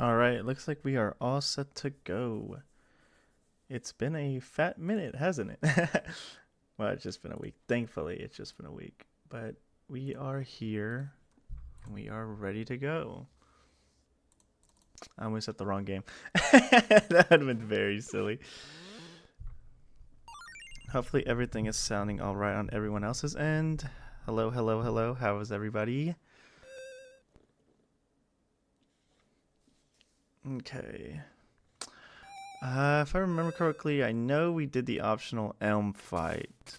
Alright, looks like we are all set to go. It's been a fat minute, hasn't it? Well, it's just been a week. Thankfully, it's just been a week. But we are here. And we are ready to go. I almost set the wrong game. That would have been very silly. Hopefully everything is sounding alright on everyone else's end. Hello, hello, hello. How is everybody? Okay. If I remember correctly, I know we did the optional elm fight.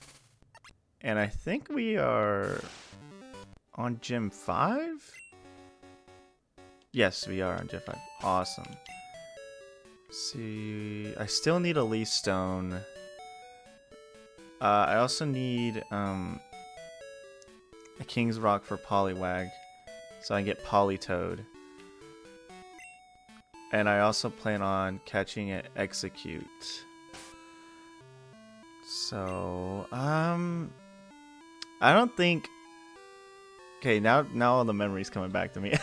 And I think we are on Gym 5? Yes, we are on Gym 5. Awesome. See, I still need a leaf stone. I also need a King's Rock for Poliwag, so I can get Politoed. And I also plan on catching it Execute. So, I don't think. Okay, now all the memories coming back to me.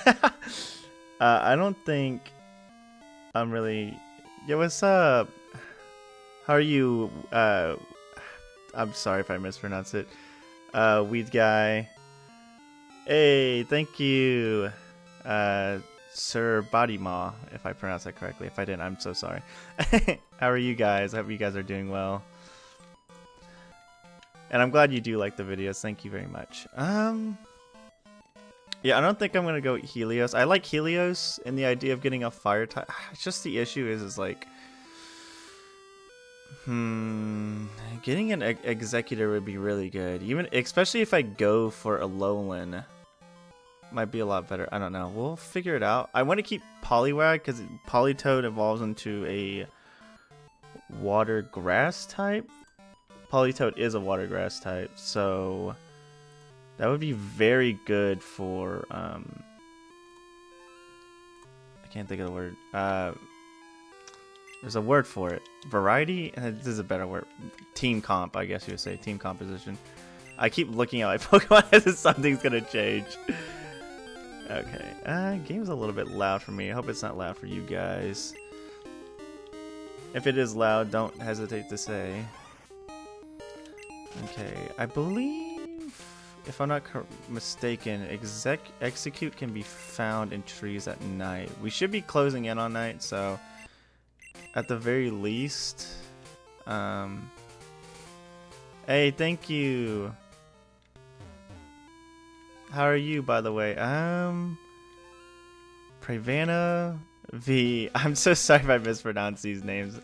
I don't think I'm really. Yeah, what's up? How are you? I'm sorry if I mispronounce it. Weed guy. Hey, thank you. Sir Bodymaw, if I pronounce that correctly. If I didn't, I'm so sorry. How are you guys? I hope you guys are doing well. And I'm glad you do like the videos. Thank you very much. Yeah, I don't think I'm gonna go Helios. I like Helios and the idea of getting a fire type. It's just the issue is like, getting an executor would be really good. Even especially if I go for a Alolan. Might be a lot better. I don't know. We'll figure it out. I want to keep Poliwag because Politoed evolves into a water grass type. Politoed is a water grass type, so that would be very good for I can't think of the word. There's a word for it. Variety? This is a better word. Team comp, I guess you would say. Team composition. I keep looking at my Pokemon as if something's gonna change. Okay, game's a little bit loud for me. I hope it's not loud for you guys. If it is loud, don't hesitate to say. Okay, I believe, if I'm not mistaken, Execute can be found in trees at night. We should be closing in on night, so at the very least, hey, thank you. How are you, by the way? Pravana V. I'm so sorry if I mispronounced these names.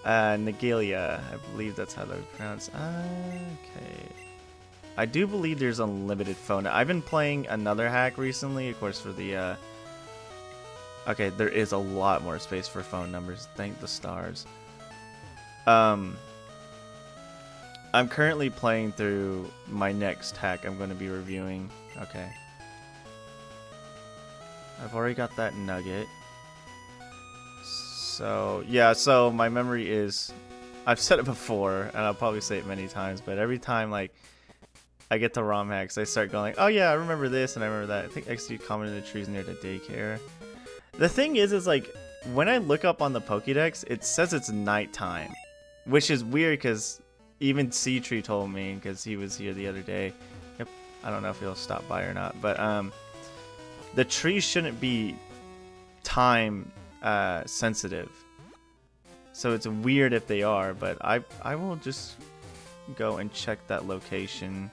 Nagalia. I believe that's how they're pronounced. Okay. I do believe there's unlimited phone. I've been playing another hack recently, of course, for the, Okay, there is a lot more space for phone numbers. Thank the stars. I'm currently playing through my next hack I'm going to be reviewing. Okay. I've already got that nugget. So, yeah, so my memory is... I've said it before, and I'll probably say it many times, but every time, like, I get to ROM hacks, I start going, oh yeah, I remember this and I remember that. I think Execute common in the trees near the daycare. The thing is like, when I look up on the Pokédex, it says it's nighttime. Which is weird, because... Even C-Tree told me, because he was here the other day. Yep, I don't know if he'll stop by or not, but the trees shouldn't be time sensitive. So it's weird if they are, but I will just go and check that location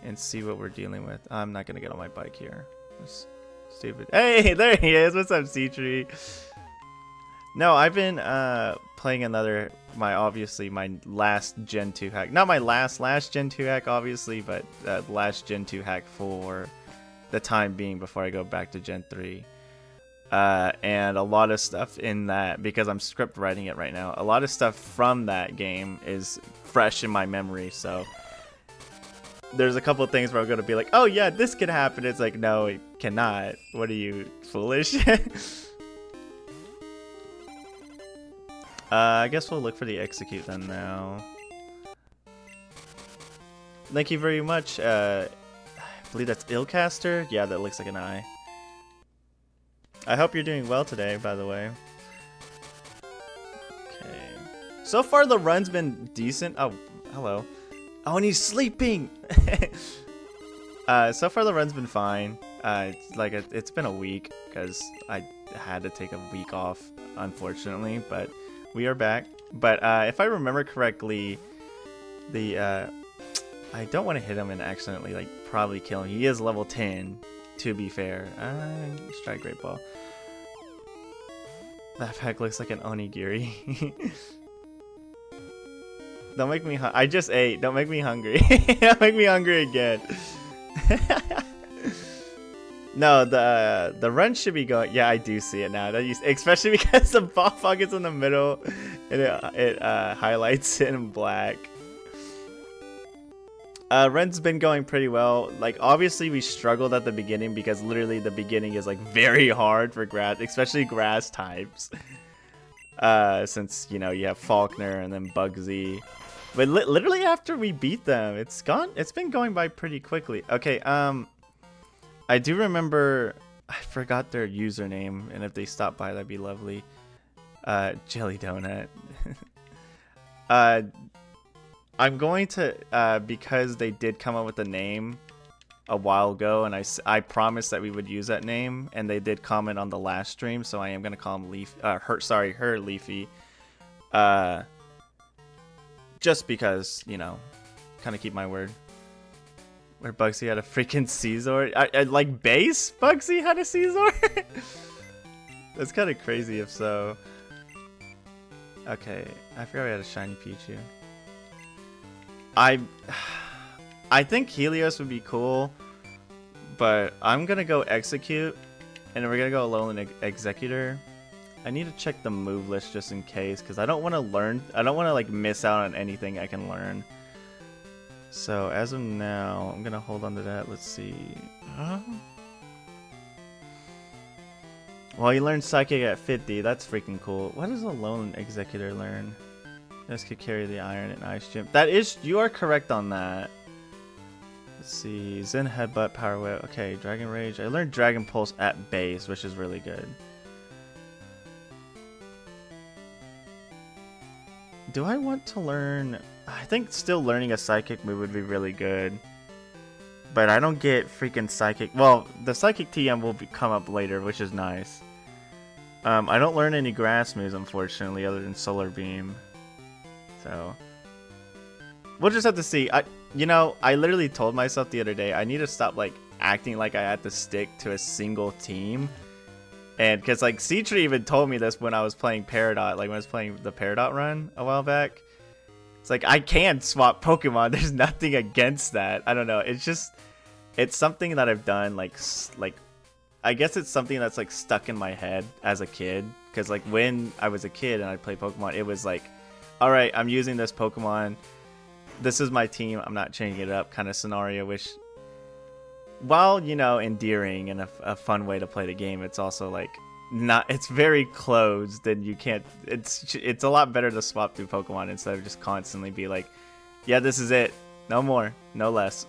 and see what we're dealing with. I'm not gonna get on my bike here. That's stupid. Hey, there he is. What's up, C-Tree? No, I've been playing obviously my last Gen 2 hack. Not my last Gen 2 hack, obviously, but last Gen 2 hack for the time being before I go back to Gen 3. And a lot of stuff in that, because I'm script writing it right now, a lot of stuff from that game is fresh in my memory, so there's a couple of things where I'm going to be like, oh yeah, this could happen. It's like, no, it cannot. What are you, foolish? I guess we'll look for the Execute then now. Thank you very much. I believe that's Illcaster. Yeah, that looks like an eye. I hope you're doing well today, by the way. Okay. So far, the run's been decent. Oh, hello. Oh, and he's sleeping. So far, the run's been fine. It's been a week because I had to take a week off, unfortunately. But we are back. But if I remember correctly, I don't want to hit him and accidentally probably kill him. He is level 10, to be fair. Let's try Great Ball. That pack looks like an onigiri. Don't make me I just ate. Don't make me hungry. Don't make me hungry again. No, the run should be going. Yeah, I do see it now. Especially because the ball fog is in the middle and it highlights it in black. Run's been going pretty well. Like, obviously we struggled at the beginning because literally the beginning is very hard for grass, especially grass types. Since you have Faulkner and then Bugsy. But literally after we beat them, it's been going by pretty quickly. Okay, I do remember, I forgot their username, and if they stop by, that'd be lovely. Jelly Donut. I'm going to, because they did come up with a name a while ago, and I promised that we would use that name, and they did comment on the last stream, so I am going to call him her Leafy. Just because, kind of keep my word. Where Bugsy had a freaking Caesar. I like base Bugsy had a Caesar? That's kind of crazy if so. Okay, I forgot we had a shiny Pichu. I think Helios would be cool, but I'm gonna go Execute, and we're gonna go Alolan Executor. I need to check the move list just in case, because I don't want to learn. I don't want to miss out on anything I can learn. So as of now, I'm gonna hold on to that. Let's see. Well, you learned Psychic at 50. That's freaking cool. What does Alolan Executor learn? This could carry the Iron and Ice Gym. You are correct on that. Let's see. Zen Headbutt, Power Whip. Okay, Dragon Rage. I learned Dragon Pulse at base, which is really good. Do I want to learn... I think still learning a Psychic move would be really good. But I don't get freaking Psychic... Well, the Psychic TM will come up later, which is nice. I don't learn any Grass moves, unfortunately, other than Solar Beam. So... we'll just have to see. I literally told myself the other day, I need to stop, acting like I had to stick to a single team. And because Citri even told me this when I was playing Peridot, when I was playing the Peridot run a while back. It's I can swap Pokemon. There's nothing against that. I don't know. It's something that I've done I guess it's something that's stuck in my head as a kid. Because when I was a kid and I played Pokemon, it was all right, I'm using this Pokemon. This is my team. I'm not changing it up kind of scenario, which, while, endearing and a fun way to play the game, it's also it's very closed, and you can't, it's a lot better to swap through Pokemon instead of just constantly be yeah, this is it. No more, no less.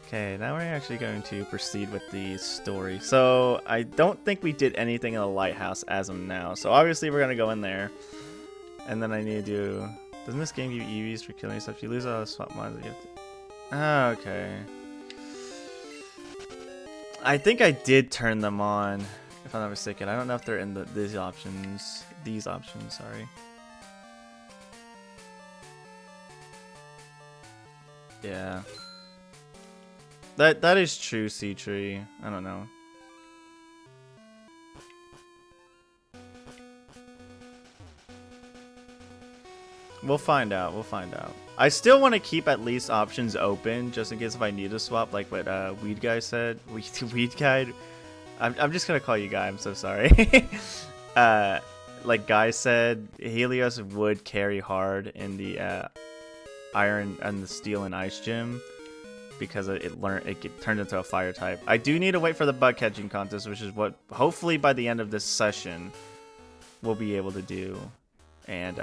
Okay, now we're actually going to proceed with the story. So I don't think we did anything in the lighthouse as of now. So obviously we're going to go in there. And then I need to do... Doesn't this game give you EVs for killing yourself? You lose all the swap mods that you have to... Ah, okay. I think I did turn them on, if I'm not mistaken. I don't know if they're in these options. These options, sorry. Yeah. That is true, C-Tree. I don't know. We'll find out. We'll find out. I still want to keep at least options open, just in case if I need to swap, like what Weed Guy said. Weed Guy. I'm just gonna call you Guy. I'm so sorry. Like Guy said, Helios would carry hard in the Iron and the Steel and Ice Gym because it turned into a Fire type. I do need to wait for the bug catching contest, which is what hopefully by the end of this session we'll be able to do. And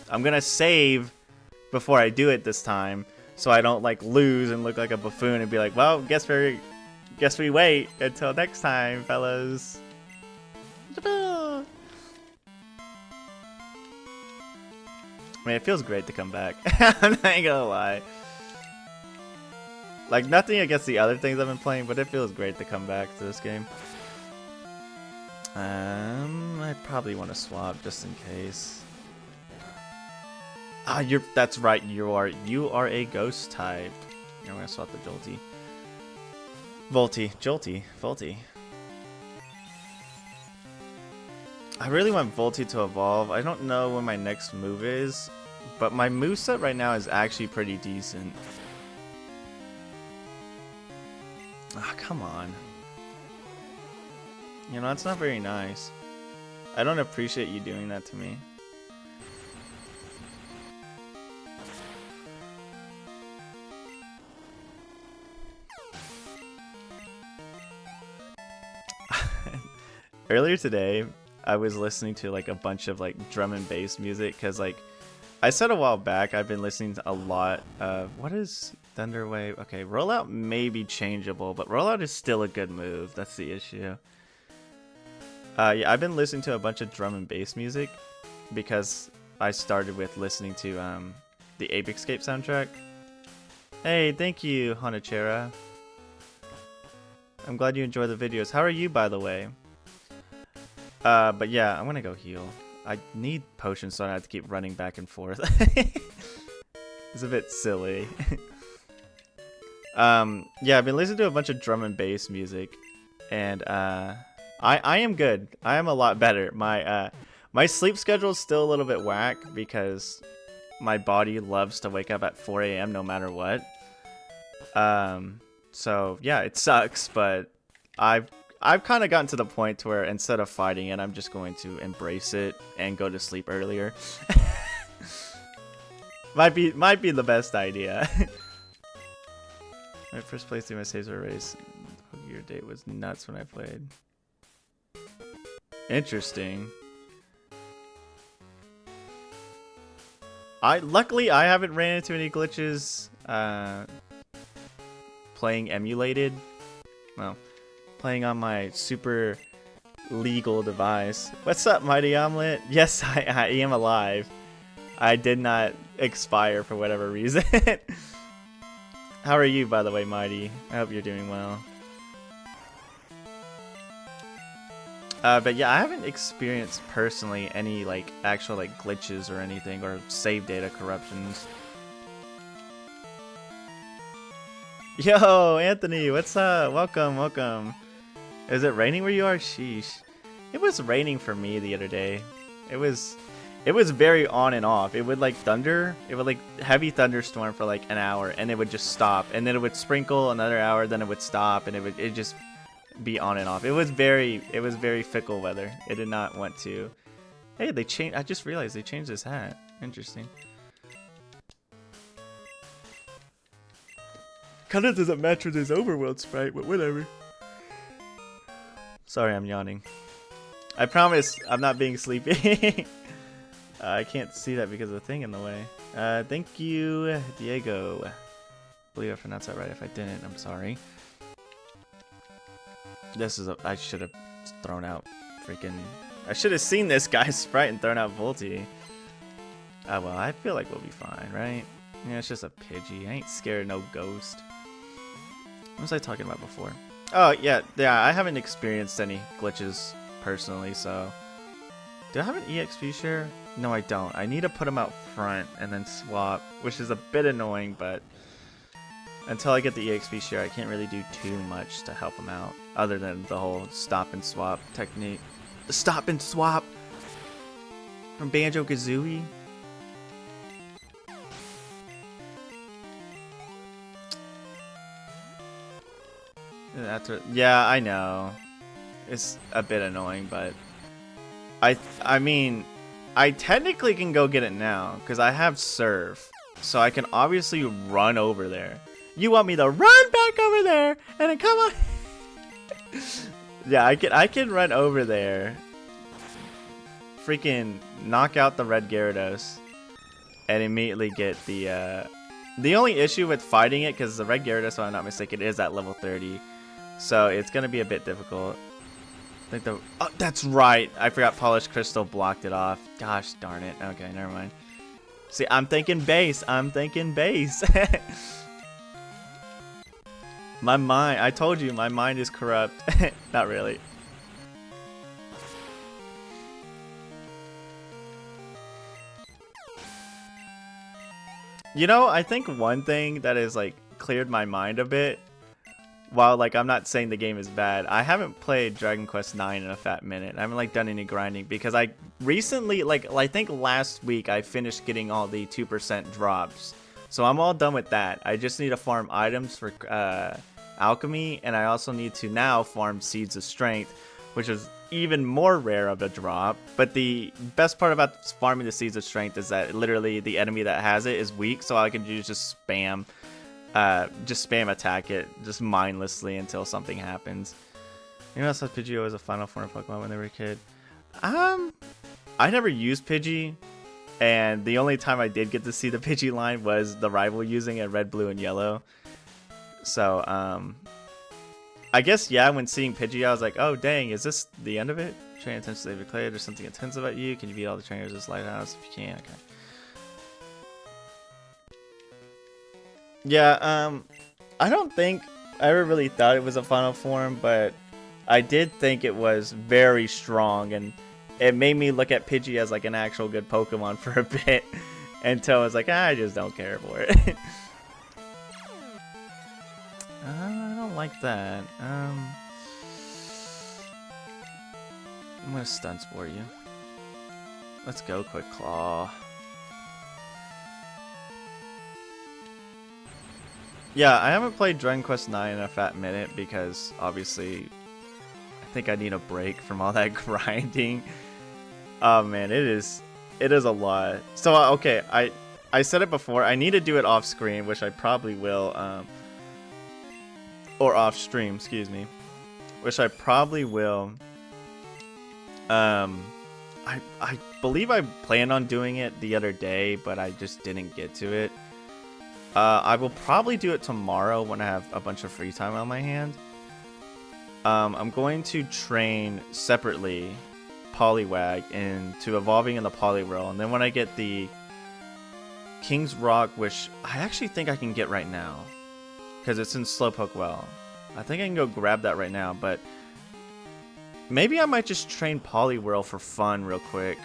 I'm gonna save before I do it this time, so I don't lose and look like a buffoon and be like, well, guess guess we wait until next time, fellas. Man, it feels great to come back. I'm not gonna lie. Like, nothing against the other things I've been playing, but it feels great to come back to this game. I probably want to swap just in case. Ah, that's right, you are a ghost type. I'm gonna swap the Volty. I really want Volty to evolve. I don't know when my next move is, but my moveset right now is actually pretty decent. Ah, come on. You know, that's not very nice. I don't appreciate you doing that to me. Earlier today, I was listening to like a bunch of like drum and bass music because like I said a while back I've been listening to a lot of what is Thunderwave? Okay, Rollout may be changeable, but Rollout is still a good move. That's the issue. Yeah, I've been listening to a bunch of drum and bass music because I started with listening to the Ape Escape soundtrack. Hey, thank you, Hanachera. I'm glad you enjoy the videos. How are you, by the way? But yeah, I'm gonna go heal. I need potions so I don't have to keep running back and forth. It's a bit silly. Yeah, I've been listening to a bunch of drum and bass music, and I am good. I am a lot better. My sleep schedule is still a little bit whack because my body loves to wake up at 4 a.m. no matter what. So yeah, it sucks, but I've kind of gotten to the point where instead of fighting it, I'm just going to embrace it and go to sleep earlier. might be the best idea. My first playthrough, my saves were erased. Your date was nuts when I played. Interesting. Luckily I haven't ran into any glitches playing emulated. Well, playing on my super legal device. What's up, Mighty Omelet? Yes, I am alive. I did not expire for whatever reason. How are you, by the way, Mighty? I hope you're doing well. But yeah, I haven't experienced personally any like actual like glitches or anything or save data corruptions. Yo, Anthony, what's up? Welcome, welcome. Is it raining where you are? Sheesh. It was raining for me the other day. It was very on and off. It would like thunder. It would like heavy thunderstorm for like an hour and it would just stop. And then it would sprinkle another hour, then it would stop and it just be on and off. It was very fickle weather. It did not want to. Hey, they changed. I just realized they changed this hat. Interesting. Kinda doesn't match with his overworld sprite, but whatever. Sorry, I'm yawning. I promise I'm not being sleepy. I can't see that because of the thing in the way. Thank you, Diego. I believe I pronounced that right. If I didn't, I'm sorry. This is I should have thrown out freaking... I should have seen this guy's sprite and thrown out Volty. Well, I feel like we'll be fine, right? Yeah, it's just a Pidgey. I ain't scared of no ghost. What was I talking about before? Oh, yeah, I haven't experienced any glitches personally, so... Do I have an EXP share? No, I don't. I need to put them out front and then swap, which is a bit annoying, but... Until I get the EXP share, I can't really do too much to help them out, other than the whole stop and swap technique. The stop and swap! From Banjo-Kazooie? Yeah, I know. It's a bit annoying, but... I mean, I technically can go get it now, because I have Surf. So I can obviously run over there. You want me to run back over there, and then come on... Yeah, I can run over there. Freaking knock out the red Gyarados. And immediately get the... The only issue with fighting it, because the red Gyarados, if I'm not mistaken, is at level 30. So it's gonna be a bit difficult. I think the oh, that's right. I forgot polished crystal blocked it off. Gosh darn it. Okay, never mind. See, I'm thinking base. I'm thinking base. My mind. I told you, my mind is corrupt. Not really. You know, I think one thing that has like cleared my mind a bit, while like I'm not saying the game is bad, I haven't played Dragon Quest IX in a fat minute. I haven't like done any grinding because I recently, like I think last week, I finished getting all the 2% drops. So I'm all done with that. I just need to farm items for alchemy, and I also need to now farm Seeds of Strength, which is even more rare of a drop. But the best part about farming the Seeds of Strength is that literally the enemy that has it is weak, so I can just spam attack it just mindlessly until something happens. Anyone else thought Pidgey was a final form of Pokemon when they were a kid? I never used Pidgey, and the only time I did get to see the Pidgey line was the rival using it, red, blue, and yellow. So I guess, yeah, when seeing Pidgey, I was like, oh, dang, is this the end of it? Train intensely declared. There's something intense about you. Can you beat all the trainers in this lighthouse? If you can, okay. Yeah, I don't think I ever really thought it was a final form, but I did think it was very strong, and it made me look at Pidgey as like an actual good Pokemon for a bit, until I was like, I just don't care for it. I don't like that. I'm gonna stun spore you. Let's go, Quick Claw. Yeah, I haven't played Dragon Quest IX in a fat minute because obviously I think I need a break from all that grinding. Oh man, it is a lot. So okay, I said it before, I need to do it off screen, which I probably will, or off stream, excuse me, which I probably will. I believe I planned on doing it the other day, but I just didn't get to it. I will probably do it tomorrow when I have a bunch of free time on my hand. I'm going to train separately Poliwag into evolving in the Poliwhirl, and then when I get the King's Rock, which I actually think I can get right now, because it's in Slowpoke Well. I think I can go grab that right now, but maybe I might just train Poliwhirl for fun real quick,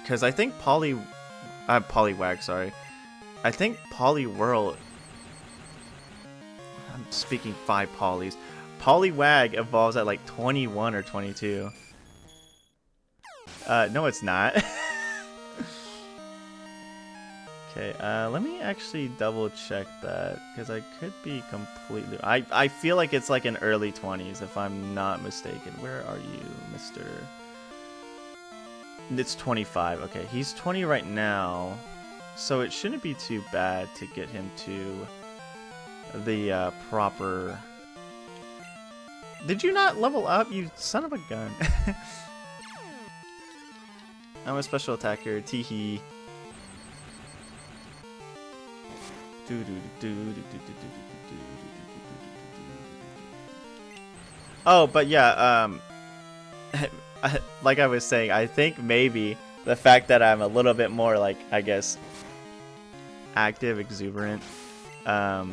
because I think Poliwag, sorry. I think Poliwhirl, I'm speaking 5 Polys. Poliwag evolves at like 21 or 22. No, it's not. Okay, let me actually double check that, because I could be completely... I feel like it's like in early 20s, if I'm not mistaken. Where are you, mister? It's 25. Okay, he's 20 right now, so it shouldn't be too bad to get him to the proper... Did you not level up, you son of a gun? I'm a special attacker, teehee. Oh, but yeah, like I was saying, I think maybe the fact that I'm a little bit more, like, I guess, active, exuberant, I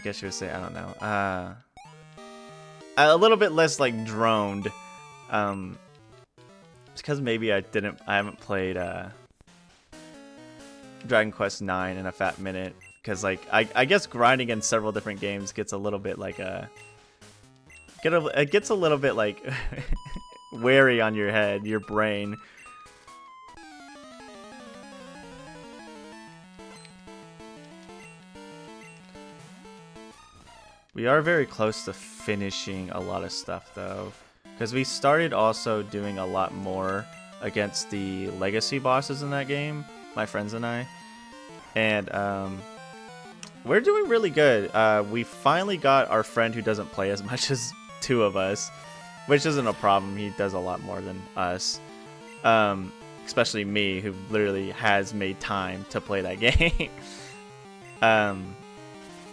guess you would say, I don't know, a little bit less, like, droned, because maybe I haven't played, Dragon Quest IX in a fat minute, because like I guess grinding in several different games gets a little bit like it gets a little bit like wary on your head, your brain. We are very close to finishing a lot of stuff though, because we started also doing a lot more against the legacy bosses in that game, my friends and I, and we're doing really good. We finally got our friend who doesn't play as much as 2 of us, which isn't a problem. He does a lot more than us, especially me, who literally has made time to play that game.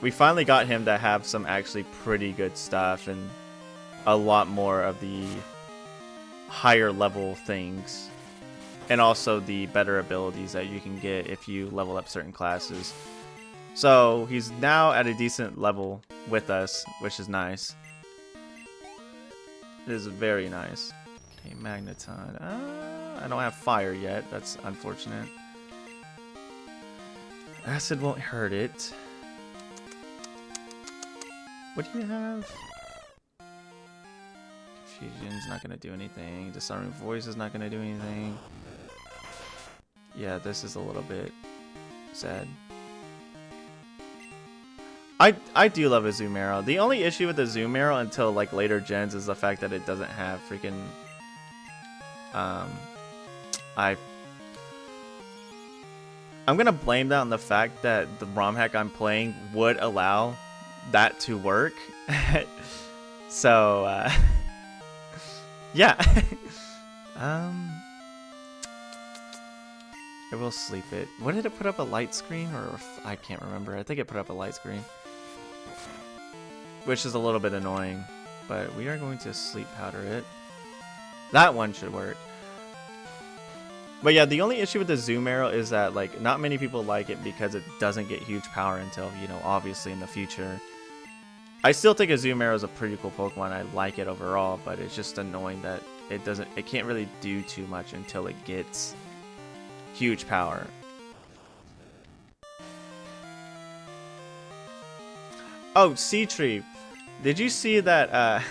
we finally got him to have some actually pretty good stuff and a lot more of the higher level things. And also the better abilities that you can get if you level up certain classes. So he's now at a decent level with us, which is nice. It is very nice. Okay, Magneton. I don't have fire yet. That's unfortunate. Acid won't hurt it. What do you have? Confusion's not going to do anything. Disarming Voice is not going to do anything. Yeah, this is a little bit sad. I do love a Zoom Arrow. The only issue with the Zoom Arrow until like later gens is the fact that it doesn't have freaking I'm gonna blame that on the fact that the ROM hack I'm playing would allow that to work. So yeah. I will sleep it. What did it put up, a light screen? Or I can't remember. I think it put up a light screen. Which is a little bit annoying. But we are going to sleep powder it. That one should work. But yeah, the only issue with the Zoom Arrow is that like not many people like it because it doesn't get huge power until, you know, obviously in the future. I still think a Zoom Arrow is a pretty cool Pokemon. I like it overall, but it's just annoying that it can't really do too much until it gets huge power. Oh, Sea-Tree. Did you see that?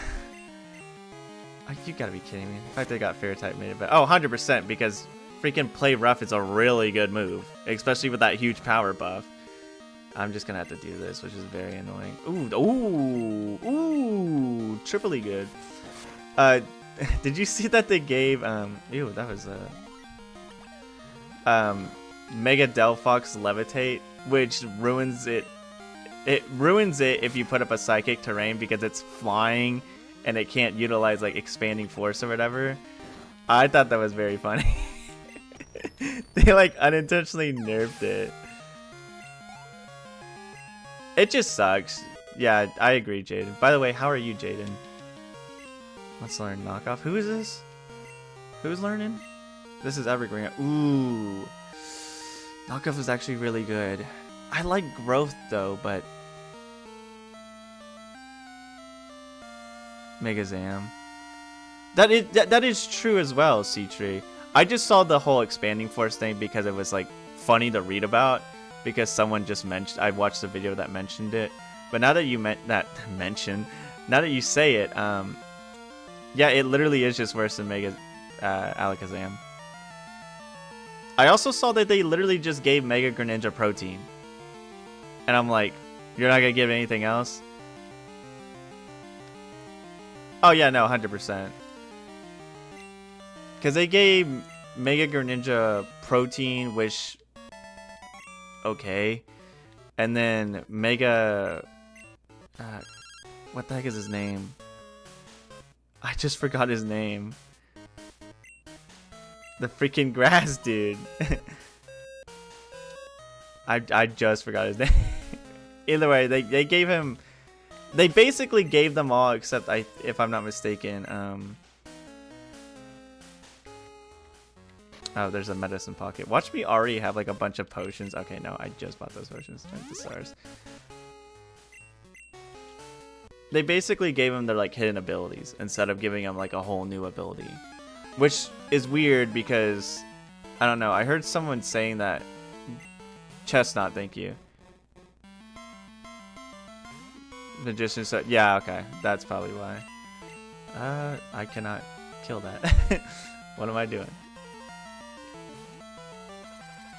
You gotta be kidding me. In fact, they got Fairy-type made it, but oh, 100% because freaking Play Rough is a really good move, especially with that huge power buff. I'm just gonna have to do this, which is very annoying. Ooh, triply good. Did you see that they gave ew, that was Mega Delphox Levitate, which ruins it. It ruins it if you put up a Psychic Terrain because it's flying and it can't utilize like Expanding Force or whatever. I thought that was very funny. They like unintentionally nerfed it. It just sucks. Yeah, I agree, Jaden. By the way, how are you, Jaden? Let's learn Knockoff. Who is this? Who's learning? This is Evergreen. Ooh. Knockoff is actually really good. I like Growth though, but Megazam. That is true as well, Sea-Tree. I just saw the whole Expanding Force thing because it was like funny to read about because someone just mentioned. I watched the video that mentioned it, but now that you now that you say it, yeah, it literally is just worse than Mega Alakazam. I also saw that they literally just gave Mega Greninja Protein, and I'm like, you're not gonna give anything else? Oh yeah, no, 100%. Because they gave Mega Greninja Protein, which... okay. And then Mega... what the heck is his name? I just forgot his name. The freaking grass dude. I just forgot his name. Either way, they gave him... they basically gave them all except, if I'm not mistaken, oh, there's a medicine pocket. Watch me already have like a bunch of potions. Okay, no, I just bought those potions. Thank the stars. They basically gave him their like hidden abilities instead of giving him like a whole new ability. Which is weird because, I don't know, I heard someone saying that... Chestnut, thank you. Magician said, yeah, okay, that's probably why. I cannot kill that. What am I doing?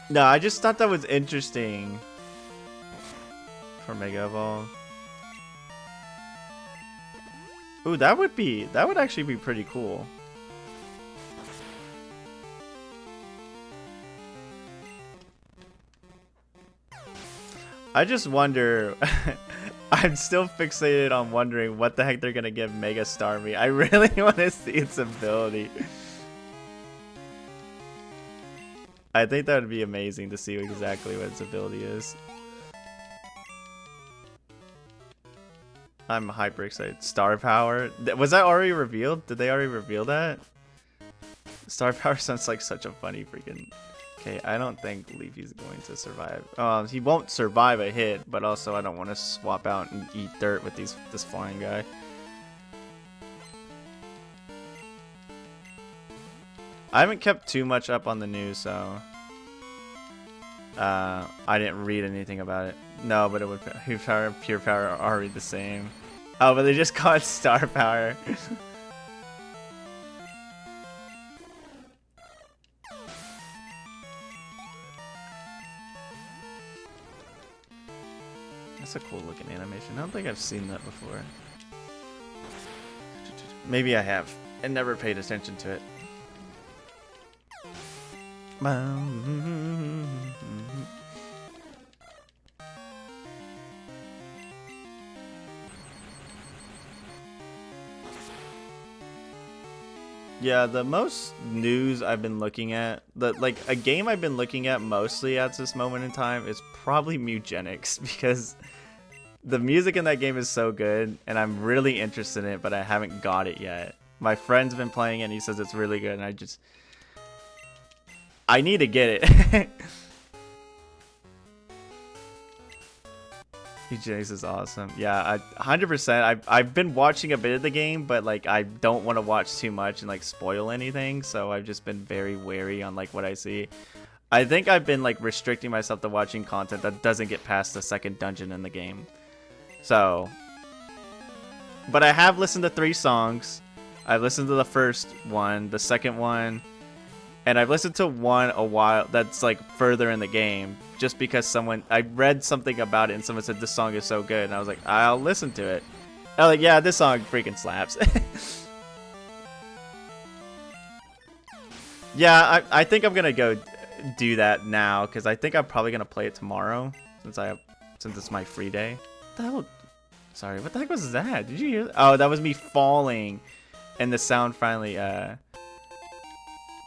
No, I just thought that was interesting for Mega Evolve. Ooh, that would actually be pretty cool. I just wonder. I'm still fixated on wondering what the heck they're gonna give Mega Starmie. I really want to see its ability. I think that would be amazing to see exactly what its ability is. I'm hyper excited. Star Power. Was that already revealed? Did they already reveal that? Star Power sounds like such a funny freaking... Okay, I don't think Leafy's going to survive. He won't survive a hit, but also I don't want to swap out and eat dirt with this flying guy. I haven't kept too much up on the news, so... I didn't read anything about it. No, but it would... Pure Power are already the same. Oh, but they just call it Star Power. That's a cool looking animation. I don't think I've seen that before. Maybe I have and never paid attention to it. Yeah, the most news I've been looking at, a game I've been looking at mostly at this moment in time is probably Mugenics, because the music in that game is so good and I'm really interested in it, but I haven't got it yet. My friend's been playing it and he says it's really good, and I need to get it. Mugenics is awesome. Yeah, 100%. I've been watching a bit of the game, but like I don't want to watch too much and like spoil anything, so I've just been very wary on like what I see. I think I've been like restricting myself to watching content that doesn't get past the second dungeon in the game. So, but I have listened to 3 songs. I've listened to the first one, the second one, and I've listened to one a while that's like further in the game, just because I read something about it and someone said this song is so good, and I was like, I'll listen to it. I was like, yeah, this song freaking slaps. Yeah, I think I'm gonna go do that now, because I think I'm probably gonna play it tomorrow since it's my free day. What the hell? Sorry, what the heck was that? Did you hear that? Oh, that was me falling, and the sound finally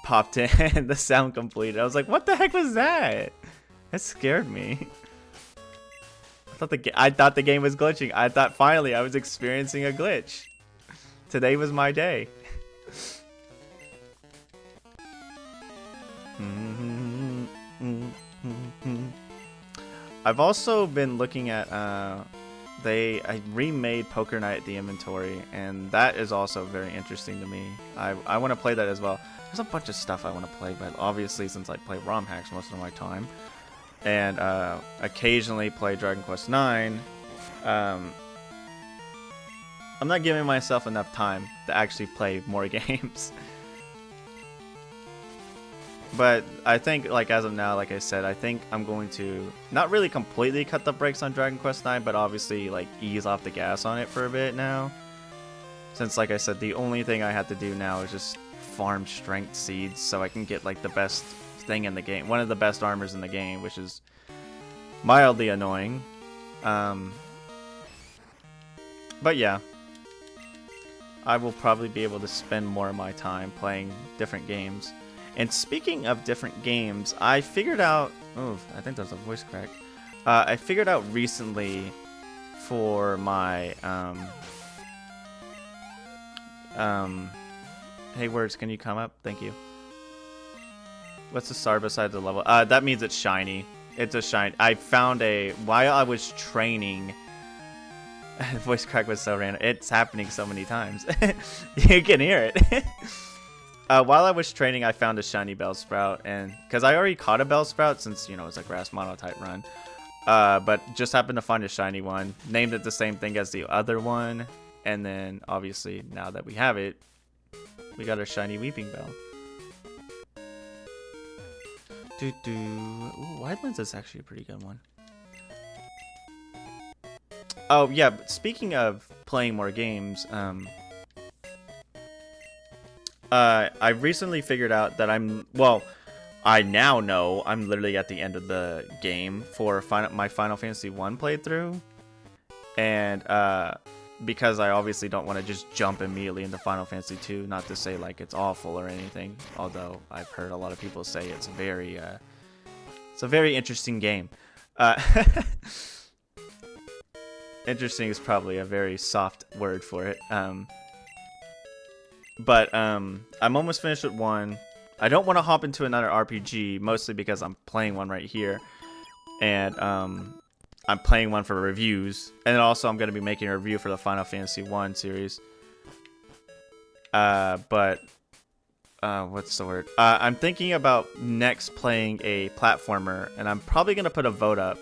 popped in. The sound completed. I was like, what the heck was that? That scared me. I thought the game was glitching. I thought finally I was experiencing a glitch. Today was my day. I've also been looking at I remade Poker Night at the Inventory, and that is also very interesting to me. I want to play that as well. There's a bunch of stuff I want to play, but obviously since I play ROM hacks most of my time, and occasionally play Dragon Quest IX, I'm not giving myself enough time to actually play more games. But I think, like, as of now, like I said, I think I'm going to not really completely cut the brakes on Dragon Quest IX, but obviously, like, ease off the gas on it for a bit now. Since, like I said, the only thing I have to do now is just farm strength seeds so I can get, like, the best thing in the game. One of the best armors in the game, which is mildly annoying. But yeah. I will probably be able to spend more of my time playing different games. And speaking of different games, I figured out... Oh, I think that was a voice crack. I figured out recently for my... Hey, Words, can you come up? Thank you. What's the star beside the level? That means it's shiny. It's a shiny. I found a... While I was training... Voice crack was so random. It's happening so many times. You can hear it. While I was training, I found a shiny Bellsprout, and because I already caught a Bellsprout since, you know, it's a grass Monotype run, but just happened to find a shiny one, named it the same thing as the other one, and then obviously now that we have it, we got a shiny Weeping Bell. Ooh, Wildlands is actually a pretty good one. Oh yeah, but speaking of playing more games, I recently figured out that I now know I'm literally at the end of the game for my Final Fantasy 1 playthrough. And because I obviously don't want to just jump immediately into Final Fantasy 2, not to say like it's awful or anything, although I've heard a lot of people say it's a very interesting game. Interesting is probably a very soft word for it. But I'm almost finished with one. I don't want to hop into another RPG, mostly because I'm playing one right here. And I'm playing one for reviews. And then also I'm going to be making a review for the Final Fantasy 1 series. What's the word? I'm thinking about next playing a platformer, and I'm probably going to put a vote up.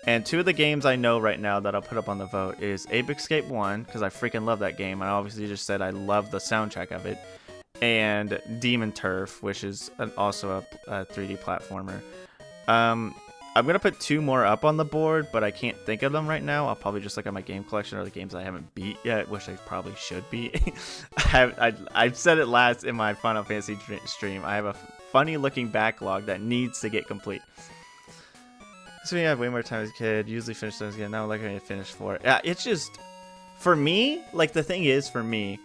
And two of the games I know right now that I'll put up on the vote is Ape Escape 1, because I freaking love that game. I obviously just said I love the soundtrack of it. And Demon Turf, which is also a 3D platformer. I'm going to put two more up on the board, but I can't think of them right now. I'll probably just look at my game collection or the games I haven't beat yet, which I probably should beat. I've said it last in my Final Fantasy stream. I have a funny looking backlog that needs to get complete. So we have way more time as a kid. Usually finish those again. Now I'm like I finish 4. Yeah, it's just for me. Like the thing is, for me,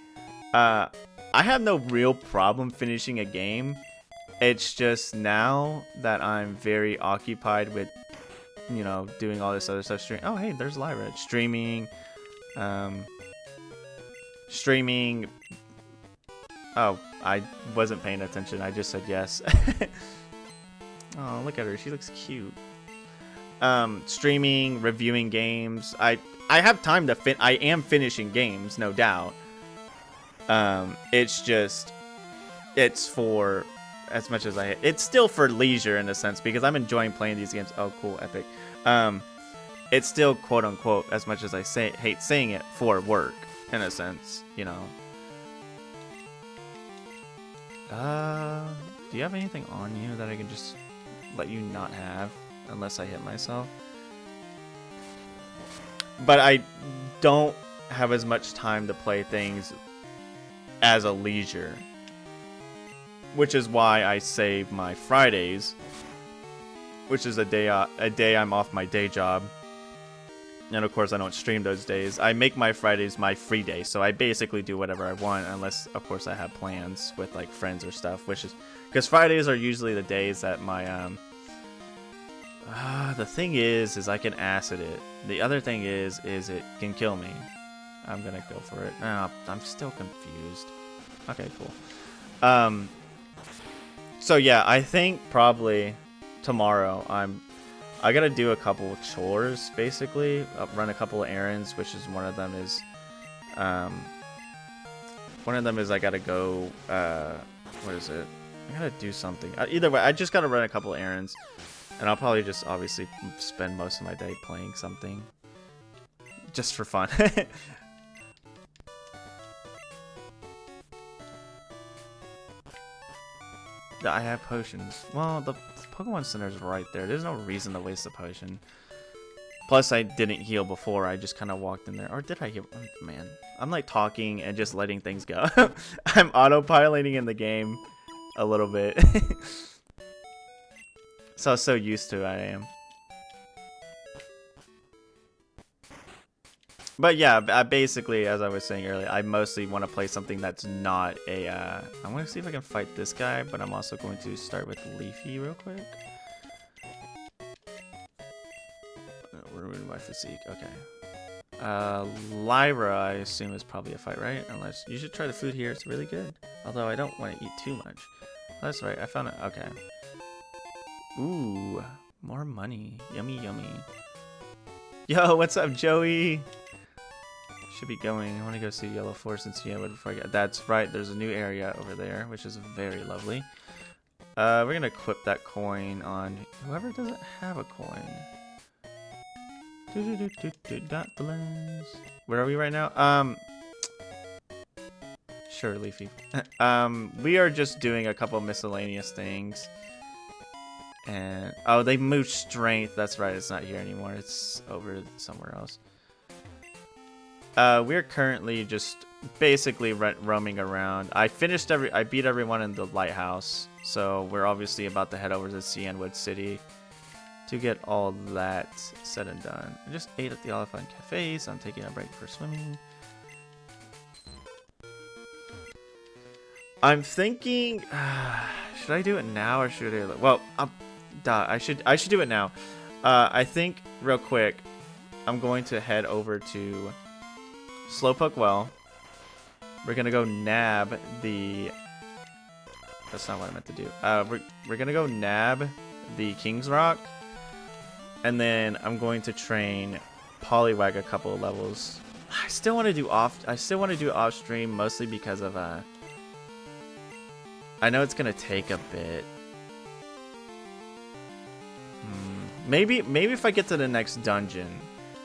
I have no real problem finishing a game. It's just now that I'm very occupied with, you know, doing all this other stuff. Oh, hey, there's Lyra. Streaming. Oh, I wasn't paying attention. I just said yes. Oh, look at her. She looks cute. Streaming, reviewing games. I have time to I am finishing games, no doubt. It's just, it's for as much as it's still for leisure in a sense, because I'm enjoying playing these games. Oh, cool, epic. It's still quote unquote, as much as I hate saying it, for work in a sense, you know. Do you have anything on you that I can just let you not have? Unless I hit myself. But I don't have as much time to play things as a leisure. Which is why I save my Fridays. Which is a day I'm off my day job. And of course I don't stream those days. I make my Fridays my free day. So I basically do whatever I want. Unless of course I have plans with like friends or stuff. Which is because Fridays are usually the days that my the thing is I can acid it. The other thing is it can kill me. I'm gonna go for it. No, I'm still confused. Okay, cool. So yeah, I think probably tomorrow I gotta do a couple of chores basically. Run a couple of errands, which is one of them is I gotta go. What is it? I gotta do something. Either way, I just gotta run a couple of errands. And I'll probably just obviously spend most of my day playing something. Just for fun. I have potions. Well, the Pokemon Center is right there. There's no reason to waste a potion. Plus, I didn't heal before. I just kind of walked in there. Or did I heal? Oh, man. I'm like talking and just letting things go. I'm autopiloting in the game a little bit. So used to I am. But yeah, basically, as I was saying earlier, I mostly want to play something that's not a... I'm going to see if I can fight this guy, but I'm also going to start with Leafy real quick. Remove my physique. Okay. Lyra, I assume, is probably a fight, right? Unless you should try the food here. It's really good. Although I don't want to eat too much. That's right. I found it. Okay. Ooh, more money. Yummy, yummy. Yo, what's up, Joey? Should be going. I want to go see Yellow Forest and Cianwood before I get... That's right. There's a new area over there, which is very lovely. We're going to equip that coin on whoever doesn't have a coin. Dot balloons. Where are we right now? Sure, Leafy. We are just doing a couple miscellaneous things. And oh, they moved strength. That's right. It's not here anymore. It's over somewhere else. We're currently just basically roaming around. I beat everyone in the lighthouse. So we're obviously about to head over to Cianwood City to get all that said and done. I just ate at the Elephant Cafe, so I'm taking a break for swimming. I'm thinking, should I do it now or should I? Well, I should do it now. I think real quick. I'm going to head over to Slowpoke Well. We're gonna go nab the... That's not what I meant to do. We're gonna go nab the King's Rock. And then I'm going to train Poliwag a couple of levels. I still want to do off stream, mostly because of I know it's gonna take a bit. Maybe if I get to the next dungeon,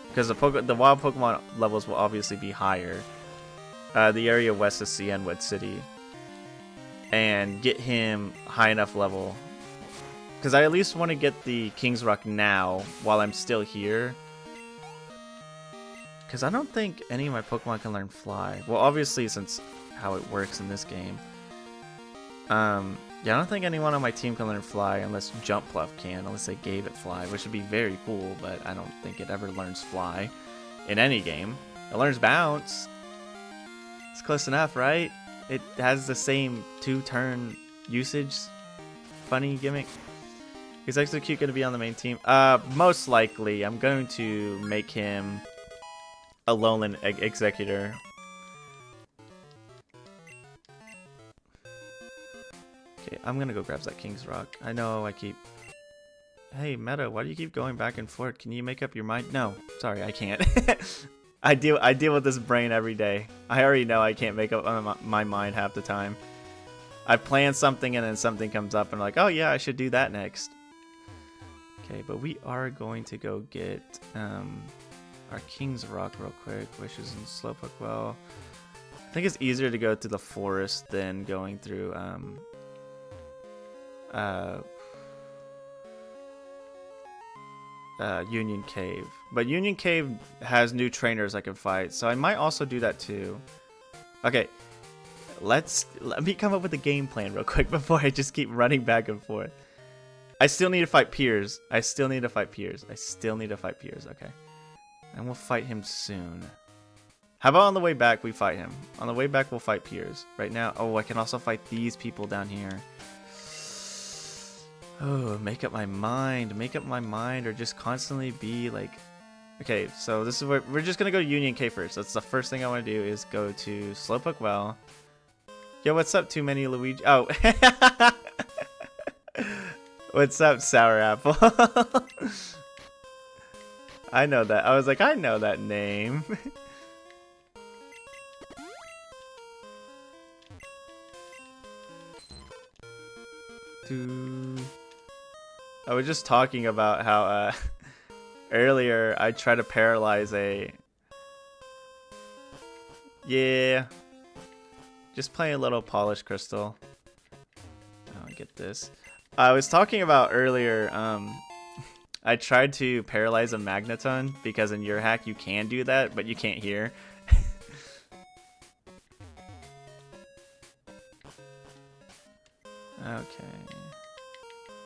because the wild Pokemon levels will obviously be higher. The area west of Cianwood City, and get him high enough level. Because I at least want to get the King's Rock now while I'm still here. Because I don't think any of my Pokemon can learn Fly. Well, obviously, since how it works in this game. Yeah, I don't think anyone on my team can learn Fly unless Jumpluff can, unless they gave it Fly, which would be very cool, but I don't think it ever learns Fly in any game. It learns Bounce. It's close enough, right? It has the same 2-turn usage. Funny gimmick. Is Execute going to be on the main team? Most likely. I'm going to make him a Lowland Executor. Okay, I'm going to go grab that King's Rock. I know I keep... Hey, Meta, why do you keep going back and forth? Can you make up your mind? No, sorry, I can't. I deal with this brain every day. I already know I can't make up my mind half the time. I plan something and then something comes up and I'm like, oh yeah, I should do that next. Okay, but we are going to go get our King's Rock real quick, which is in Slowpoke Well. I think it's easier to go through the forest than going through Union Cave. But Union Cave has new trainers I can fight, so I might also do that too. Okay, let me come up with a game plan real quick before I just keep running back and forth. I still need to fight Piers. Okay. And we'll fight him soon. How about on the way back we fight him? On the way back we'll fight Piers. Right now, oh, I can also fight these people down here. Oh, make up my mind, or just constantly be like... Okay, so this is where we're just gonna go to Union Cave first. That's the first thing I want to do is go to Slowpoke Well. Yo, what's up, Too Many Luigi? Oh, what's up, Sour Apple? I know that. I was like, I know that name. I was just talking about how earlier I tried to paralyze a... Yeah. Just play a little Polished Crystal. Oh, I get this. I was talking about earlier, I tried to paralyze a Magneton because in your hack you can do that, but you can't hear. Okay.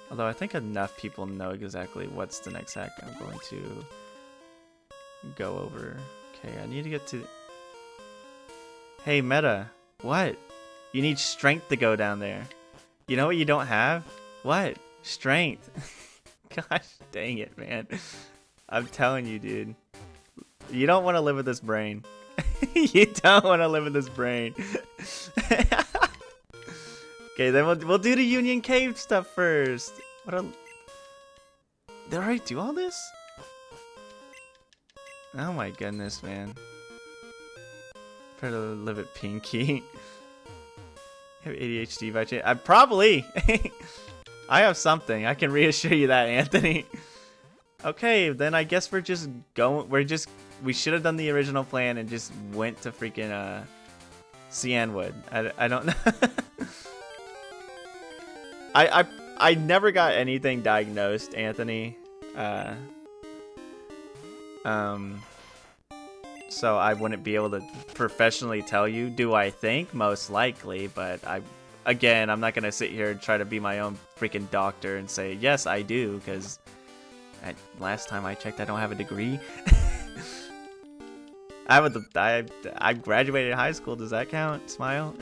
Although I think enough people know exactly what's the next hack I'm going to go over. Okay, I need to get to... Hey, Meta. What? You need strength to go down there. You know what you don't have? What? Strength. Gosh dang it, man. I'm telling you, dude. You don't want to live with this brain. You don't want to live with this brain. Okay, then we'll do the Union Cave stuff first. Did I already do all this? Oh my goodness, man. Try to live at Pinky. I have ADHD by chance. I probably. I have something. I can reassure you that, Anthony. Okay, then I guess we're just going. We should have done the original plan and just went to freaking Cianwood. I don't know. I never got anything diagnosed, Anthony. So I wouldn't be able to professionally tell you. Do I think? Most likely, but again, I'm not gonna sit here and try to be my own freaking doctor and say yes, I do, because last time I checked, I don't have a degree. I graduated high school. Does that count? Smile.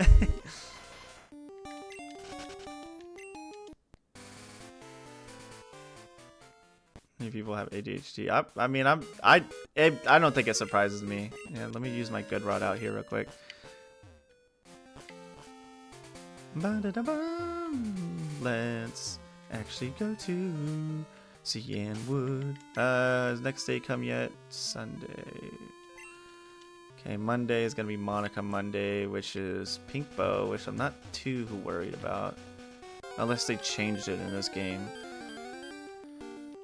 Many people people have ADHD. I mean, I don't think it surprises me. Yeah, let me use my good rod out here real quick. Let's actually go to Cianwood. Has next day come yet? Sunday. Okay, Monday is gonna be Monica Monday, which is Pink Bow, which I'm not too worried about. Unless they changed it in this game.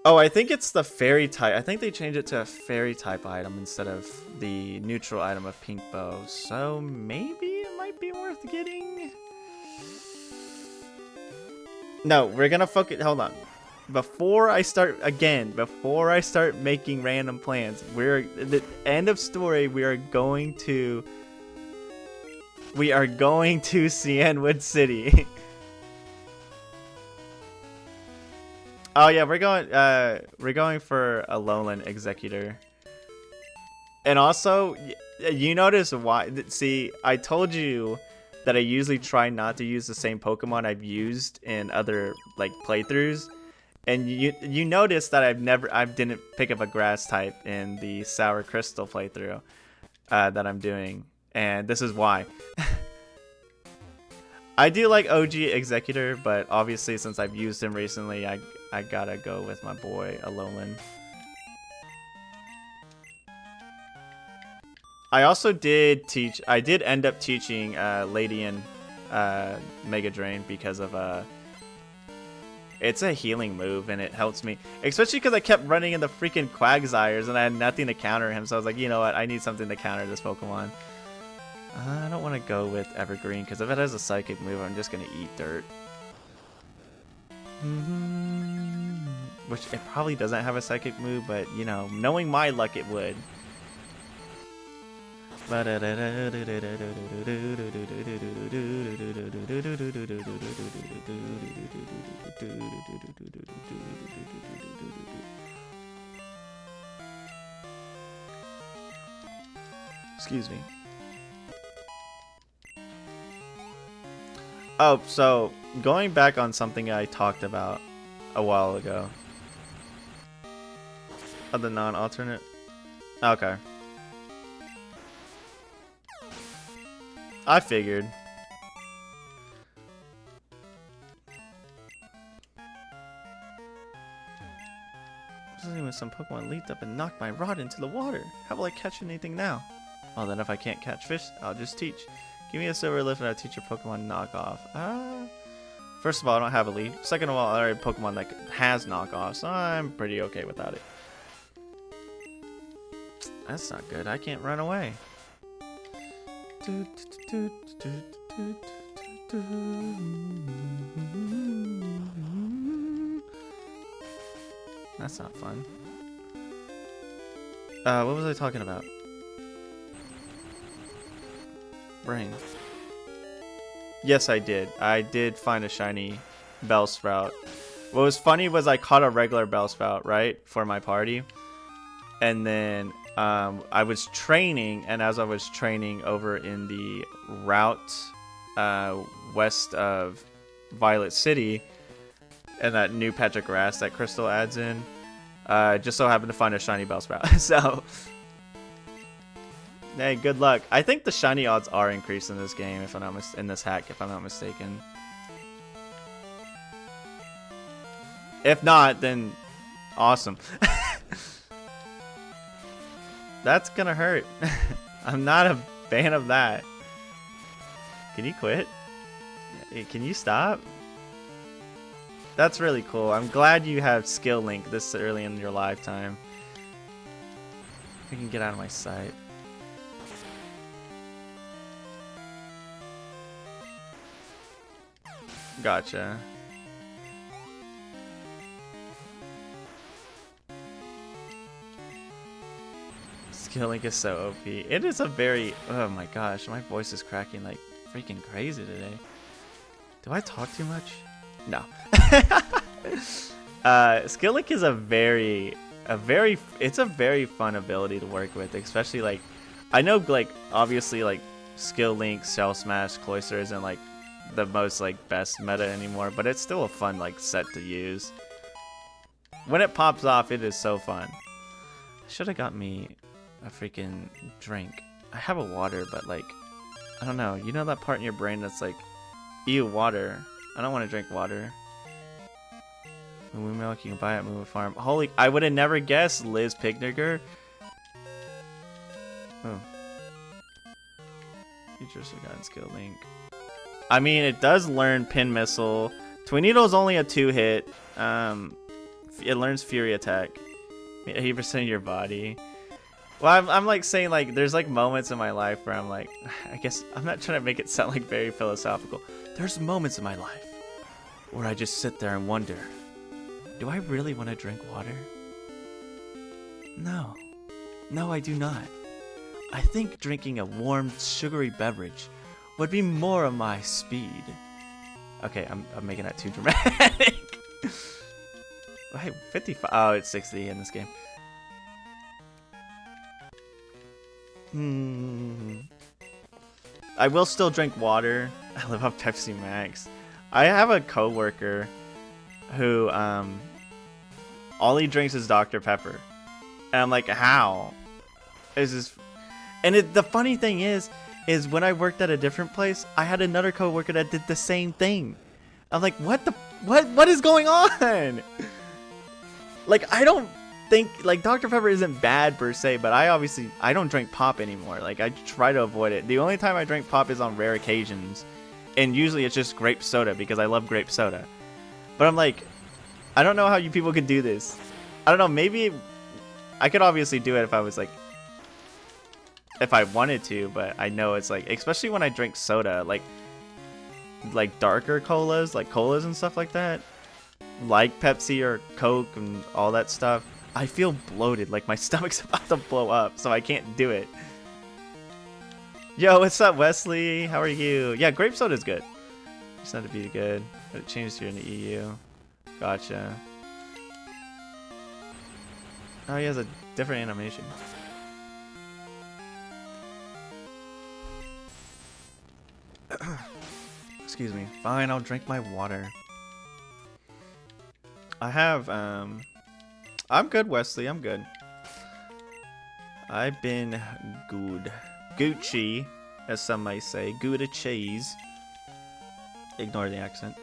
Oh, I think it's the fairy type. I think they changed it to a fairy type item instead of the neutral item of Pink Bow. So maybe it might be worth getting. No, we're gonna focus. Hold on. Before I start making random plans, the end of story. We are going to Cianwood City. Oh yeah, we're going for a lowland executor. And also, you notice why? See, I told you that I usually try not to use the same Pokemon I've used in other like playthroughs. And you notice that I didn't pick up a grass type in the Sour Crystal playthrough that I'm doing, and this is why. I do like OG Executor, but obviously since I've used him recently, I gotta go with my boy Alolan. I also did end up teaching Ladian Mega Drain because of it's a healing move, and it helps me. Especially because I kept running into freaking Quagsires, and I had nothing to counter him. So I was like, you know what? I need something to counter this Pokemon. I don't want to go with Evergreen, because if it has a Psychic move, I'm just going to eat dirt. Which it probably doesn't have a Psychic move, but, you know, knowing my luck, it would. Excuse me. Oh, so going back on something I talked about a while ago. Oh, the non-alternate? Okay. I figured. When some Pokemon leaped up and knocked my rod into the water. How will I catch anything now? Well, then if I can't catch fish, I'll just teach. Give me a silver leaf and I'll teach your Pokemon knockoff. First of all, I don't have a leaf. Second of all, I already have a Pokemon that has knockoff, so I'm pretty okay without it. That's not good. I can't run away. That's not fun. What was I talking about? Brain. Yes, I did. I did find a shiny Bellsprout. What was funny was I caught a regular Bellsprout, right, for my party. And then I was training, and as I was training over in the route west of Violet City, and that new patch of grass that Crystal adds in, just so happened to find a shiny Bellsprout. So, hey, good luck. I think the shiny odds are increased in this game, if I'm not in this hack, if I'm not mistaken. If not, then awesome. That's gonna hurt. I'm not a fan of that. Can you quit? Can you stop? That's really cool. I'm glad you have Skill Link this early in your lifetime. You can get out of my sight. Gotcha. Skill Link is so OP. It is a very... Oh my gosh, my voice is cracking like freaking crazy today. Do I talk too much? No. Skill Link is a very fun ability to work with, especially like... I know like obviously like Skill Link, Shell Smash, Cloyster isn't like the most like best meta anymore, but it's still a fun like set to use. When it pops off, it is so fun. Should have got me a freaking drink. I have a water, but like, I don't know. You know that part in your brain that's like, ew, water. I don't want to drink water. Moo milk, you can buy it at Moo Farm. Holy, I would have never guessed Liz Picnicker. Oh. Features forgotten skill link. I mean, it does learn Pin Missile. Twinito's only a 2-hit. It learns Fury Attack. 80% of your body. Well, I'm like saying, like, there's like moments in my life where I'm like, I guess I'm not trying to make it sound like very philosophical. There's moments in my life where I just sit there and wonder, do I really want to drink water? No. No, I do not. I think drinking a warm, sugary beverage would be more of my speed. Okay, I'm making that too dramatic. Hey, 55. Oh, it's 60 in this game. I will still drink water. I live off Pepsi Max. I have a coworker who all he drinks is Dr. Pepper, and I'm like, how? Is this? And the funny thing is when I worked at a different place, I had another coworker that did the same thing. I'm like, what is going on? Like, I don't think, like, Dr. Pepper isn't bad per se, but I don't drink pop anymore. Like, I try to avoid it. The only time I drink pop is on rare occasions, and usually it's just grape soda because I love grape soda. But I'm like, I don't know how you people could do this. I don't know, maybe I could obviously do it if I was like, if I wanted to, but I know it's like, especially when I drink soda, like darker colas, like colas and stuff like that, like Pepsi or Coke and all that stuff, I feel bloated, like my stomach's about to blow up, so I can't do it. Yo, what's up, Wesley? How are you? Yeah, grape soda's good. It's not to be good, but it changes here in the EU. Gotcha. Oh, he has a different animation. Excuse me. Fine, I'll drink my water. I have, I'm good, Wesley. I'm good. I've been good. Gucci, as some might say. Gouda cheese. Ignore the accent.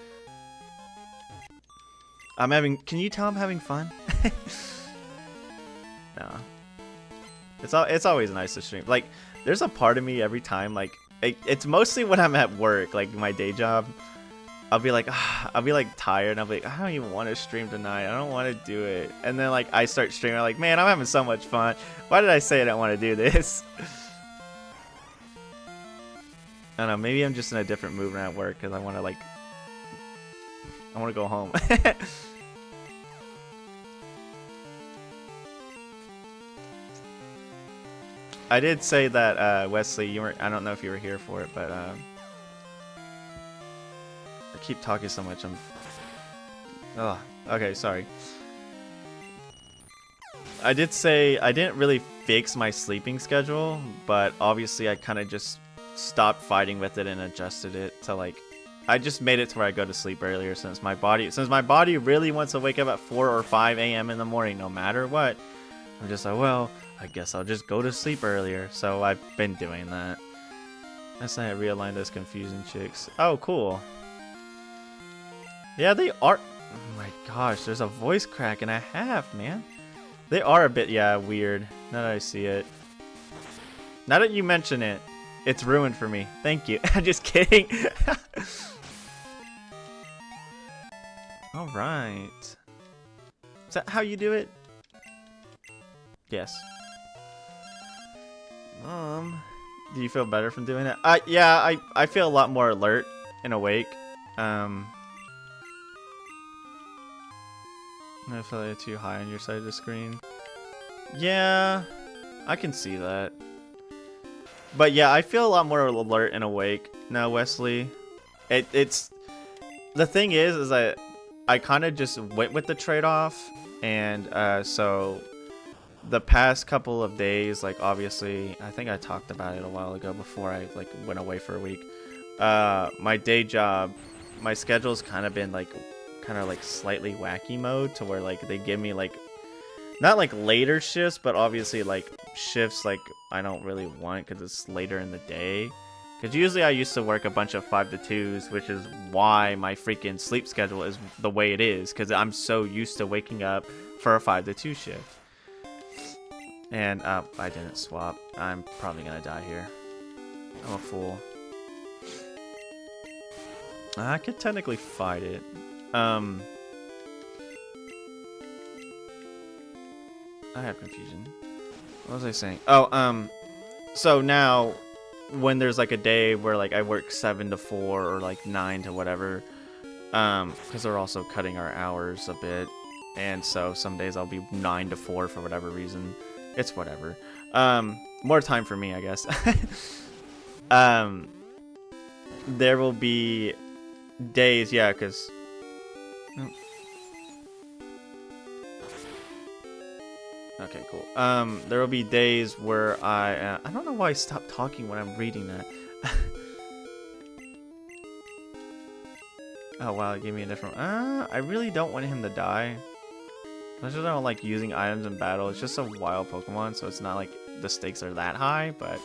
I'm having, can you tell I'm having fun? No. It's always nice to stream. Like, there's a part of me every time, like, it's mostly when I'm at work, like my day job. I'll be like tired, and I'll be like, I don't even want to stream tonight. I don't want to do it. And then like I start streaming, I'm like, man, I'm having so much fun. Why did I say I don't want to do this? I don't know. Maybe I'm just in a different mood when I'm at work because I want to go home. I did say that, Wesley, you weren't. I don't know if you were here for it, but I keep talking so much. Oh, okay, sorry. I did say I didn't really fix my sleeping schedule, but obviously I kind of just stopped fighting with it and adjusted it to like. I just made it to where I go to sleep earlier since my body really wants to wake up at 4 or 5 a.m. in the morning, no matter what. I'm just like, well, I guess I'll just go to sleep earlier. So I've been doing that. Last night I realigned those confusing chicks. Oh, cool. Yeah, they are. Oh my gosh, there's a voice crack and a half, man. They are a bit, yeah, weird. Now that I see it. Now that you mention it, it's ruined for me. Thank you. I'm just kidding. All right. Is that how you do it? Yes. Do you feel better from doing it? Yeah, I feel a lot more alert and awake. I feel like too high on your side of the screen. Yeah, I can see that. But yeah, I feel a lot more alert and awake now, Wesley. It's the thing is I kind of just went with the trade-off, and so the past couple of days, like obviously, I think I talked about it a while ago before I like went away for a week. My day job, my schedule's kind of been like kind of like slightly wacky mode to where like they give me like not like later shifts, but obviously like shifts like I don't really want because it's later in the day. Because usually I used to work a bunch of 5 to 2s, which is why my freaking sleep schedule is the way it is. Because I'm so used to waking up for a 5 to 2 shift. And I didn't swap. I'm probably gonna die here. I'm a fool. I could technically fight it. I have confusion. What was I saying? Oh, so now when there's like a day where like I work 7 to 4 or like 9 to whatever, because they're also cutting our hours a bit, and so some days I'll be 9 to 4 for whatever reason. It's whatever. More time for me, I guess. There will be days, yeah, because okay, cool. There will be days where I don't know why I stopped talking when I'm reading that. Oh wow, it gave me a different. I really don't want him to die. I just don't like using items in battle. It's just a wild Pokemon, so it's not like the stakes are that high. But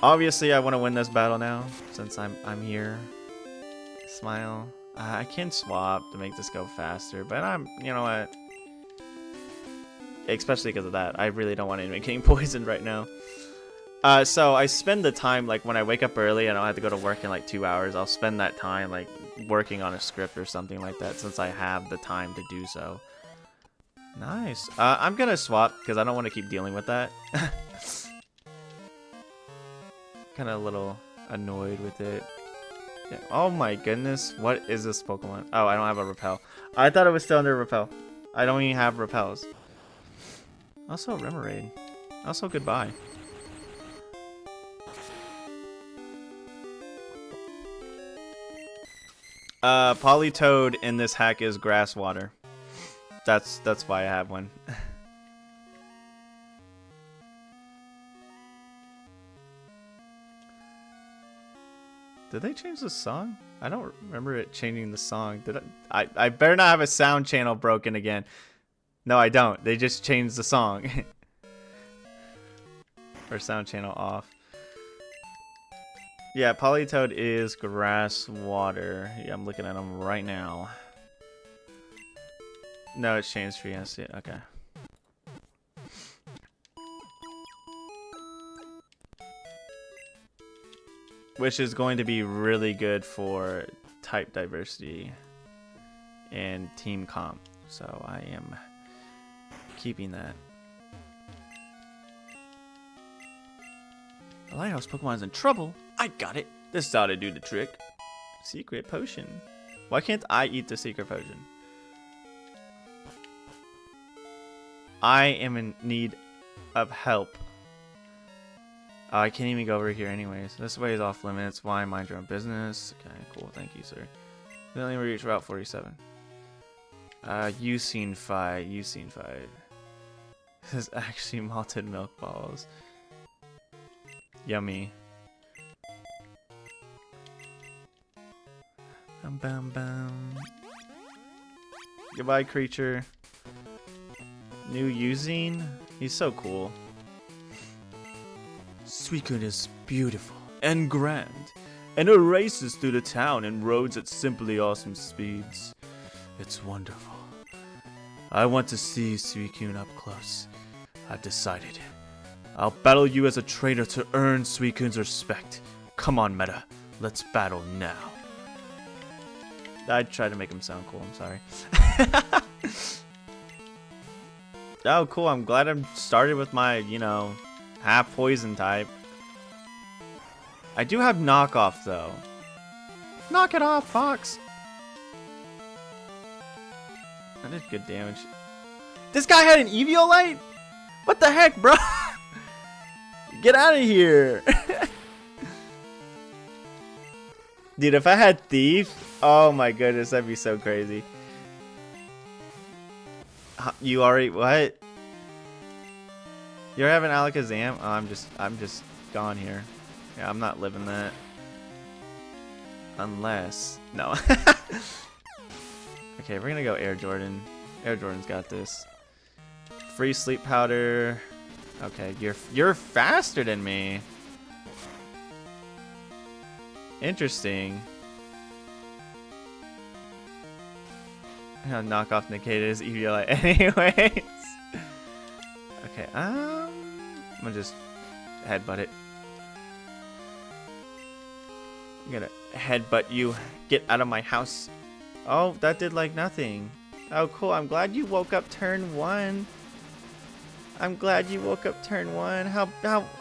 obviously, I want to win this battle now since I'm here. Smile. I can swap to make this go faster, but you know what? Especially because of that, I really don't want anyone getting poisoned right now. So I spend the time like when I wake up early and I don't have to go to work in like 2 hours. I'll spend that time like working on a script or something like that since I have the time to do so. Nice. I'm gonna swap because I don't want to keep dealing with that. Kind of a little annoyed with it. Yeah. Oh my goodness, what is this Pokemon? Oh, I don't have a repel. I thought it was still under repel. I don't even have repels. Also, Remoraid. Also, goodbye. Politoed in this hack is grass water. That's why I have one. Did they change the song? I don't remember it changing the song. Did I better not have a sound channel broken again. No, I don't. They just changed the song. Or sound channel off. Yeah, Politoed is grass water. Yeah, I'm looking at them right now. No, it's changed for you. I see it. Okay. Which is going to be really good for type diversity and team comp. So I am keeping that. The Lighthouse Pokemon's in trouble. I got it. This ought to do the trick. Secret potion. Why can't I eat the secret potion? I am in need of help. Oh, I can't even go over here anyways. This way is off limits. Why mind your own business? Okay, cool. Thank you, sir. We only reach Route 47. You seen fight. You seen fight. This is actually malted milk balls. Yummy. Bum, bum, bum. Goodbye, creature. New using? He's so cool. Suicune is beautiful and grand, and it races through the town and roads at simply awesome speeds. It's wonderful. I want to see Suicune up close. I've decided. I'll battle you as a trainer to earn Suicune's respect. Come on, Meta. Let's battle now. I tried to make him sound cool. I'm sorry. Oh, cool. I'm glad I started with my, you know, half poison type. I do have knockoff, though. Knock it off, Fox. I did good damage. This guy had an Eviolite? What the heck, bro? Get out of here. Dude, if I had Thief, oh my goodness, that'd be so crazy. You already, what? You're having Alakazam? Oh, I'm just gone here. Yeah, I'm not living that. Unless, no. Okay, we're gonna go Air Jordan. Air Jordan's got this. Free sleep powder. Okay, you're faster than me. Interesting. I'm gonna knock off Nikida's EVLI anyways. Okay, I'm gonna just headbutt it. I'm gonna headbutt you. Get out of my house. Oh, that did like nothing. Oh, cool. I'm glad you woke up turn 1. I'm glad you woke up turn 1. How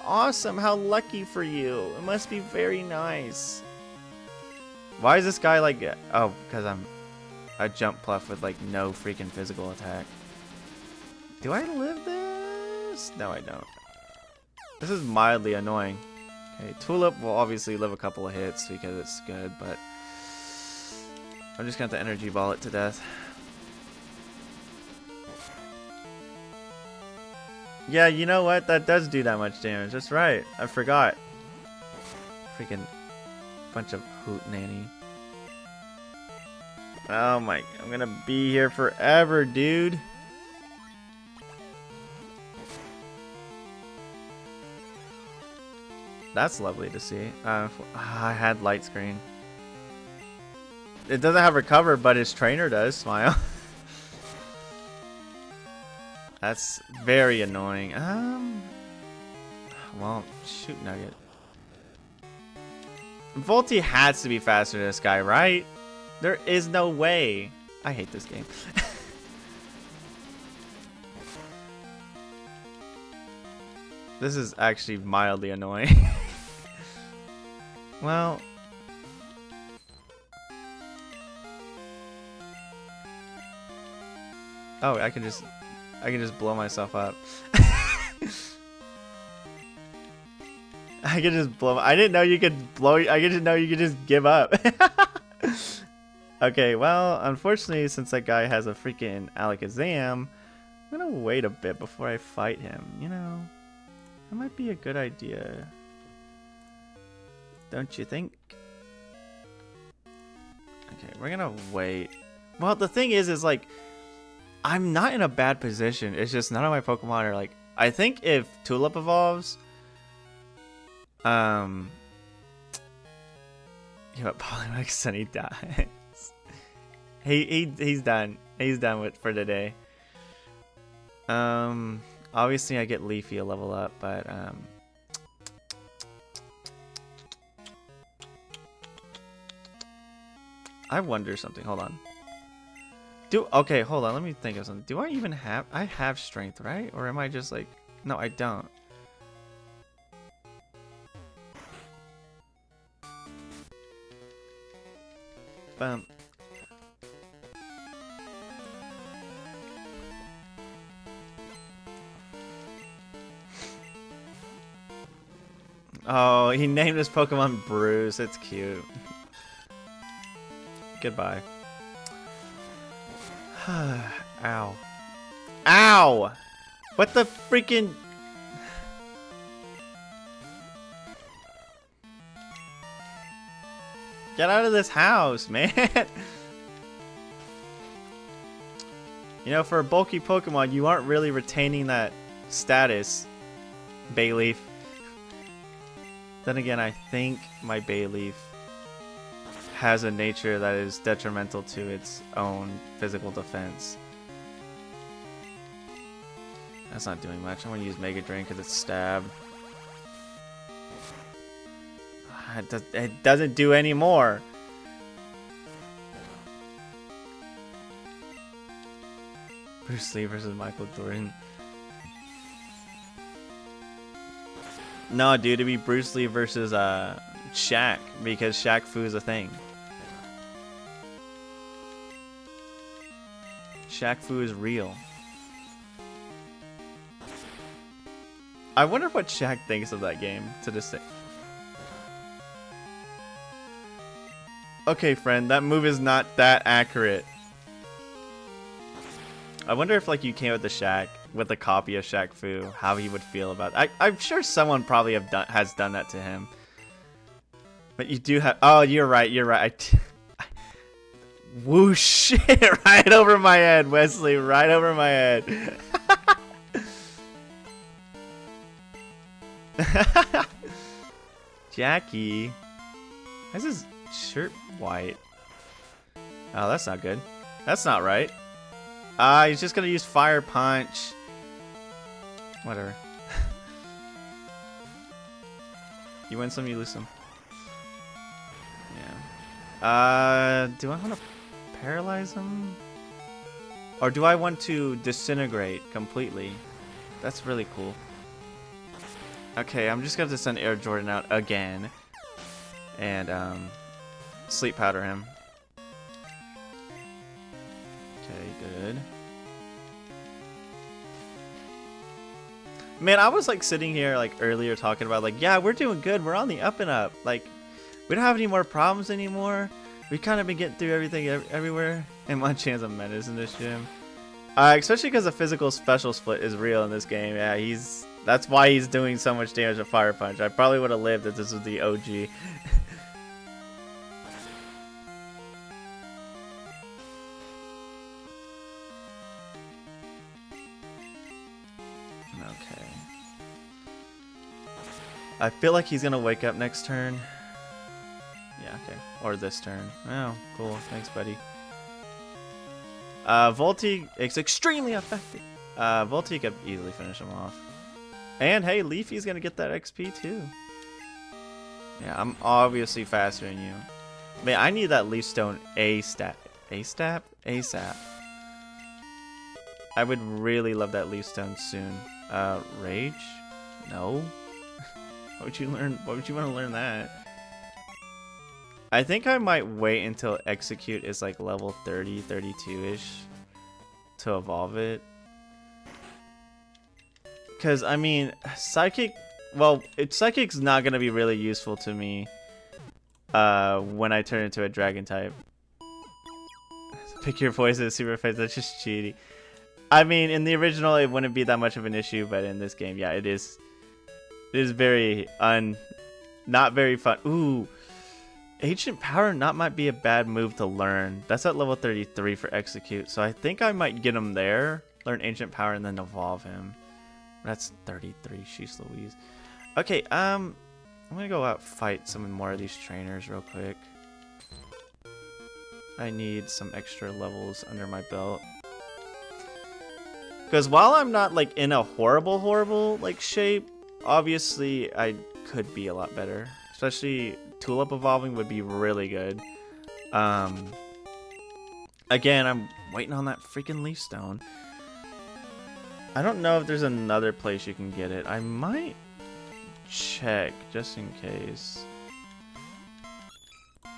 awesome. How lucky for you. It must be very nice. Why is this guy like... Oh, because I'm a jump pluff with like no freaking physical attack. Do I live this? No, I don't. This is mildly annoying. Okay, Tulip will obviously live a couple of hits because it's good, but I'm just gonna have to energy ball it to death. Yeah, you know what? That does do that much damage. That's right. I forgot. Freaking bunch of hoot nanny. Oh my, I'm gonna be here forever, dude. That's lovely to see. I had light screen. It doesn't have recover, but his trainer does. Smile. That's very annoying. Well, shoot Nugget. Volty has to be faster than this guy, right? There is no way. I hate this game. This is actually mildly annoying. Well, oh, I can just blow myself up. I can just blow. I didn't know you could blow. I didn't know you could just give up. Okay, well, unfortunately, since that guy has a freaking Alakazam, I'm gonna wait a bit before I fight him. You know, that might be a good idea. Don't you think? Okay, we're gonna wait. Well, the thing is like, I'm not in a bad position. It's just none of my Pokemon are like. I think if Tulip evolves, yeah, Polymix Sunny dies. He's done. He's done with for today. Obviously I get Leafy a level up, but I wonder something. Hold on. Okay, hold on. Let me think of something. Do I even have... I have strength, right? Or am I just like... No, I don't. Bum. Oh, he named his Pokemon Bruce. It's cute. Goodbye. Ow. Ow! What the freaking... Get out of this house, man! You know, for a bulky Pokemon, you aren't really retaining that status, Bayleaf. Then again, I think my Bayleaf has a nature that is detrimental to its own physical defense. That's not doing much. I'm gonna use Mega Drain because it's stab. It doesn't do any more. Bruce Lee versus Michael Jordan. No, dude, it'd be Bruce Lee versus Shaq, because Shaq Fu is a thing. Shaq Fu is real. I wonder what Shaq thinks of that game to this day. Okay, friend, that move is not that accurate. I wonder if like you came with the Shaq, with a copy of Shaq Fu, how he would feel about it. I'm sure someone probably has done that to him. But you do have... Oh, you're right, you're right. Whoosh! Right over my head, Wesley. Right over my head. Jackie. Why is his shirt white? Oh, that's not good. That's not right. He's just gonna use Fire Punch. Whatever. You win some, you lose some. Yeah. Do I want to paralyze him? Or do I want to disintegrate completely? That's really cool. Okay, I'm just gonna send Air Jordan out again. And, sleep powder him. Okay, good. Man, I was like sitting here like earlier talking about like, yeah, we're doing good. We're on the up and up. Like, we don't have any more problems anymore. We've kind of been getting through everything everywhere. And my chance of menace in this gym. Especially because the physical special split is real in this game. Yeah, that's why he's doing so much damage with Fire Punch. I probably would have lived if this was the OG. I feel like he's gonna wake up next turn. Yeah, okay. Or this turn. Oh, cool. Thanks, buddy. Volti is extremely effective. Volti could easily finish him off. And hey, Leafy's gonna get that XP too. Yeah, I'm obviously faster than you. Man, I need that Leaf Stone ASAP. ASAP. I would really love that Leaf Stone soon. Rage? No. Why would you learn? Why would you want to learn that? I think I might wait until Execute is like level 30, 32-ish to evolve it. Because, I mean, Psychic... Well, Psychic's not going to be really useful to me when I turn into a Dragon type. Pick your poison, super face, that's just cheating. I mean, in the original, it wouldn't be that much of an issue, but in this game, yeah, it is. It is very not very fun. Ooh, Ancient Power might be a bad move to learn. That's at level 33 for Execute, so I think I might get him there, learn Ancient Power, and then evolve him. That's 33. Sheesh Louise. Okay, I'm gonna go out fight some more of these trainers real quick. I need some extra levels under my belt. Because while I'm not like in a horrible like shape, obviously I could be a lot better. Especially Tulip evolving would be really good. Again, I'm waiting on that freaking Leaf Stone. I don't know if there's another place you can get it. I might check just in case. Let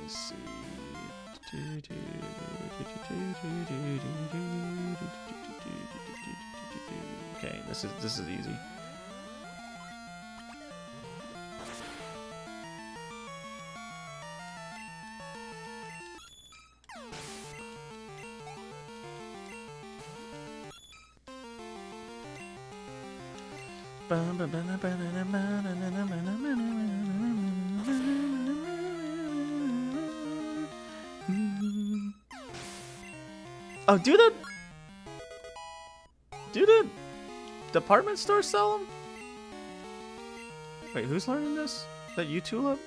me see. Okay, this is easy. Oh, do the department store sell them? Wait, who's learning this? Is that you, Tulip?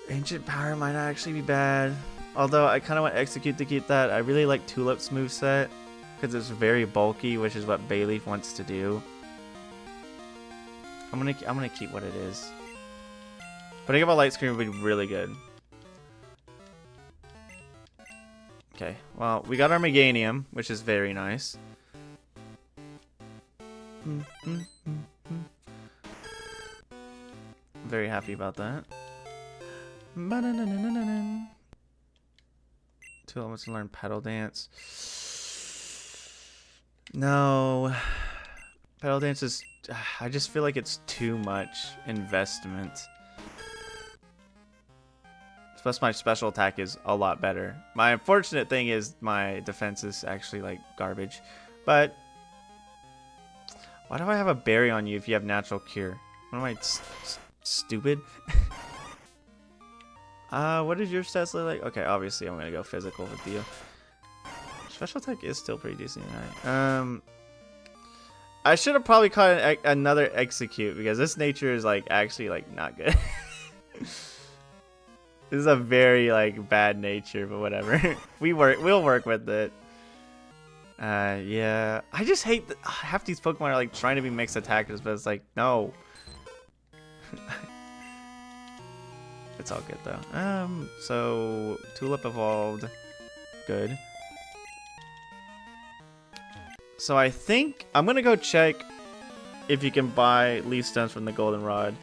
Ancient Power might not actually be bad. Although I kind of want Execute to keep that. I really like Tulip's moveset because it's very bulky, which is what Bayleaf wants to do. I'm gonna keep what it is. Putting up a light screen would be really good. Okay, well, we got our Meganium, which is very nice. I'm very happy about that. Tulip wants to learn Pedal Dance. No. Pedal Dance is... I just feel like it's too much investment. Plus my special attack is a lot better. My unfortunate thing is my defense is actually like garbage. But why do I have a berry on you if you have natural cure? What am I, stupid? What does your stats look like? Okay, obviously I'm gonna go physical with you. Special attack is still pretty decent. Right? I should have probably caught another execute because this nature is like actually like not good. This is a very like bad nature, but whatever. We'll work with it. Yeah. I just hate that half these Pokemon are like trying to be mixed attackers, but it's like no. It's all good though. So Tulip evolved. Good. So I think I'm gonna go check if you can buy leaf stones from the Goldenrod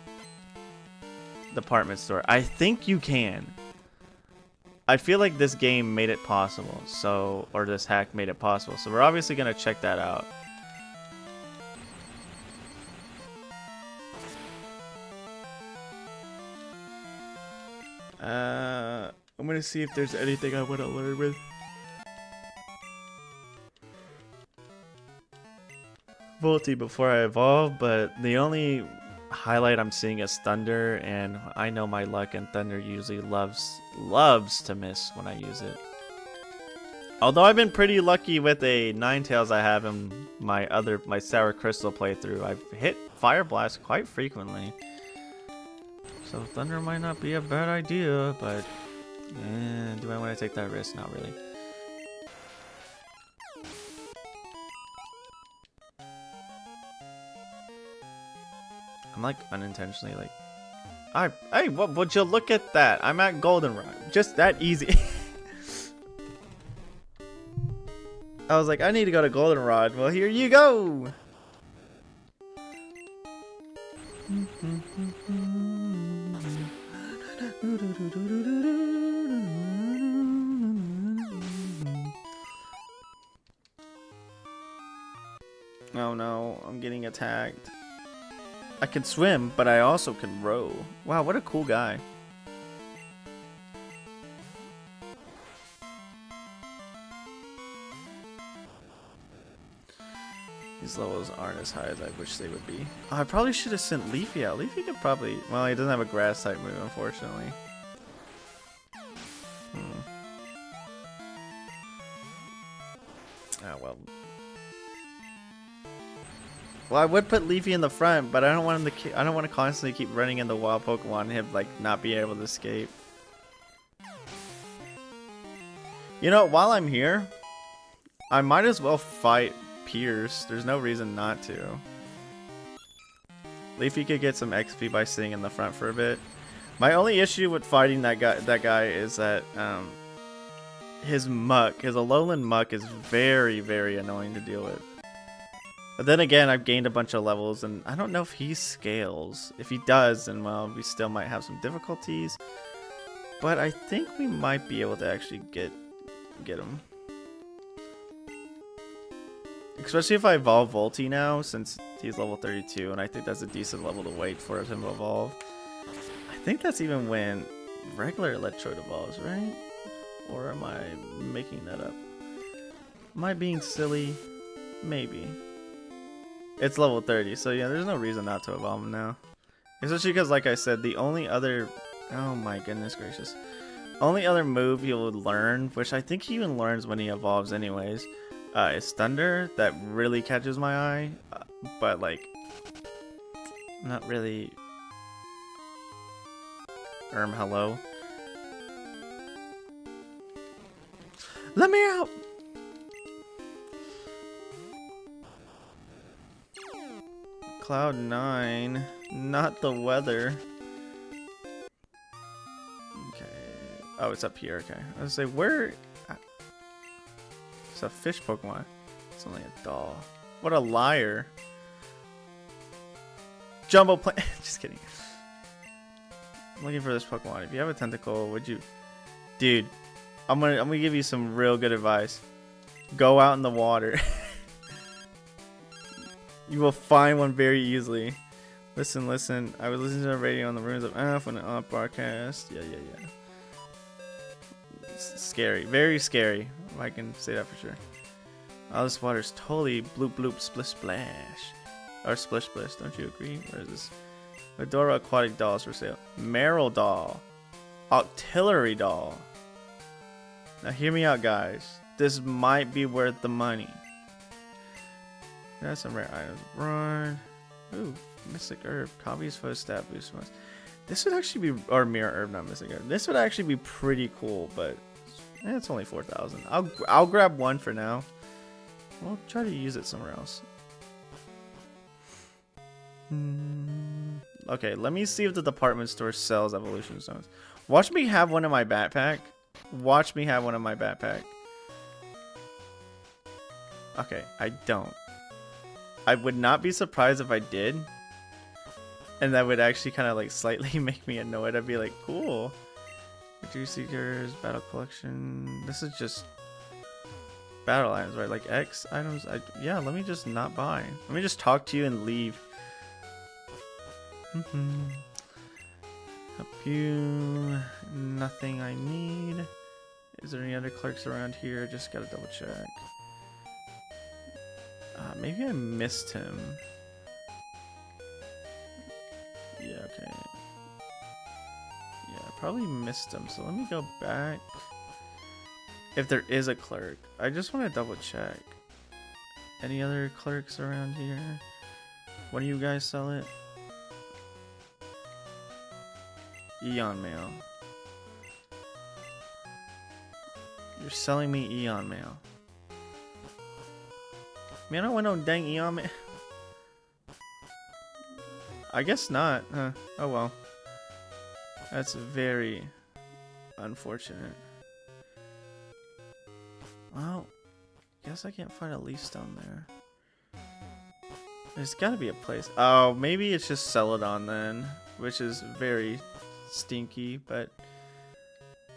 department store. I think you can. I feel like this game made it possible, so, or this hack made it possible. So we're obviously gonna check that out. I'm gonna see if there's anything I want to learn with Volty before I evolve, but the only highlight I'm seeing is Thunder, and I know my luck, and Thunder usually loves to miss when I use it. Although I've been pretty lucky with a Ninetales I have in my Sour Crystal playthrough. I've hit Fire Blast quite frequently. So Thunder might not be a bad idea, but do I want to take that risk? Not really. I'm like unintentionally like, hey, what would you look at that? I'm at Goldenrod, just that easy. I was like, I need to go to Goldenrod. Well, here you go. Oh no, I'm getting attacked. I can swim, but I also can row. Wow, what a cool guy. These levels aren't as high as I wish they would be. Oh, I probably should have sent Leafy out. Leafy could probably... Well, he doesn't have a grass type move, unfortunately. Oh, well. Well, I would put Leafy in the front, but I don't want him to. I don't want to constantly keep running into wild Pokemon and him like not be able to escape. You know, while I'm here, I might as well fight Pierce. There's no reason not to. Leafy could get some XP by sitting in the front for a bit. My only issue with fighting that guy is that his Alolan muck is very, very annoying to deal with. But then again, I've gained a bunch of levels, and I don't know if he scales. If he does, then well, we still might have some difficulties. But I think we might be able to actually get him. Especially if I evolve Volty now, since he's level 32, and I think that's a decent level to wait for him to evolve. I think that's even when regular Electrode evolves, right? Or am I making that up? Am I being silly? Maybe. It's level 30, so yeah, there's no reason not to evolve him now. Especially because, like I said, the only other... Oh my goodness gracious. Only other move he'll learn, which I think he even learns when he evolves anyways, is Thunder. That really catches my eye, but like... Not really... hello? Let me out! Cloud 9, not the weather. Okay. Oh, it's up here. Okay. I was gonna say, where? It's a fish Pokemon. It's only a doll. What a liar. Jumbo plant. Just kidding. I'm looking for this Pokemon. If you have a tentacle, would you? Dude, I'm gonna give you some real good advice. Go out in the water. You will find one very easily. Listen. I was listening to the radio on the Ruins of F when it broadcast. Yeah. It's scary. Very scary. I can say that for sure. All this water is totally bloop bloop splish splash. Or splish splish, don't you agree? Where is this? Fedora aquatic dolls for sale. Meryl doll. Artillery doll. Now hear me out, guys. This might be worth the money. That's some rare items. Run. Ooh, mystic herb. Copy's footstep boost once. This would actually be, or mirror herb, not mystic herb. This would actually be pretty cool, but it's only 4,000. I'll grab one for now. We'll try to use it somewhere else. Okay, let me see if the department store sells evolution stones. Watch me have one in my backpack. Watch me have one in my backpack. Okay, I don't. I would not be surprised if I did. And that would actually kind of like slightly make me annoyed. I'd be like, cool. Reduce seekers, battle collection. This is just battle items, right? Like X items. Yeah, let me just not buy. Let me just talk to you and leave. Help you. Nothing I need. Is there any other clerks around here? Just gotta double check. Maybe I missed him. Yeah, okay. Yeah, I probably missed him. So let me go back. If there is a clerk. I just want to double check. Any other clerks around here? What do you guys sell it? Eon Mail. You're selling me Eon Mail. Man, I don't want no dang Eon Mail. I guess not. Huh. Oh well. That's very unfortunate. Well, guess I can't find a leaf stone there. There's gotta be a place. Oh, maybe it's just Celadon then, which is very stinky, but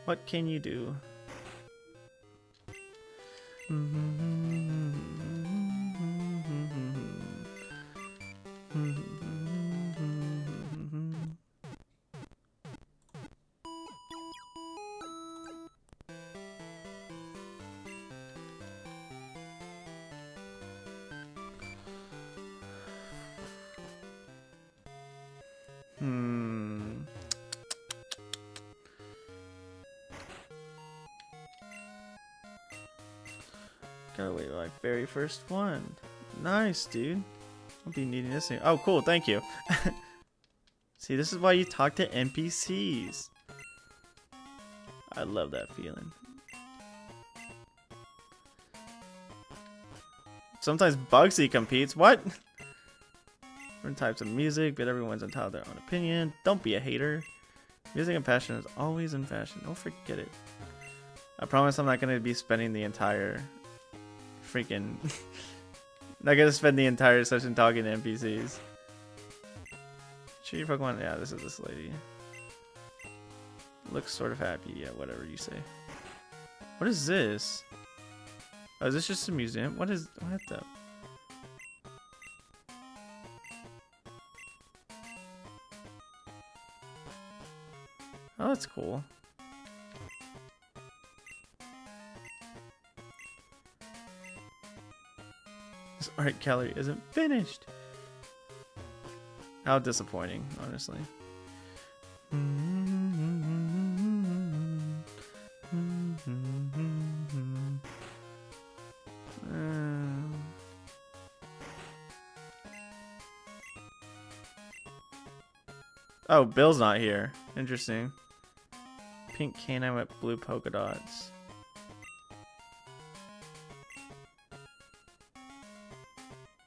what can you do? Gotta wait my very first one. Nice, dude. I'll be needing this thing. Oh, cool. Thank you. See, this is why you talk to NPCs. I love that feeling. Sometimes Bugsy competes. What? Different types of music, but everyone's entitled to their own opinion. Don't be a hater. Music and passion is always in fashion. Don't forget it. I promise I'm not going to be spending the entire freaking... not going to spend the entire session talking to NPCs. Sure your Pokemon... Yeah, this is this lady. Looks sort of happy. Yeah, whatever you say. What is this? Oh, is this just a museum? What is... What the... Oh, that's cool. This art gallery isn't finished. How disappointing, honestly. Oh, Bill's not here. Interesting. Pink canine with blue polka dots.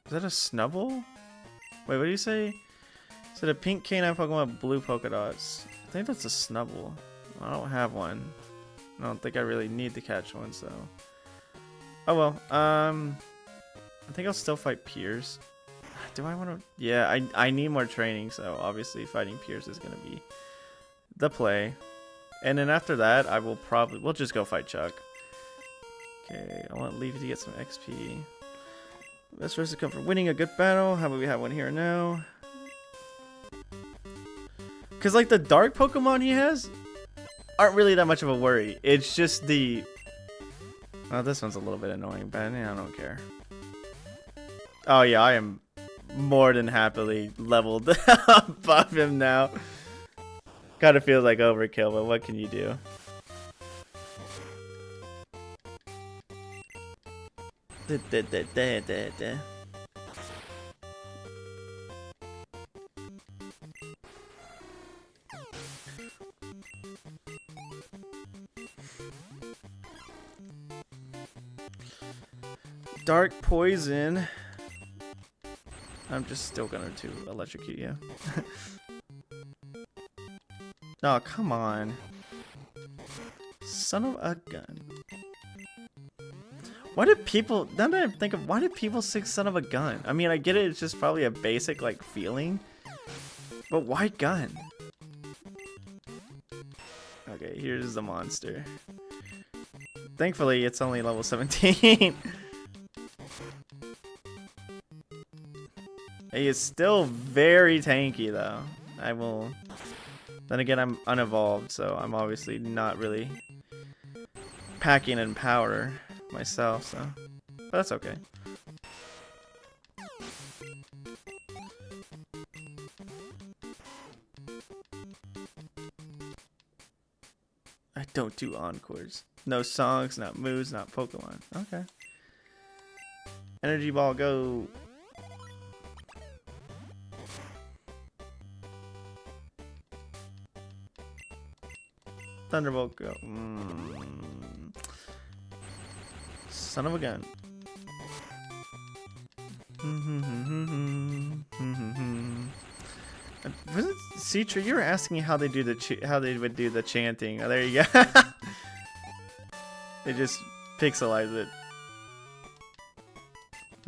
Is that a Snubble? Wait, what do you say? Is it a pink canine Pokemon with blue polka dots? I think that's a Snubble. I don't have one. I don't think I really need to catch one, so. Oh well. I think I'll still fight Piers. Do I want to? Yeah, I need more training, so obviously fighting Piers is gonna be the play. And then after that, we'll just go fight Chuck. Okay, I want Leafy to get some XP. Best rest to come from winning a good battle. How about we have one here now? Because like the dark Pokemon he has aren't really that much of a worry. It's just the... Oh, this one's a little bit annoying, but yeah, I don't care. Oh yeah, I am more than happily leveled above him now. Kind of feels like overkill, but what can you do? Dark poison. I'm just still gonna to electrocute you. Oh, come on. Son of a gun. Why do people, now that I think of, why do people say son of a gun? I mean, I get it, it's just probably a basic, like, feeling. But why gun? Okay, here's the monster. Thankfully, it's only level 17. He is still very tanky, though. I will... Then again, I'm unevolved, so I'm obviously not really packing in power myself, so... But that's okay. I don't do encores. No songs, not moves, not Pokemon. Okay. Energy ball, go! Thunderbolt, go. Son of a gun. Citra, you were asking how they do how they would do the chanting. Oh, there you go. They just pixelize it.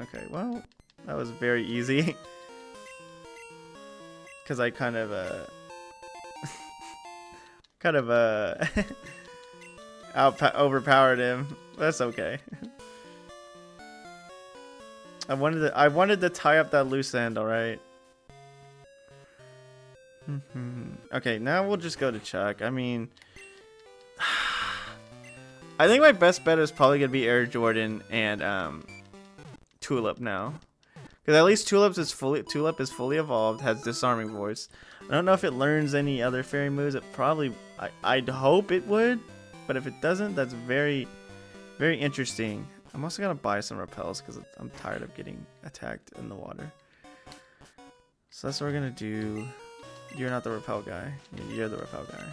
Okay, well, that was very easy. Cause I kind of overpowered him. That's okay. I wanted to tie up that loose end, alright? Okay, now we'll just go to Chuck. I mean, I think my best bet is probably gonna be Air Jordan and Tulip now. Because at least Tulip is fully evolved, has disarming voice. I don't know if it learns any other fairy moves. It probably, I'd hope it would, but if it doesn't, that's very, very interesting. I'm also gonna buy some repels because I'm tired of getting attacked in the water. So that's what we're gonna do. You're not the repel guy. You're the repel guy.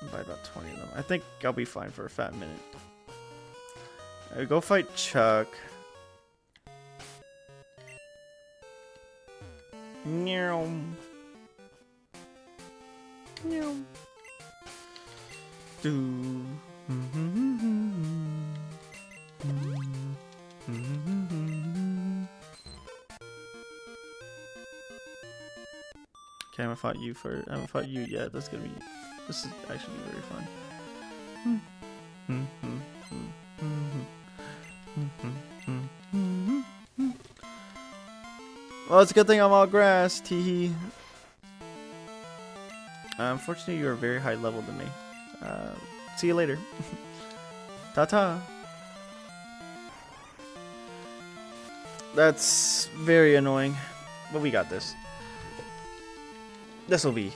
I'll buy about 20 of them. I think I'll be fine for a fat minute. Go fight Chuck. Meow. Meow. Do. Okay, I haven't fought you for. I haven't fought you yet. This is actually very fun. Well, it's a good thing I'm all grass, teehee. Unfortunately, you're a very high level than me. See you later. Ta-ta. That's very annoying, but we got this. This will be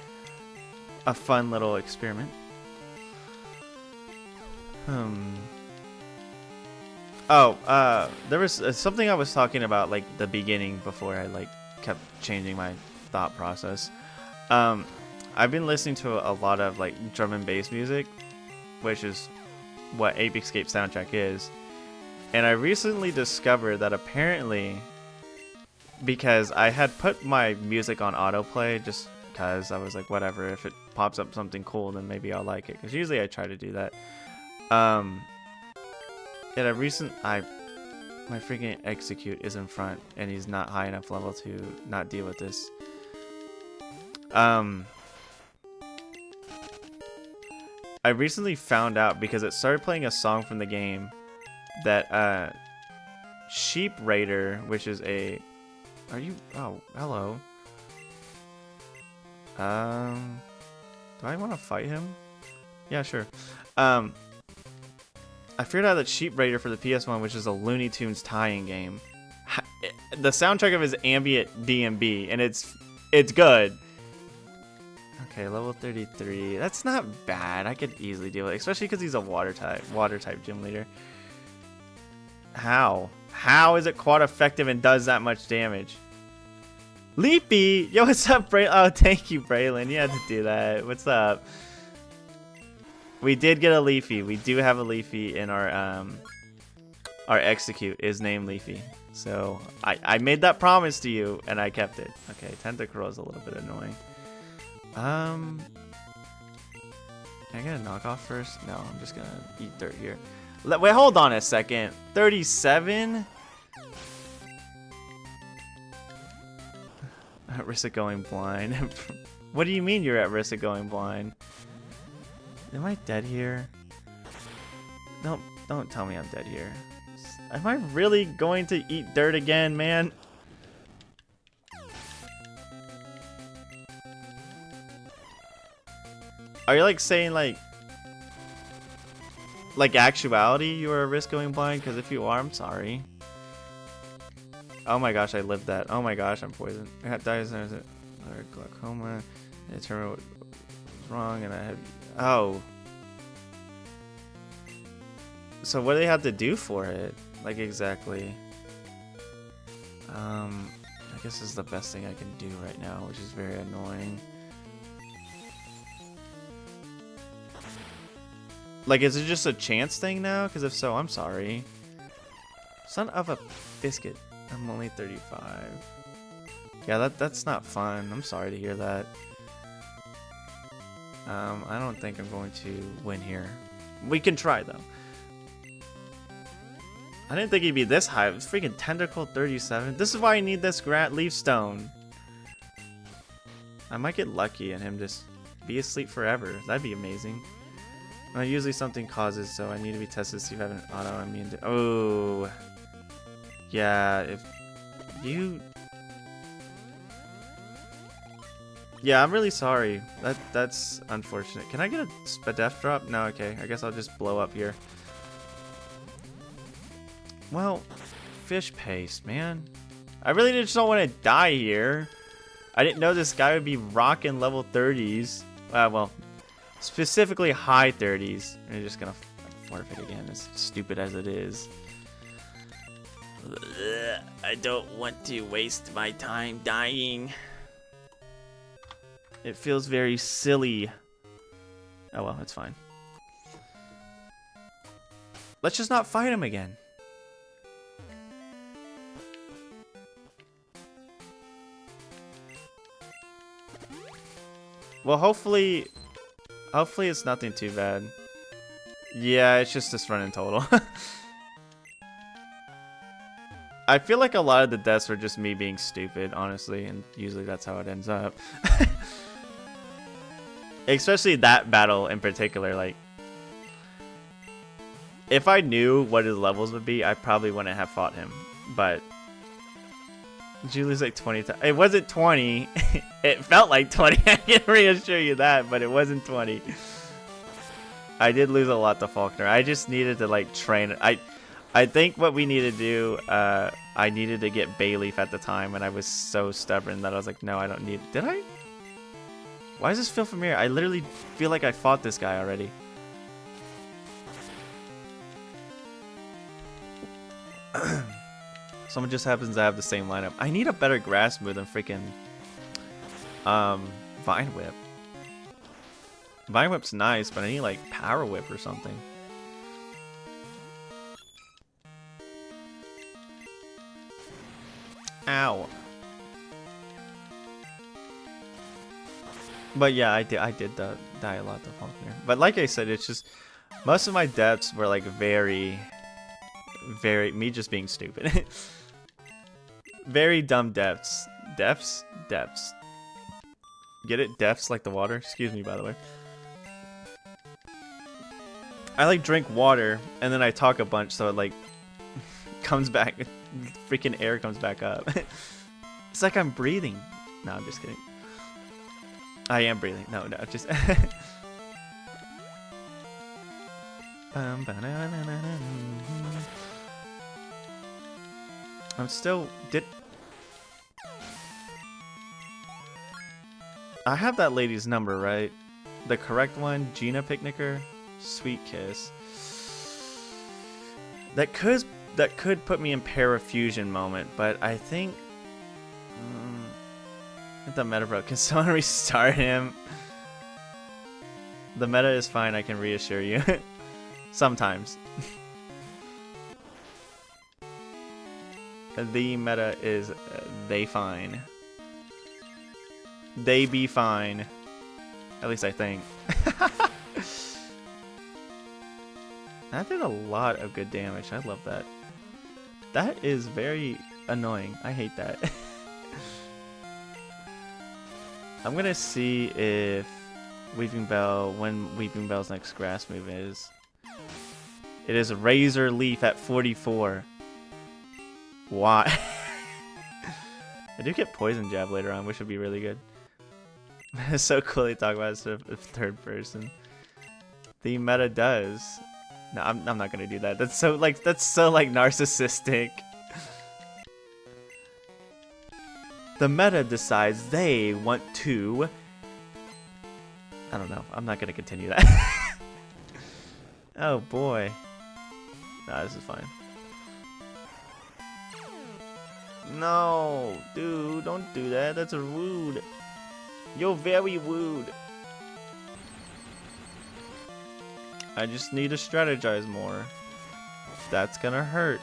a fun little experiment. Oh, there was something I was talking about, like, the beginning before I, like, kept changing my thought process. I've been listening to a lot of, like, drum and bass music, which is what Ape Escape soundtrack is. And I recently discovered that apparently, because I had put my music on autoplay just because I was like, whatever, if it pops up something cool, then maybe I'll like it. Because usually I try to do that. At a recent, my freaking execute is in front, and he's not high enough level to not deal with this. I recently found out, because it started playing a song from the game, that Sheep Raider, which is a, oh, hello. Do I want to fight him? Yeah, sure. I figured out that Sheep Raider for the PS1, which is a Looney Tunes tie-in game, the soundtrack of his ambient D&B, and it's good. Okay, level 33. That's not bad. I could easily deal with it, especially because he's a water type gym leader. How is it quad effective and does that much damage? Leafy, yo, what's up, Braylon? Oh, thank you, Braylon. You had to do that. What's up? We did get a Leafy. We do have a Leafy in our execute is named Leafy. So I made that promise to you and I kept it. Okay, Tentacruel is a little bit annoying. Can I get a knockoff first? No, I'm just gonna eat dirt here. Wait, hold on a second. 37? At risk of going blind. What do you mean you're at risk of going blind? Am I dead here? No, don't tell me I'm dead here. Am I really going to eat dirt again, man? Are you like saying like actuality you are at risk going blind? Because if you are, I'm sorry. Oh my gosh, I lived that. Oh my gosh, I'm poisoned. I got diagnosed with glaucoma. I determined what was wrong, and I had. Oh. So what do they have to do for it? Like exactly? I guess this is the best thing I can do right now, which is very annoying. Like, is it just a chance thing now? Because if so, I'm sorry. Son of a biscuit. I'm only 35. Yeah, that's not fun. I'm sorry to hear that. I don't think I'm going to win here. We can try, though. I didn't think he'd be this high. It was freaking Tentacle 37. This is why I need this Leaf Stone. I might get lucky and him just be asleep forever. That'd be amazing. Usually something causes, so I need to be tested to see if I have an autoimmune. Oh. Yeah, if you... Yeah, I'm really sorry. That's unfortunate. Can I get a death drop? No, okay. I guess I'll just blow up here. Well, fish paste, man. I really just don't want to die here. I didn't know this guy would be rocking level 30s. Well, specifically high 30s. And you're just gonna forfeit again, as stupid as it is. I don't want to waste my time dying. It feels very silly. Oh well, it's fine. Let's just not fight him again. Well, hopefully it's nothing too bad. Yeah, it's just this run in total. I feel like a lot of the deaths were just me being stupid, honestly, and usually that's how it ends up. Especially that battle in particular, like, if I knew what his levels would be, I probably wouldn't have fought him, but Julie's like 20 times. It wasn't 20. It felt like 20. I can reassure you that, but it wasn't 20. I did lose a lot to Faulkner. I just needed to like train. I think what we needed to do, I needed to get Bayleaf at the time, and I was so stubborn that I was like, no, I don't need. Did I? Why does this feel familiar? I literally feel like I fought this guy already. Someone just happens to have the same lineup. I need a better grass move than freaking Vine Whip. Vine Whip's nice, but I need like Power Whip or something. Ow. But yeah, I did die a lot to Faulkner. But like I said, it's just most of my deaths were like very me just being stupid. Very dumb deaths. Deaths? Depths. Get it? Depths like the water? Excuse me, by the way. I like drink water and then I talk a bunch so it like comes back. Freaking air comes back up. It's like I'm breathing. No, I'm just kidding. I am breathing. No, just... I'm still... I have that lady's number, right? The correct one, Gina Picnicker, Sweet Kiss. That could put me in Parafusion moment, but I think the meta broke. Can someone restart him? The meta is fine, I can reassure you. Sometimes. The meta is they fine. They be fine. At least I think. That did a lot of good damage. I love that. That is very annoying. I hate that. I'm gonna see if Weeping Bell, when Weeping Bell's next grass move is. It is Razor Leaf at 44. Why? I do get Poison Jab later on, which would be really good. It's so cool they talk about it in third person. The meta does. No, I'm not gonna do that. That's so like narcissistic. The meta decides they want to. I don't know. I'm not gonna continue that. Oh boy. Nah, this is fine. No, dude, don't do that. That's rude. You're very rude. I just need to strategize more. That's gonna hurt.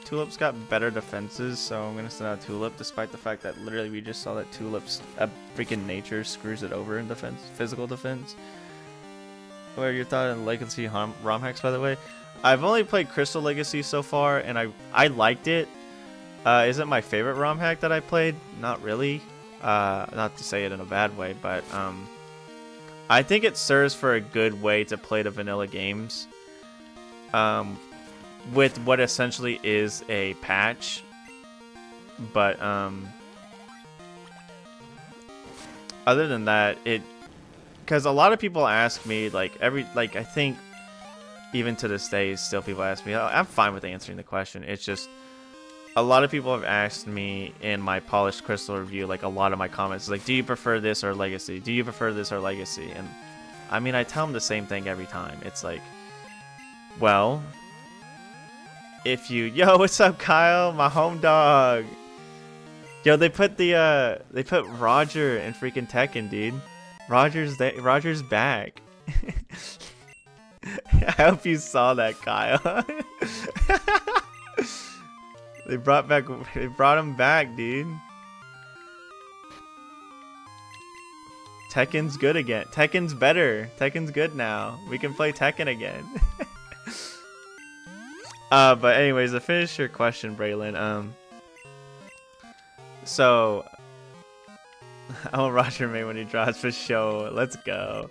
Tulip's got better defenses, so I'm gonna send out Tulip, despite the fact that literally we just saw that Tulip's freaking nature screws it over in defense, physical defense. What are your thoughts on Legacy ROM hacks, by the way? I've only played Crystal Legacy so far, and I liked it. Is it my favorite ROM hack that I played? Not really. Not to say it in a bad way, but I think it serves for a good way to play the vanilla games. With what essentially is a patch. But other than that, because a lot of people ask me, I think even to this day, still people ask me. I'm fine with answering the question. It's just a lot of people have asked me in my Polished Crystal review, like a lot of my comments, like, do you prefer this or Legacy? Do you prefer this or Legacy? And I mean, I tell them the same thing every time. It's like, well, if you, yo, what's up, Kyle? My home dog. Yo, they put Roger in freaking Tekken, dude. Roger's back. I hope you saw that, Kyle. They brought him back, dude. Tekken's good again. Tekken's better. Tekken's good now. We can play Tekken again. But anyways, to finish your question, Braylon, so I want Roger May when he draws for show. Let's go.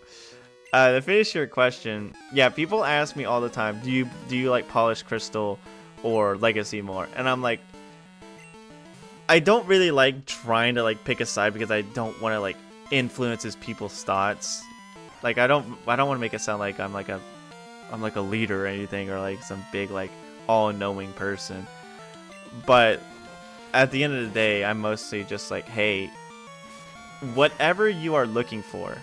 To finish your question, yeah, people ask me all the time, do you like Polished Crystal or Legacy more? And I'm like, I don't really like trying to like pick a side because I don't want to like influence people's thoughts. Like I don't want to make it sound like I'm like a leader or anything, or like some big like all-knowing person. But at the end of the day, I'm mostly just like, hey, whatever you are looking for,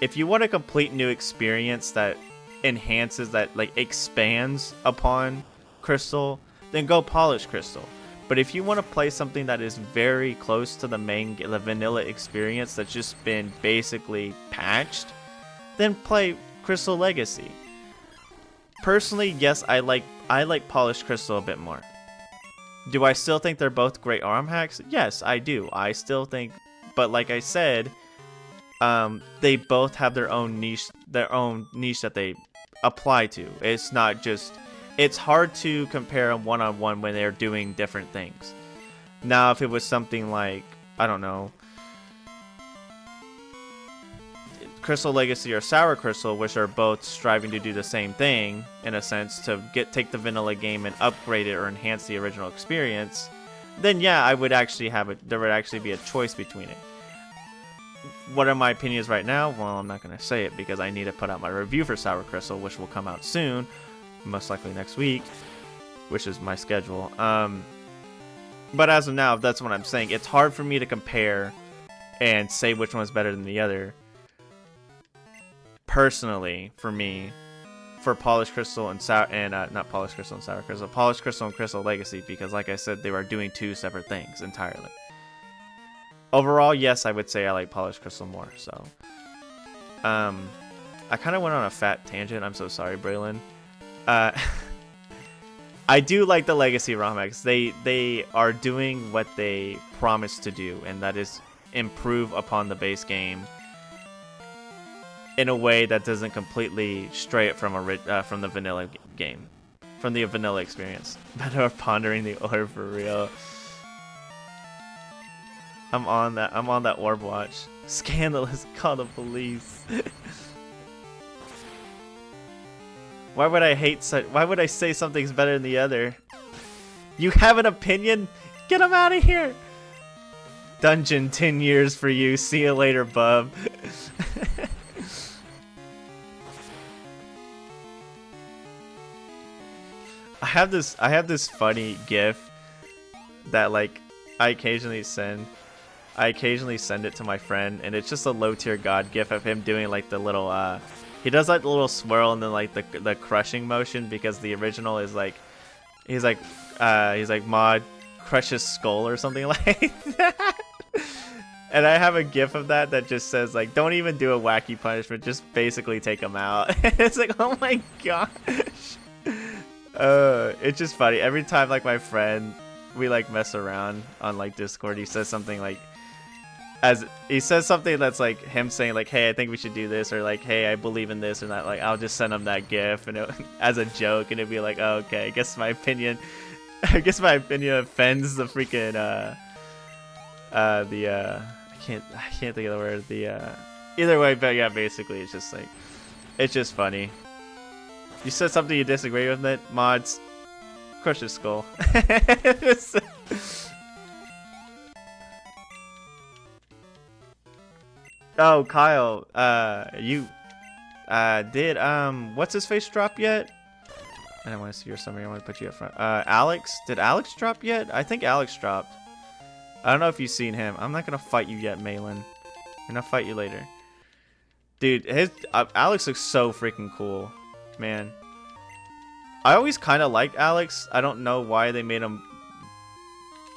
if you want a complete new experience that enhances, that like expands upon Crystal, then go Polish Crystal. But if you want to play something that is very close to the vanilla experience that's just been basically patched, then play Crystal Legacy. Personally, yes, I like Polished Crystal a bit more. Do I still think they're both great ARM hacks? Yes, I do. I still think, but like I said, they both have their own niche that they apply to. It's not just, it's hard to compare them one-on-one when they're doing different things. Now, if it was something like, I don't know, Crystal Legacy or Sour Crystal, which are both striving to do the same thing, in a sense, to take the vanilla game and upgrade it or enhance the original experience, then yeah, there would actually be a choice between it. What are my opinions right now? Well, I'm not going to say it because I need to put out my review for Sour Crystal, which will come out soon, most likely next week, which is my schedule. But as of now, that's what I'm saying. It's hard for me to compare and say which one's better than the other. Personally, for me, for Polished Crystal and Sour, and not Polished Crystal and Sour Crystal, Polished Crystal and Crystal Legacy, because like I said, they were doing two separate things entirely. Overall, yes, I would say I like Polished Crystal more. So, I kind of went on a fat tangent. I'm so sorry, Braylon. I do like the Legacy ROM hacks. They are doing what they promised to do, and that is improve upon the base game in a way that doesn't completely stray it from the vanilla game, from the vanilla experience. Better pondering the orb for real. I'm on that orb watch. Scandalous. Call the police. Why would I say something's better than the other? You have an opinion? Get him out of here. Dungeon 10 years for you. See you later, bub. I have this funny GIF that like I occasionally send it to my friend, and it's just a low tier god GIF of him doing like the little he does like the little swirl and then like the crushing motion, because the original is like he's like mod crush his skull or something like that. And I have a GIF of that just says like, don't even do a wacky punishment, just basically take him out. It's like, oh my gosh. It's just funny. Every time like my friend, we like mess around on like Discord, he says something like, that's like him saying like, hey, I think we should do this, or like, hey, I believe in this or that. Like, I'll just send him that GIF and as a joke, and it'd be like, oh, okay, I guess my opinion offends the freaking I can't think of the word, either way, but yeah, basically it's just like, it's just funny. You said something you disagree with it, mods, crush his skull. Oh, Kyle, you did what's his face drop yet? I don't want to see your summary. I want to put you up front. Alex, did Alex drop yet? I think Alex dropped. I don't know if you've seen him. I'm not gonna fight you yet, Malin. I'm gonna fight you later. Dude, Alex looks so freaking cool, man. I always kind of liked Alex. I don't know why they made him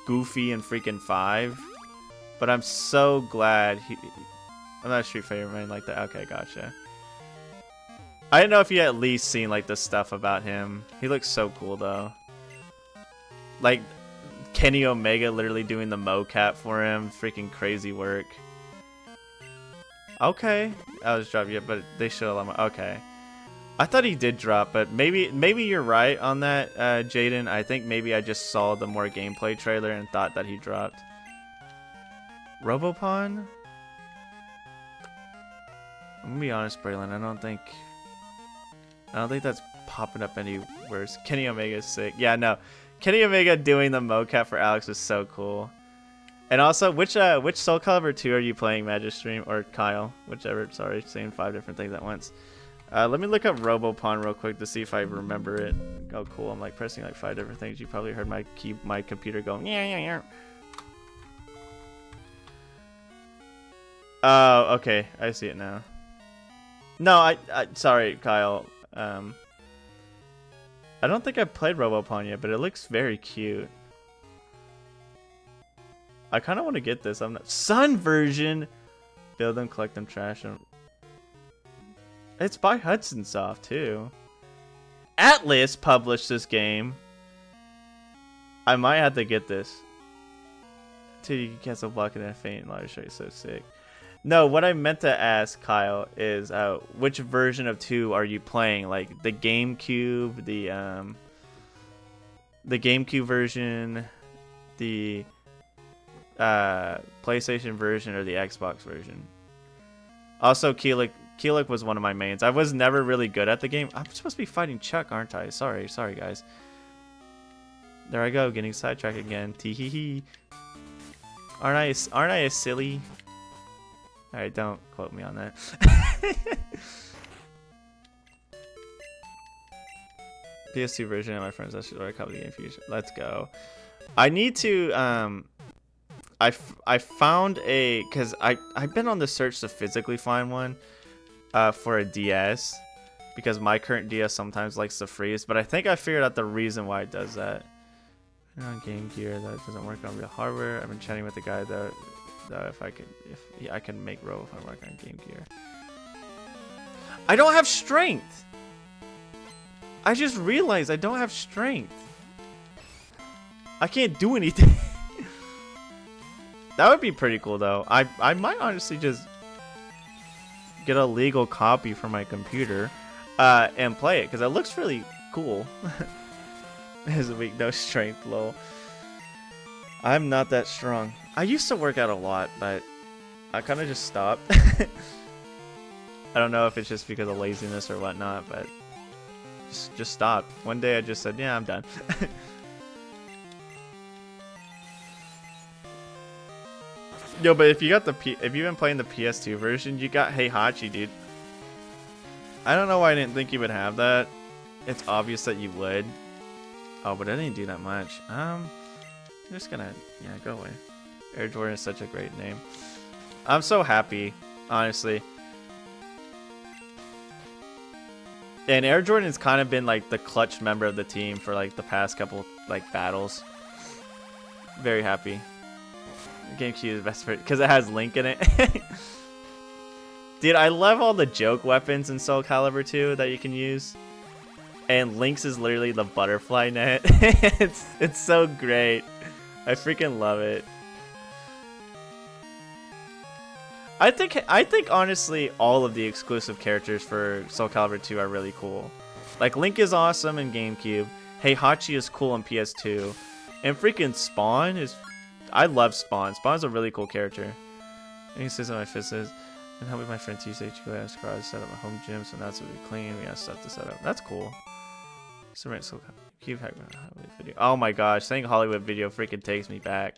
goofy in freaking 5, but I'm so glad I'm not a Street Fighter man like that. Okay, gotcha. I didn't know if you had at least seen like the stuff about him. He looks so cool though. Like Kenny Omega literally doing the mocap for him. Freaking crazy work. Okay. I was dropped yet, but they show a lot more. Okay. I thought he did drop, but maybe you're right on that, Jaden. I think maybe I just saw the more gameplay trailer and thought that he dropped. Robopon? I'm gonna be honest, Braylon. I don't think that's popping up anywhere. Kenny Omega is sick. Yeah, no. Kenny Omega doing the mocap for Alex was so cool. And also, which Soul Calibur 2 are you playing, Magistream or Kyle? Whichever. Sorry, saying 5 different things at once. Let me look up Robopon real quick to see if I remember it. Oh, cool. I'm like pressing like 5 different things. You probably heard my computer going, yeah. Oh, okay. I see it now. No, I sorry, Kyle. I don't think I've played Robopon yet, but it looks very cute. I kind of want to get this. I'm not Sun version. Build them, collect them, trash them. It's by Hudson Soft too. Atlas published this game. I might have to get this. Dude, you can cancel blocking that faint light show. So sick. No, what I meant to ask, Kyle, is which version of 2 are you playing? Like the GameCube, the GameCube version, the PlayStation version, or the Xbox version? Also, Keelik was one of my mains. I was never really good at the game. I'm supposed to be fighting Chuck, aren't I? Sorry, guys. There I go, getting sidetracked again. Tee hee hee. Aren't I a silly? Alright, don't quote me on that. PS2 version and my friends actually already covered the game future. Let's go. I need to I found a, cuz I've been on the search to physically find one for a DS, because my current DS sometimes likes to freeze, but I think I figured out the reason why it does that. On Game Gear, that doesn't work on real hardware. I've been chatting with the guy that if I can make roll if I work on Game Gear. I don't have strength. I just realized I don't have strength. I can't do anything. That would be pretty cool though. I might honestly just get a legal copy for my computer and play it, because it looks really cool. There's a weak, no strength, lol. I'm not that strong. I used to work out a lot, but I kind of just stopped. I don't know if it's just because of laziness or whatnot, but just stopped. One day I just said, yeah, I'm done. Yo, but if you got if you've been playing the PS2 version, you got Heihachi, dude. I don't know why I didn't think you would have that. It's obvious that you would. Oh, but I didn't do that much. I'm just gonna, yeah, go away. Air Jordan is such a great name. I'm so happy, honestly. And Air Jordan's kind of been like the clutch member of the team for like the past couple like battles. Very happy. GameCube is best for it because it has Link in it. Dude, I love all the joke weapons in Soul Calibur 2 that you can use. And Link's is literally the butterfly net. it's so great. I freaking love it. I think honestly all of the exclusive characters for Soul Calibur 2 are really cool. Like Link is awesome in GameCube. Heihachi is cool on PS2. And freaking Spawn is, I love Spawn. Spawn's a really cool character. And he says on my fists, and help me my friend Tuesday to set up a home gym, so that's what we clean. We have stuff to set up. That's cool. So right, so keep Hollywood video. Oh my gosh, saying Hollywood video freaking takes me back.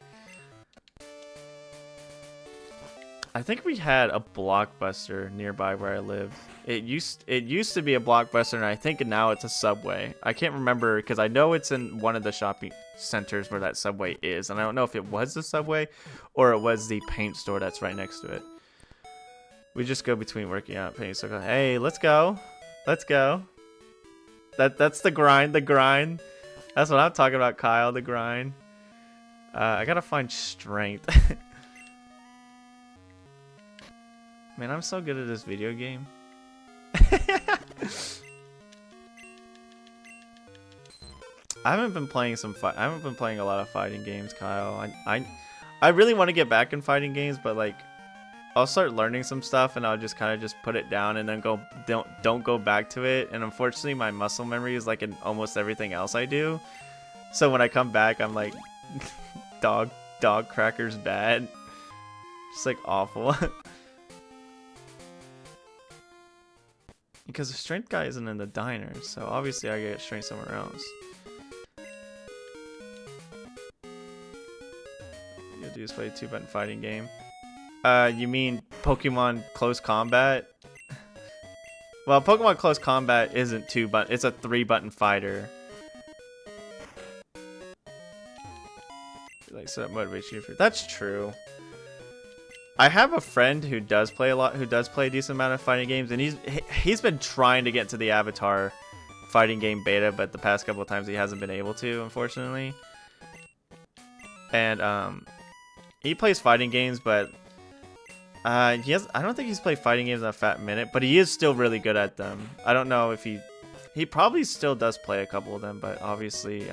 I think we had a Blockbuster nearby where I lived. It used to be a Blockbuster, and I think now it's a Subway. I can't remember because I know it's in one of the shopping centers where that Subway is, and I don't know if it was the Subway or it was the paint store that's right next to it. We just go between working out, painting, so hey, let's go. Let's go. That's the grind, That's what I'm talking about, Kyle, the grind. I gotta find strength. Man, I'm so good at this video game. I haven't been playing a lot of fighting games, Kyle. I really want to get back in fighting games, but like I'll start learning some stuff and I'll just kind of just put it down and then don't go back to it. And unfortunately, my muscle memory is like in almost everything else I do. So when I come back, I'm like dog crackers bad. Just like awful. Because the strength guy isn't in the diner, so obviously I get strength somewhere else. You'll do is play a 2-button fighting game. You mean Pokemon Close Combat? Well, Pokemon Close Combat isn't 2-button, it's a 3-button fighter. Like, so that motivates you for, that's true. I have a friend who does play a decent amount of fighting games, and he's been trying to get to the Avatar fighting game beta, but the past couple of times he hasn't been able to, unfortunately. And he plays fighting games, but I don't think he's played fighting games in a fat minute, but he is still really good at them. I don't know if he probably still does play a couple of them, but obviously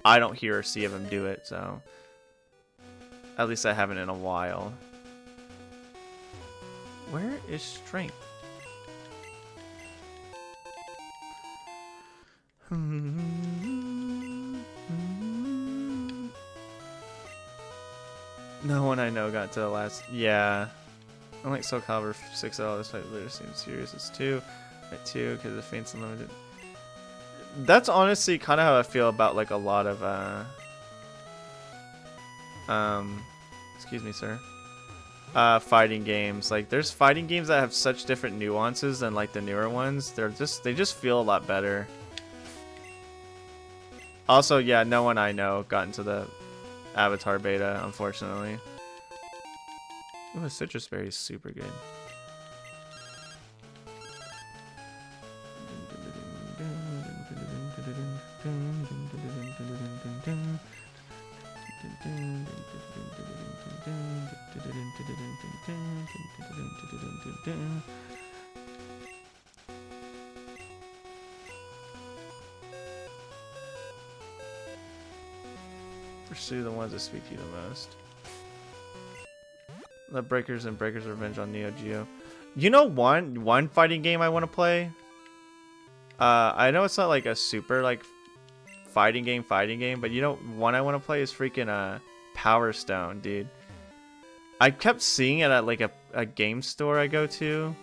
I don't hear or see of him do it, so at least I haven't in a while. Where is strength? No one I know got to the last. Yeah. Unlike Soul Calibur 6L, this fight literally seems serious. It's 2. At 2, because the Faint's Unlimited. That's honestly kind of how I feel about like a lot of excuse me, sir. Fighting games. Like there's fighting games that have such different nuances than like the newer ones. They just feel a lot better. Also, yeah, no one I know got into the Avatar beta, unfortunately. Ooh, a citrus berry is super good. Pursue the ones that speak to you the most. The Breakers and Breakers Revenge on Neo Geo. You know one fighting game I want to play? I know it's not like a super like fighting game, but you know one I want to play is freaking Power Stone, dude. I kept seeing it at like a game store I go to,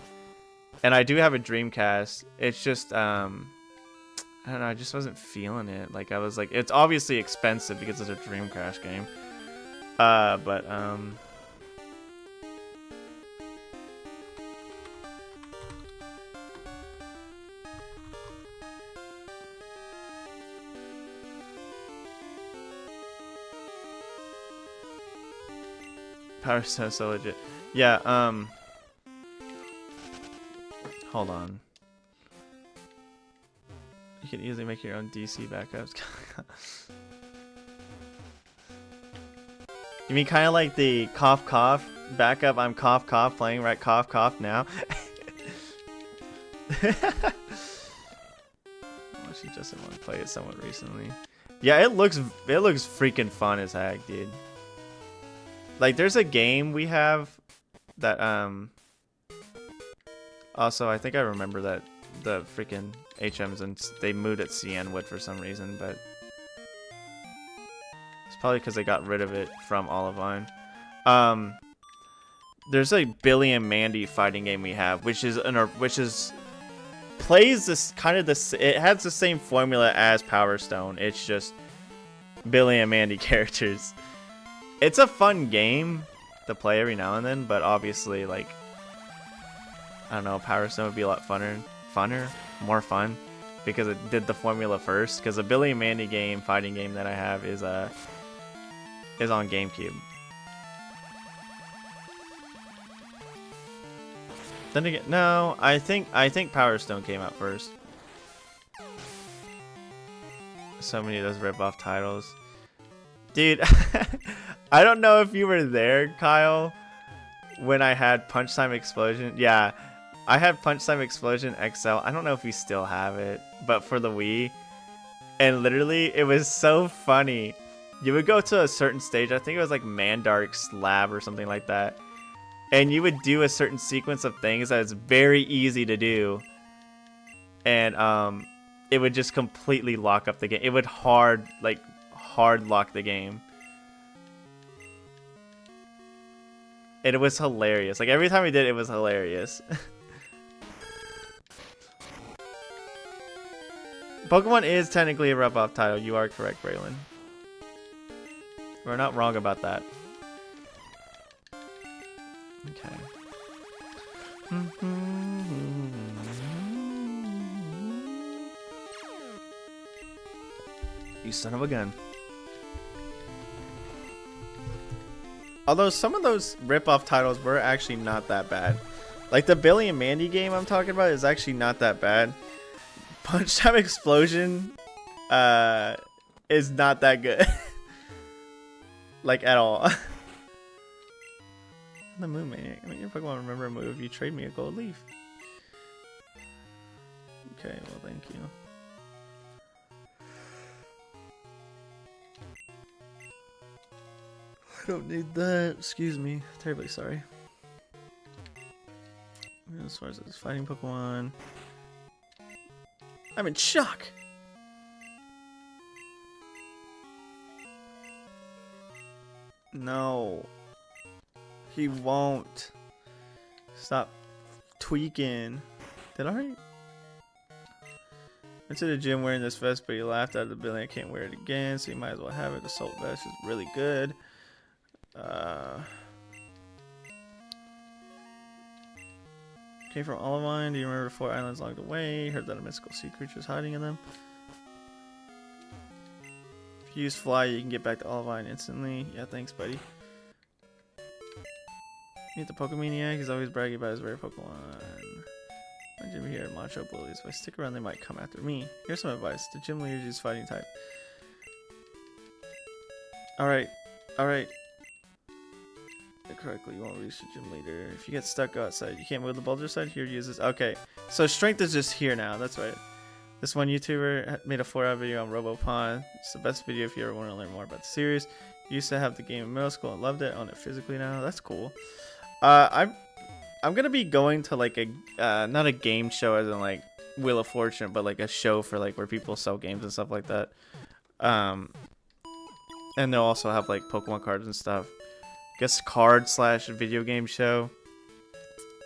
and I do have a Dreamcast. It's just I don't know, I just wasn't feeling it. Like I was like, it's obviously expensive because it's a Dreamcast game. But Power Stone so legit. Yeah, hold on. You can easily make your own DC backups. You mean kind of like the cough cough backup? I'm cough cough playing right cough cough now. Oh, she just didn't want to play it somewhat recently. Yeah, it looks freaking fun as heck, dude. Like there's a game we have that also I think I remember that the freaking HMs and they moved at Cianwood for some reason, but it's probably because they got rid of it from Olivine. There's a Billy and Mandy fighting game we have, which plays this kind of this. It has the same formula as Power Stone. It's just Billy and Mandy characters. It's a fun game to play every now and then, but obviously, like, I don't know, Power Stone would be a lot more fun, because it did the formula first. Because the Billy and Mandy game, fighting game that I have is on GameCube. Then again, no, I think Power Stone came out first. So many of those rip-off titles, dude. I don't know if you were there, Kyle, when I had Punch Time Explosion. Yeah, I had Punch Time Explosion XL. I don't know if we still have it, but for the Wii. And literally, it was so funny. You would go to a certain stage. I think it was like Mandark's lab or something like that. And you would do a certain sequence of things that is very easy to do. And it would just completely lock up the game. It would hard lock the game. And it was hilarious. Like every time we did it, it was hilarious. Pokemon is technically a rip-off title. You are correct, Braylon. We're not wrong about that. Okay. You son of a gun. Although some of those rip-off titles were actually not that bad. Like the Billy and Mandy game I'm talking about is actually not that bad. Punch Time Explosion is not that good. Like at all. The Moon Maniac. I mean, your Pokemon remember a move. You trade me a gold leaf. Okay, well, thank you. I don't need that. Excuse me. Terribly sorry. As far as this fighting Pokemon, I'm in shock. No. He won't. Stop tweaking. Did I already? Went to the gym wearing this vest, but he laughed at the building. I can't wear it again, so you might as well have it. The Assault vest is really good. Came from Olivine. Do you remember 4 islands along the way? Heard that a mystical sea creature was hiding in them. you use fly, you can get back to Olivine instantly. Yeah, thanks, buddy. Meet the Pokemaniac. He's always bragging about his rare Pokemon. My gym here at Monotype bullies. If I stick around, they might come after me. Here's some advice. The gym leaders use fighting type. Alright. Alright. Correctly, you won't reach the gym leader. If you get stuck outside, you can't move the boulder side. Here, use this. Okay. So strength is just here now. That's right. This one YouTuber made a 4-hour video on Robopon. It's the best video if you ever want to learn more about the series. Used to have the game in middle school and loved it. Own it physically now. That's cool. I'm gonna be going to like a not a game show as in like Wheel of Fortune, but like a show for like where people sell games and stuff like that. And they'll also have like Pokemon cards and stuff. Guess card/video game show.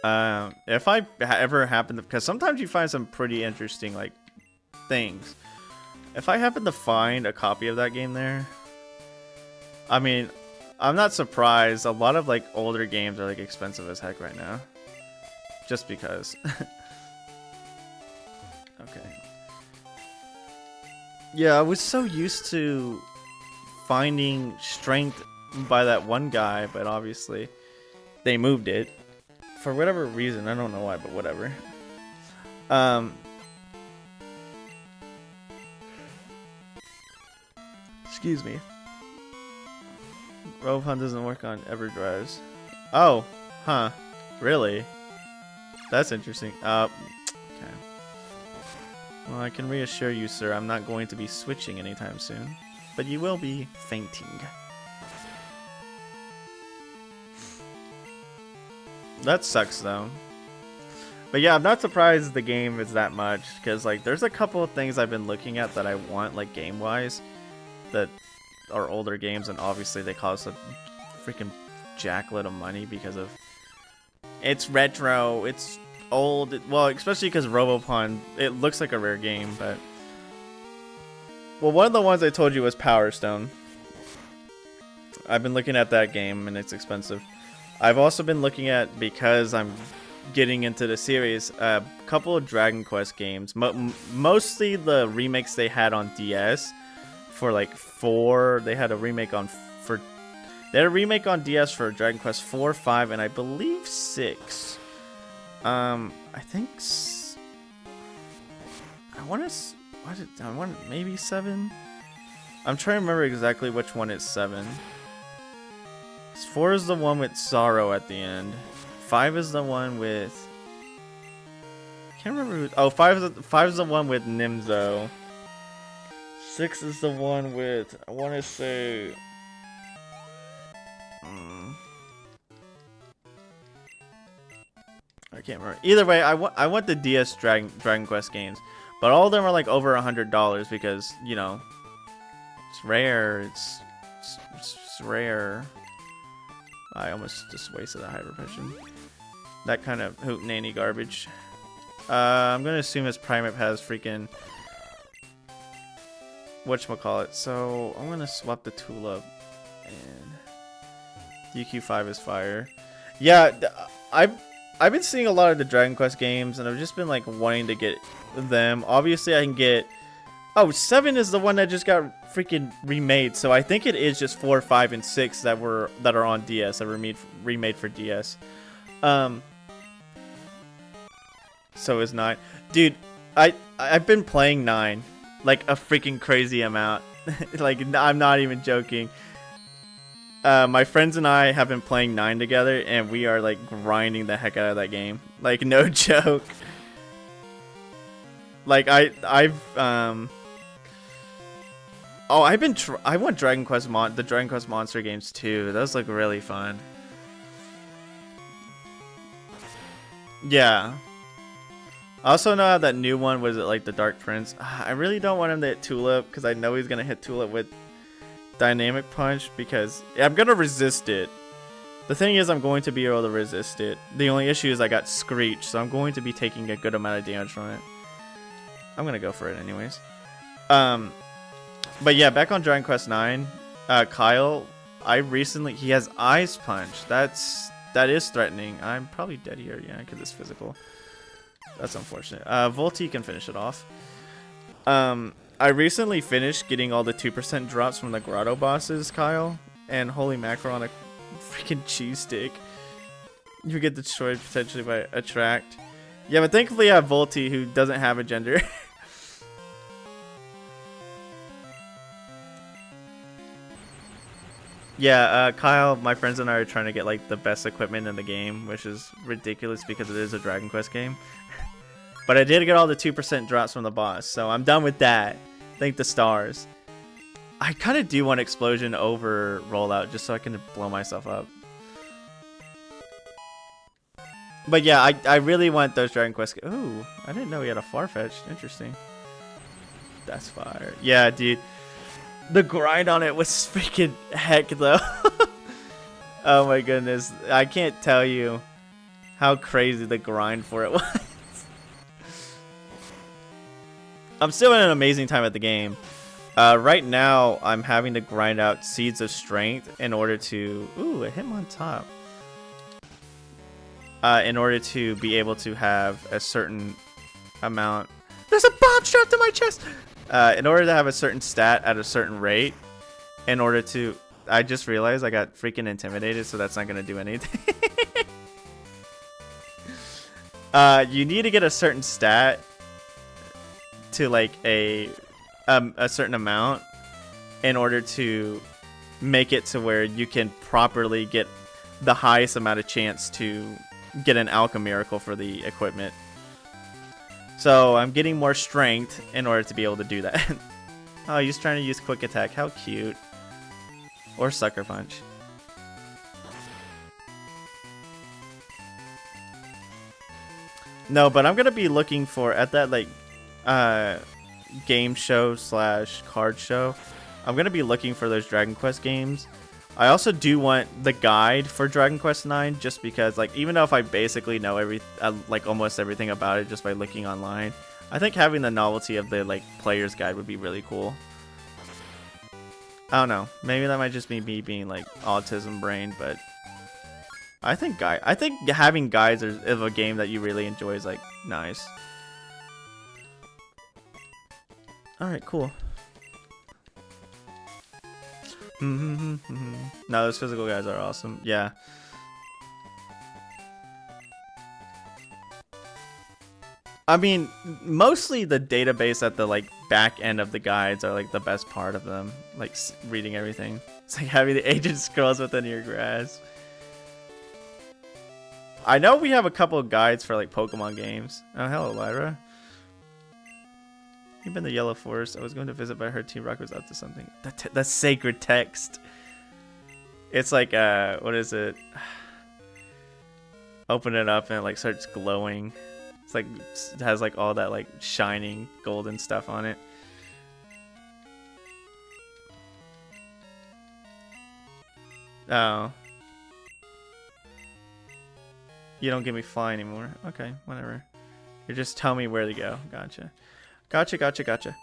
If I ever happen to, because sometimes you find some pretty interesting like things. If I happen to find a copy of that game there, I mean, I'm not surprised. A lot of like older games are like expensive as heck right now, just because. Okay. Yeah, I was so used to finding strength by that one guy, but obviously they moved it for whatever reason. I don't know why, but whatever. Excuse me. Rovehunt doesn't work on EverDrives. Oh, huh. Really? That's interesting. Okay. Well, I can reassure you, sir, I'm not going to be switching anytime soon. But you will be fainting. That sucks, though. But yeah, I'm not surprised the game is that much. Because, like, there's a couple of things I've been looking at that I want, like, game-wise. That are older games, and obviously they cost a freaking jackload of money because of... It's retro, it's old. Well, especially because Robopon, it looks like a rare game, but... Well, one of the ones I told you was Power Stone. I've been looking at that game, and it's expensive. I've also been looking at, because I'm getting into the series, a couple of Dragon Quest games. Mostly the remakes they had on DS. For like 4, they had a remake on they had a remake on DS for Dragon Quest 4, 5, and I believe 6. I think I want maybe 7. I'm trying to remember exactly which one is 7. 4 is the one with Sorrow at the end. 5 is the one with... I can't remember who... Oh, 5 is the one with Nimzo. 6 is the one with... I want to say... I can't remember. Either way, I want the DS Dragon Quest games. But all of them are like over $100 because, you know... It's rare. It's rare. I almost just wasted a hyper potion. That kind of hootenanny garbage. I'm gonna assume his Primate has freaking whatchamacallit. So I'm gonna swap the Tulip and DQ5 is fire. Yeah, I've been seeing a lot of the Dragon Quest games and I've just been like wanting to get them. Obviously I can get... Oh, 7 is the one that just got freaking remade. So I think it is just 4, 5, and 6 that are on DS that were remade for DS. So is 9. Dude, I've been playing 9 like a freaking crazy amount. Like I'm not even joking. My friends and I have been playing 9 together and we are like grinding the heck out of that game. Like no joke. Like I want Dragon Quest the Dragon Quest Monster games too. Those look really fun. Yeah. I also know how that new one was like the Dark Prince. I really don't want him to hit Tulip because I know he's gonna hit Tulip with Dynamic Punch because I'm gonna resist it. The thing is, I'm going to be able to resist it. The only issue is I got Screech, so I'm going to be taking a good amount of damage from it. I'm gonna go for it anyways. But yeah, back on Dragon Quest 9, Kyle, he has Ice Punch. That is threatening. I'm probably dead here, yeah, because it's physical. That's unfortunate. Volti can finish it off. I I recently finished getting all the 2% drops from the grotto bosses, Kyle, and holy mackerel on a freaking cheese stick. You get destroyed potentially by attract. Yeah, but thankfully I have Volty, who doesn't have a gender. Yeah, Kyle, my friends and I are trying to get like the best equipment in the game, which is ridiculous because it is a Dragon Quest game. But I did get all the 2% drops from the boss, so I'm done with that. Thank the stars. I kind of do want explosion over rollout just so I can blow myself up. But yeah, I really want those Dragon Quest. Ooh, I didn't know we had a Farfetch'd. Interesting. That's fire. Yeah, dude. The grind on it was freaking heck, though. Oh my goodness. I can't tell you how crazy the grind for it was. I'm still in an amazing time at the game. Right now, I'm having to grind out Seeds of Strength in order to... Ooh, a Hitmontop. In order to be able to have a certain amount... There's a bomb strapped to my chest! In order to have a certain stat at a certain rate, in order to... I just realized I got freaking intimidated, so that's not going to do anything. You need to get a certain stat to like a certain amount in order to make it to where you can properly get the highest amount of chance to get an Alchemiracle for the equipment. So I'm getting more strength in order to be able to do that. Oh, he's trying to use quick attack. How cute. Or sucker punch. No, but I'm gonna be looking for at that like game show / card show. I'm gonna be looking for those Dragon Quest games. I also do want the guide for Dragon Quest IX, just because, like, even though if I basically know like almost everything about it just by looking online, I think having the novelty of the like player's guide would be really cool. I don't know. Maybe that might just be me being like autism brain, but I think having guides of a game that you really enjoy is like nice. All right, cool. No, those physical guys are awesome. Yeah. I mean, mostly the database at the like back end of the guides are like the best part of them. Like reading everything. It's like having the agent scrolls within your grasp. I know we have a couple of guides for like Pokemon games. Oh, hello, Lyra. You've been the Yellow Forest. I was going to visit, but I heard Team Rocket was up to something. That's sacred text. It's like, what is it? Open it up and it like starts glowing. It's like, it has like all that like shining golden stuff on it. Oh. You don't give me fly anymore. Okay, whatever. You just tell me where to go. Gotcha. Gotcha, gotcha, gotcha.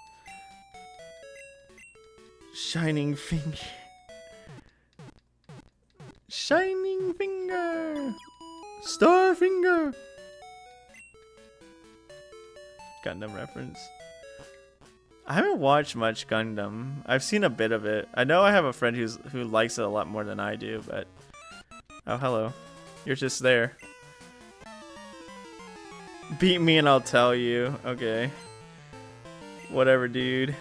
Shining finger. Shining finger. Star finger. Gundam reference. I haven't watched much Gundam. I've seen a bit of it. I know I have a friend who likes it a lot more than I do, but... Oh, hello. You're just there. Beat me and I'll tell you. Okay. Whatever, dude.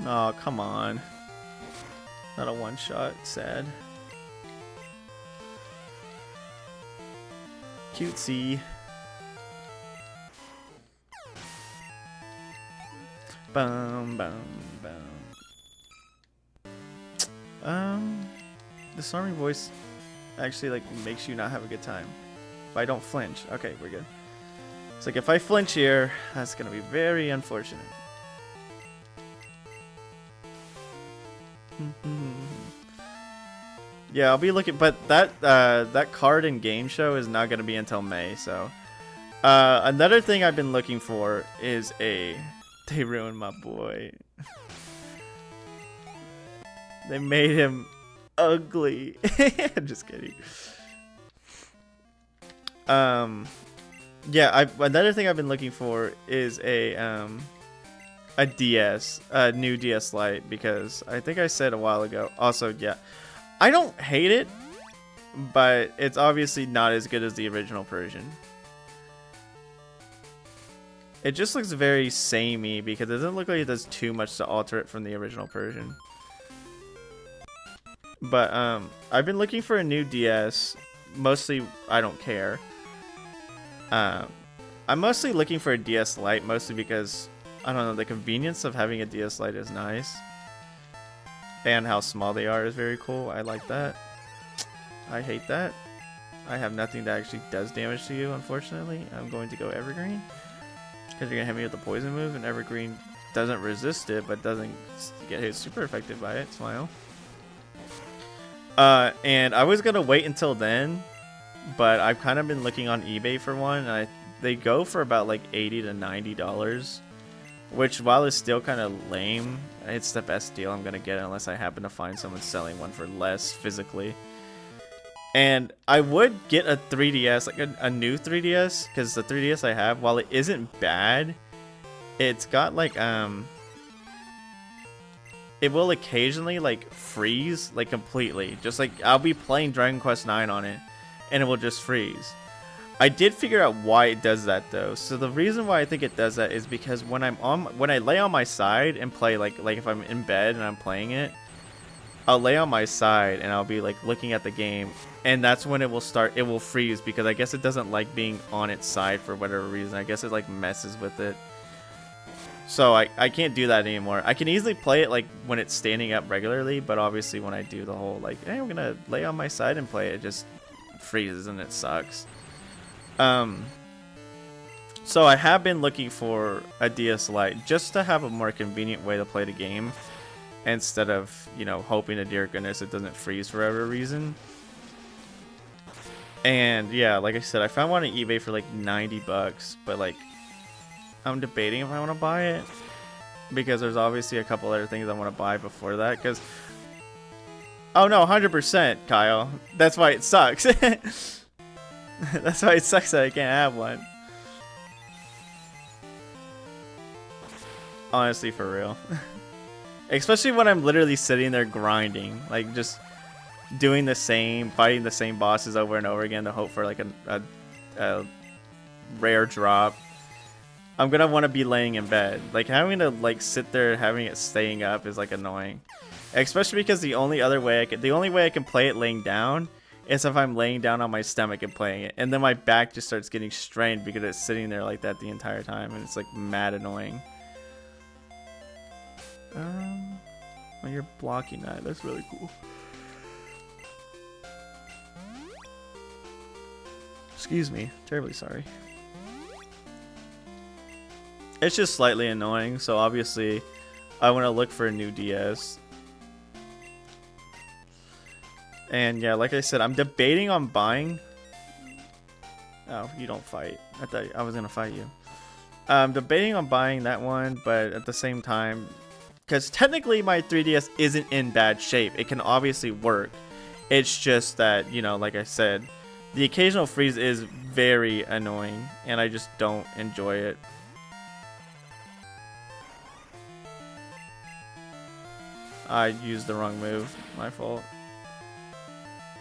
Oh, come on. Not a one-shot. Sad. Cutesy. Boom, boom, boom. The stormy voice actually like makes you not have a good time. If I don't flinch. Okay, we're good. It's like if I flinch here, that's gonna be very unfortunate. Yeah, I'll be looking, but that card and game show is not gonna be until May. So another thing I've been looking for is a... They ruined my boy. They made him ugly. I'm just kidding. Yeah, another thing I've been looking for is a DS, a new DS Lite, because I think I said a while ago. Also, yeah, I don't hate it, but it's obviously not as good as the original version. It just looks very samey because it doesn't look like it does too much to alter it from the original version. But I've been looking for a new DS. Mostly, I don't care. I'm mostly looking for a DS Lite, mostly because, I don't know, the convenience of having a DS Lite is nice. And how small they are is very cool. I like that. I hate that. I have nothing that actually does damage to you, unfortunately. I'm going to go Evergreen. Because you're going to hit me with the poison move, and Evergreen doesn't resist it, but doesn't get hit super effective by it. Smile. And I was going to wait until then, but I've kind of been looking on eBay for one, and they go for about like $80 to $90, which, while it's still kind of lame, it's the best deal I'm going to get unless I happen to find someone selling one for less physically. And I would get a 3DS, like a new 3DS, because the 3DS I have, while it isn't bad, it's got like, it will occasionally like freeze, like completely. Just like, I'll be playing Dragon Quest IX on it, and it will just freeze. I did figure out why it does that though. So the reason why I think it does that is because when I lay on my side and play, like if I'm in bed and I'm playing it, I'll lay on my side and I'll be like looking at the game, and that's when it will freeze, because I guess it doesn't like being on its side for whatever reason. I guess it like messes with it. So I can't do that anymore. I can easily play it like when it's standing up regularly, but obviously when I do the whole like, hey, I'm gonna lay on my side and play it, just freezes and it sucks. So I have been looking for a DS Lite just to have a more convenient way to play the game, instead of, you know, hoping to dear goodness it doesn't freeze for whatever reason. And yeah, like I said, I found one on eBay for like $90, but like, I'm debating if I want to buy it, because there's obviously a couple other things I want to buy before that. Because, oh no, 100%, Kyle. That's why it sucks. That's why it sucks that I can't have one. Honestly, for real. Especially when I'm literally sitting there grinding, like just doing the same, fighting the same bosses over and over again to hope for like a rare drop. I'm gonna want to be laying in bed. Like, having to like sit there having it staying up is like annoying. Especially because the only way I can play it laying down is if I'm laying down on my stomach and playing it, and then my back just starts getting strained because it's sitting there like that the entire time, and it's like mad annoying. Well, you're blocking that. That's really cool. Excuse me. Terribly sorry. It's just slightly annoying, so obviously I want to look for a new DS. And yeah, like I said, I'm debating on buying... Oh, you don't fight. I thought I was going to fight you. I'm debating on buying that one, but at the same time, because technically my 3DS isn't in bad shape. It can obviously work. It's just that, you know, like I said, the occasional freeze is very annoying, and I just don't enjoy it. I used the wrong move. My fault.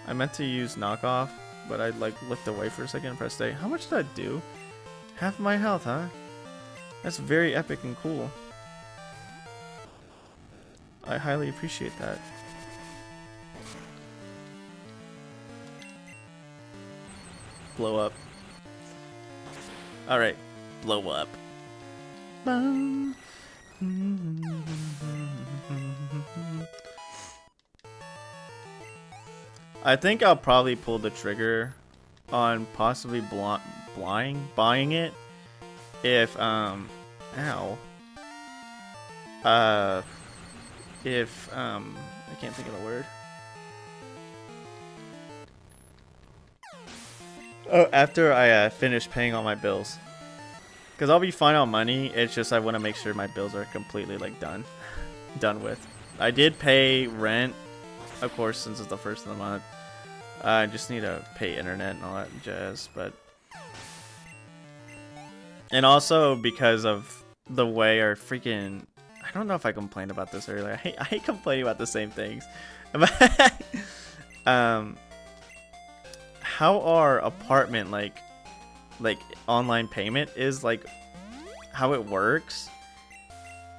I meant to use knockoff, but I like looked away for a second and pressed A. How much did that do? Half my health, huh? That's very epic and cool. I highly appreciate that. Blow up. Alright. Blow up. Boom. I think I'll probably pull the trigger on possibly buying it if ow. If I can't think of the word. Oh, after I finish paying all my bills. Because I'll be fine on money, it's just I want to make sure my bills are completely like done with. I did pay rent, of course, since it's the first of the month. I just need to pay internet and all that jazz, but... And also because of the way our freaking... I don't know if I complained about this earlier. I hate complaining about the same things. How our apartment, like online payment is, like, how it works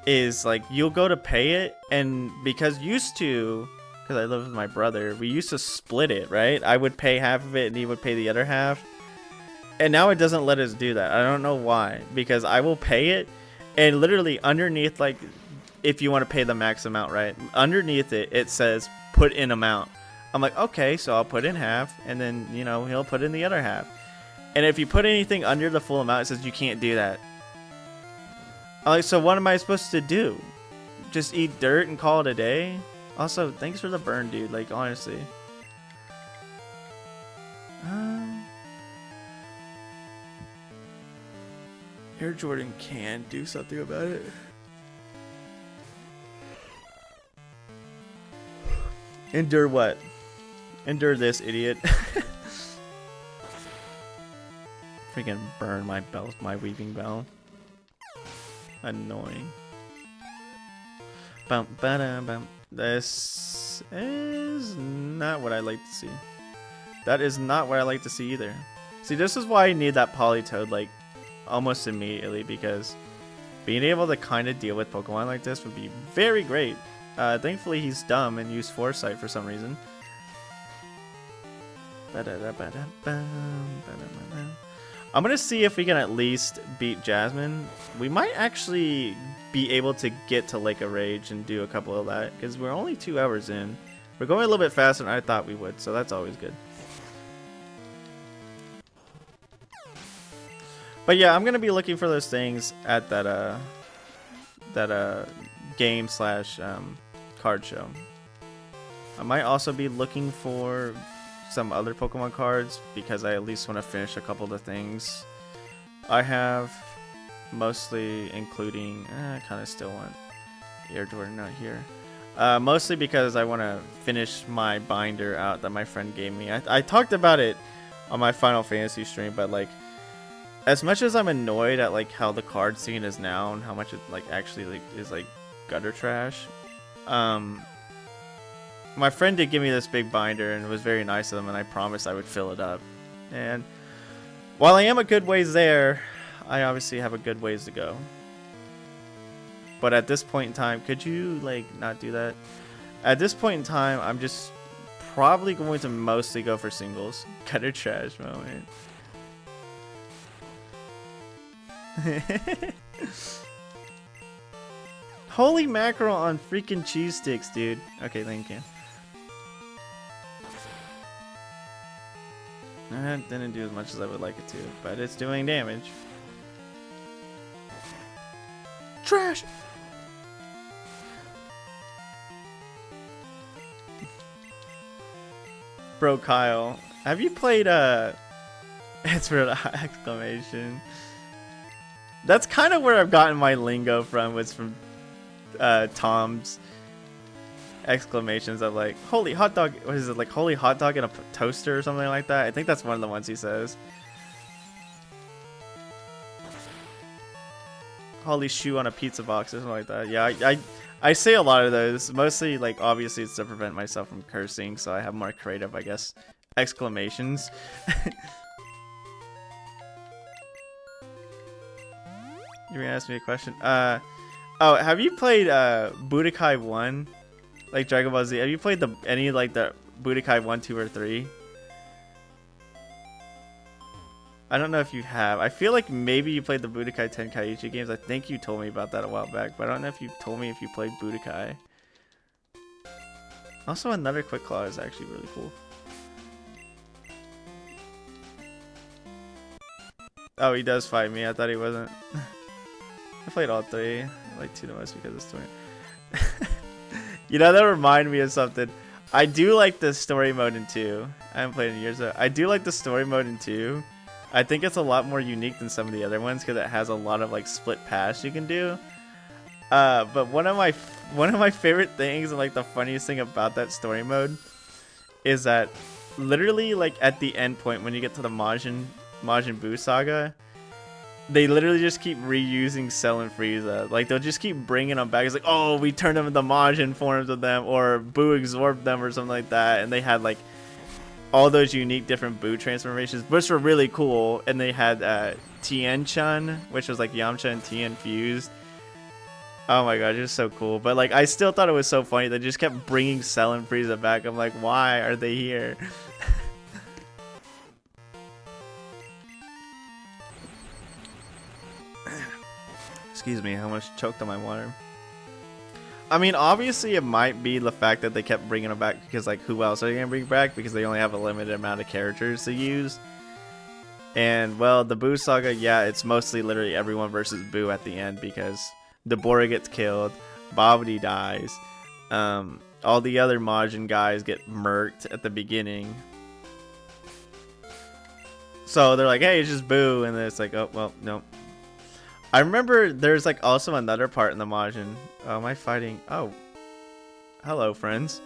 is, like, you'll go to pay it, and because I live with my brother, we used to split it, right? I would pay half of it and he would pay the other half. And now it doesn't let us do that. I don't know why. Because I will pay it, and literally underneath, like, if you want to pay the max amount, right? Underneath it, it says put in amount. I'm like, okay, so I'll put in half, and then, you know, he'll put in the other half. And if you put anything under the full amount, it says you can't do that. I'm like, so what am I supposed to do? Just eat dirt and call it a day? Also, thanks for the burn, dude. Like, honestly. Air Jordan can do something about it. Endure what? Endure this, idiot. Freaking burn my bell, my weaving bell. Annoying. Bum, ba-dum, bum. This is not what I like to see. That is not what I like to see either. See, this is why I need that Politoed, like, almost immediately, because being able to kind of deal with Pokemon like this would be very great. Thankfully, he's dumb and used Foresight for some reason. I'm gonna see if we can at least beat Jasmine. We might actually be able to get to Lake of Rage and do a couple of that, because we're only 2 hours in. We're going a little bit faster than I thought we would, so that's always good. But yeah, I'm gonna be looking for those things at that game slash card show. I might also be looking for some other Pokemon cards, because I at least want to finish a couple of the things I have, mostly including I kind of still want Air Jordan out here, mostly because I want to finish my binder out that my friend gave me. I talked about it on my Final Fantasy stream, but like, as much as I'm annoyed at like how the card scene is now and how much it like actually like is like gutter trash, my friend did give me this big binder, and it was very nice of them, and I promised I would fill it up. And while I am a good ways there, I obviously have a good ways to go. But at this point in time, could you like not do that? At this point in time, I'm just probably going to mostly go for singles. Gutter trash moment. Holy mackerel on freaking cheese sticks, dude. Okay, thank you. That didn't do as much as I would like it to, but it's doing damage. Trash! Bro, Kyle, have you played it's for an exclamation. That's kind of where I've gotten my lingo from, was from Tom's exclamations of like, holy hot dog, what is it, like holy hot dog in a toaster or something like that. I think that's one of the ones he says. Holy shoe on a pizza box or something like that. Yeah, I say a lot of those, mostly like obviously it's to prevent myself from cursing, so I have more creative, I guess, exclamations. You're gonna ask me a question? Oh, have you played Budokai 1? Like Dragon Ball Z? Have you played any like the Budokai 1, 2, or 3? I don't know if you have. I feel like maybe you played the Budokai Tenkaichi games. I think you told me about that a while back, but I don't know if you told me if you played Budokai. Also, another Quick Claw is actually really cool. Oh, he does fight me. I thought he wasn't. I played all 3. I like 2 the most because it's 20. You know, that reminded me of something. I do like the story mode in 2. I haven't played in years though. I do like the story mode in 2. I think it's a lot more unique than some of the other ones because it has a lot of like split paths you can do. But one of my one of my favorite things and like the funniest thing about that story mode is that literally like at the end point when you get to the Majin Buu saga, they literally just keep reusing Cell and Frieza. Like they'll just keep bringing them back. It's like, oh, we turned them into Majin forms of them, or Buu absorbed them, or something like that. And they had like all those unique different Buu transformations, which were really cool. And they had Tien-Chun, which was like Yamcha and Tien fused. Oh my god, just so cool. But like, I still thought it was so funny. They just kept bringing Cell and Frieza back. I'm like, why are they here? Excuse me, how much choked on my water. I mean, obviously it might be the fact that they kept bringing them back because like, who else are they gonna bring back? Because they only have a limited amount of characters to use. And well, the Buu saga, yeah, it's mostly literally everyone versus Buu at the end because Deborah gets killed, Babidi dies, all the other Majin guys get murked at the beginning. So they're like, hey, it's just Buu, and then it's like, oh, well, no. I remember there's like also another part in the Majin. Oh, am I fighting? Oh, hello, friends.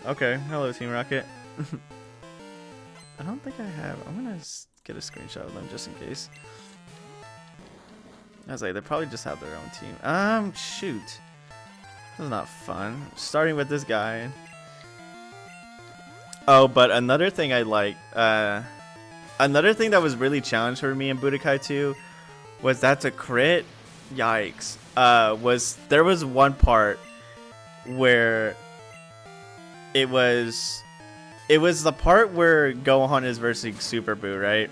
Okay, hello, Team Rocket. I don't think I have. I'm gonna get a screenshot of them just in case. I was like, they probably just have their own team. Shoot. This is not fun. Starting with this guy. Oh, but another thing I like, another thing that was really challenged for me in Budokai 2 was that's a crit. Yikes. There was one part where it was the part where Gohan is versing Super Buu, right?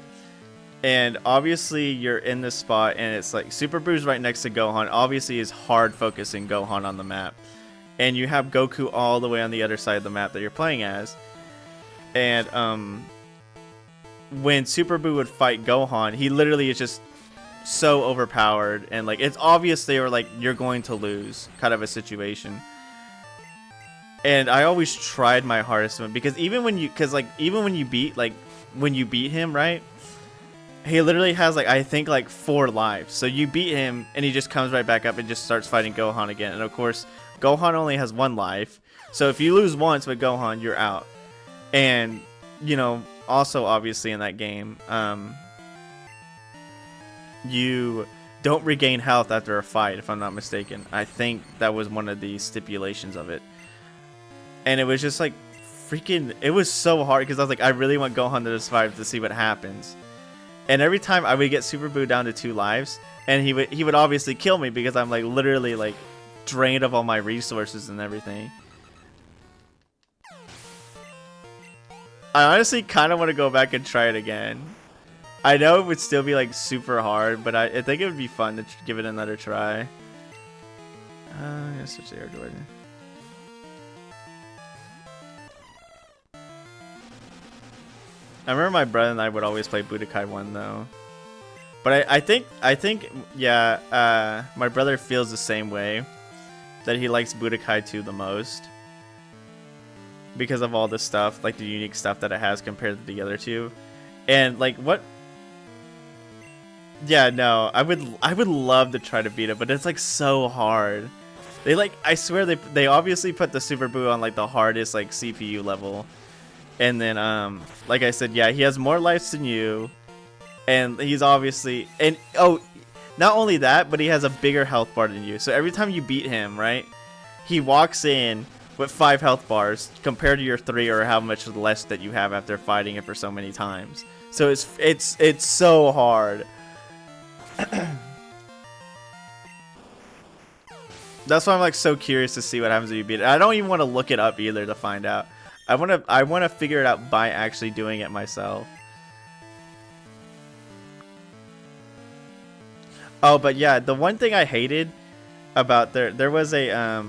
And obviously you're in this spot and it's like Super Buu's right next to Gohan. Obviously is hard focusing Gohan on the map. And you have Goku all the way on the other side of the map that you're playing as. And when Super Buu would fight Gohan, he literally is just so overpowered and like it's obvious they were like, you're going to lose kind of a situation. And I always tried my hardest to win because even when you beat him, right? He literally has like, I think like 4 lives. So you beat him and he just comes right back up and just starts fighting Gohan again. And of course, Gohan only has 1 life. So if you lose once with Gohan, you're out. And, you know, also obviously in that game, you don't regain health after a fight, if I'm not mistaken. I think that was one of the stipulations of it. And it was just like freaking, it was so hard because I was like, I really want Gohan to survive to see what happens. And every time I would get Super Buu down to 2 lives, and he would obviously kill me because I'm like literally like drained of all my resources and everything. I honestly kind of want to go back and try it again. I know it would still be like super hard, but I think it would be fun to give it another try. I'm gonna switch the air door. I remember my brother and I would always play Budokai 1 though. But I think yeah, my brother feels the same way, that he likes Budokai 2 the most because of all the stuff, like the unique stuff that it has compared to the other two. And like what, yeah, no, I would love to try to beat it, but it's like so hard. They like, I swear they obviously put the Super Buu on like the hardest like CPU level. And then, like I said, yeah, he has more lives than you, and he's obviously, and oh, not only that, but he has a bigger health bar than you. So every time you beat him, right, he walks in with 5 health bars compared to your 3 or how much less that you have after fighting it for so many times. So it's so hard. That's why I'm like so curious to see what happens if you beat it. I don't even want to look it up either to find out. I want to figure it out by actually doing it myself. Oh, but yeah, the one thing I hated about there was a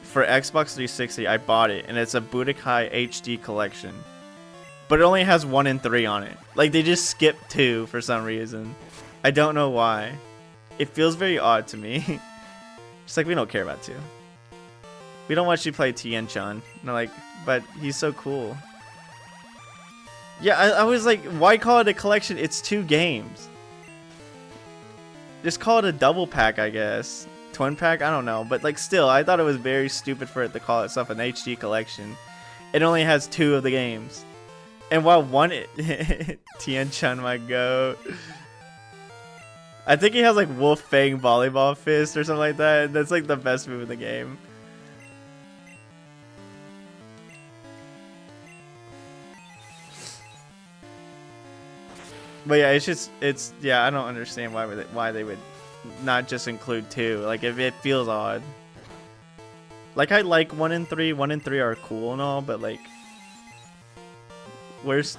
for Xbox 360, I bought it and it's a Budokai HD collection. But it only has 1 and 3 on it. Like they just skipped 2 for some reason. I don't know why. It feels very odd to me. Just like we don't care about 2. We don't want you to play Tien-chan. No, like, but he's so cool. Yeah, I was like, why call it a collection? It's 2 games. Just call it a double pack, I guess. Twin pack? I don't know. But like still, I thought it was very stupid for it to call itself an HD collection. It only has 2 of the games. And while one Tien-chan might go. I think he has like Wolf Fang volleyball fist or something like that. That's like the best move in the game. But yeah, yeah, I don't understand why they would not just include 2. Like, if it feels odd. Like, I like 1 and 3. 1 and 3 are cool and all, but like, where's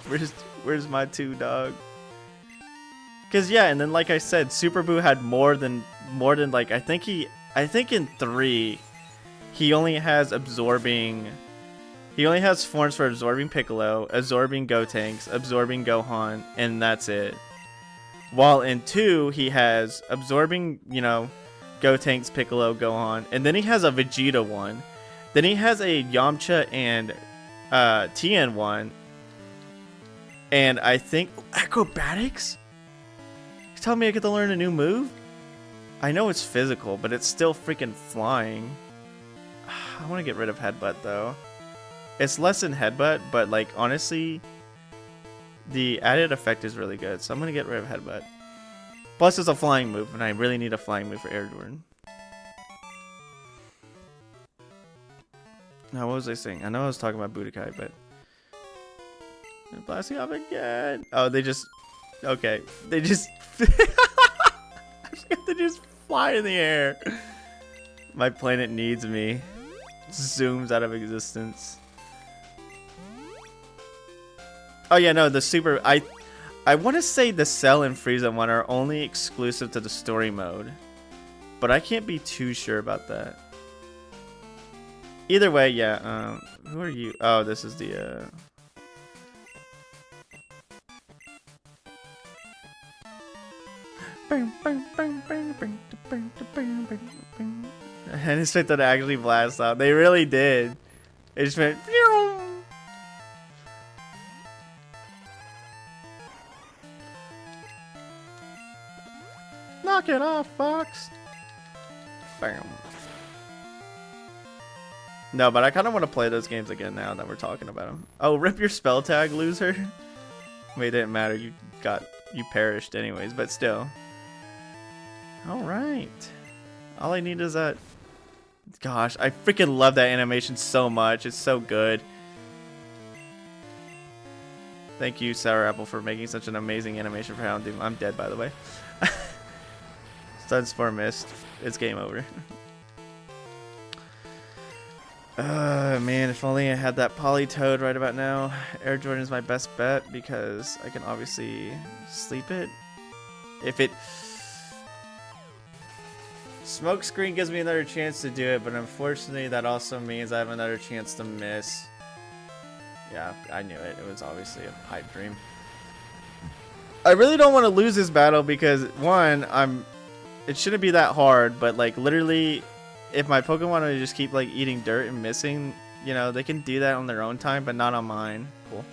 my 2, dog? Cause yeah, and then like I said, Super Boo had more than like I think in 3, he only has forms for absorbing Piccolo, absorbing Gotenks, absorbing Gohan, and that's it. While in 2, he has absorbing, you know, Gotenks, Piccolo, Gohan, and then he has a Vegeta one. Then he has a Yamcha and Tien one. And I think acrobatics? You telling me I get to learn a new move? I know it's physical, but it's still freaking flying. I want to get rid of Headbutt though. It's less than Headbutt, but like honestly, the added effect is really good. So I'm gonna get rid of Headbutt. Plus it's a flying move, and I really need a flying move for Air Jordan. Now what was I saying? I know I was talking about Budokai, but they're blasting off again. Oh, they just okay. They just they just fly in the air. My planet needs me. Zooms out of existence. Oh yeah, no, the super. I want to say the Cell and Frieza one are only exclusive to the story mode, but I can't be too sure about that. Either way, yeah. Who are you? Oh, this is the. And it's meant to actually blast out. They really did. It just went. Knock it off, Fox. Bam. No, but I kind of want to play those games again now that we're talking about them. Oh, rip your spell tag, loser. I mean, it didn't matter. You perished anyways, but still. All right. All I need is that. Gosh, I freaking love that animation so much. It's so good. Thank you, Sour Apple, for making such an amazing animation for Houndoom. I'm dead, by the way. Sunspore missed. It's game over. Man, if only I had that Polytoad right about now. Air Jordan is my best bet because I can obviously sleep it. If it... Smokescreen gives me another chance to do it, but unfortunately that also means I have another chance to miss. Yeah, I knew it. It was obviously a pipe dream. I really don't want to lose this battle because, one, it shouldn't be that hard, but like literally if my Pokemon would just keep like eating dirt and missing, you know, they can do that on their own time, but not on mine. Cool.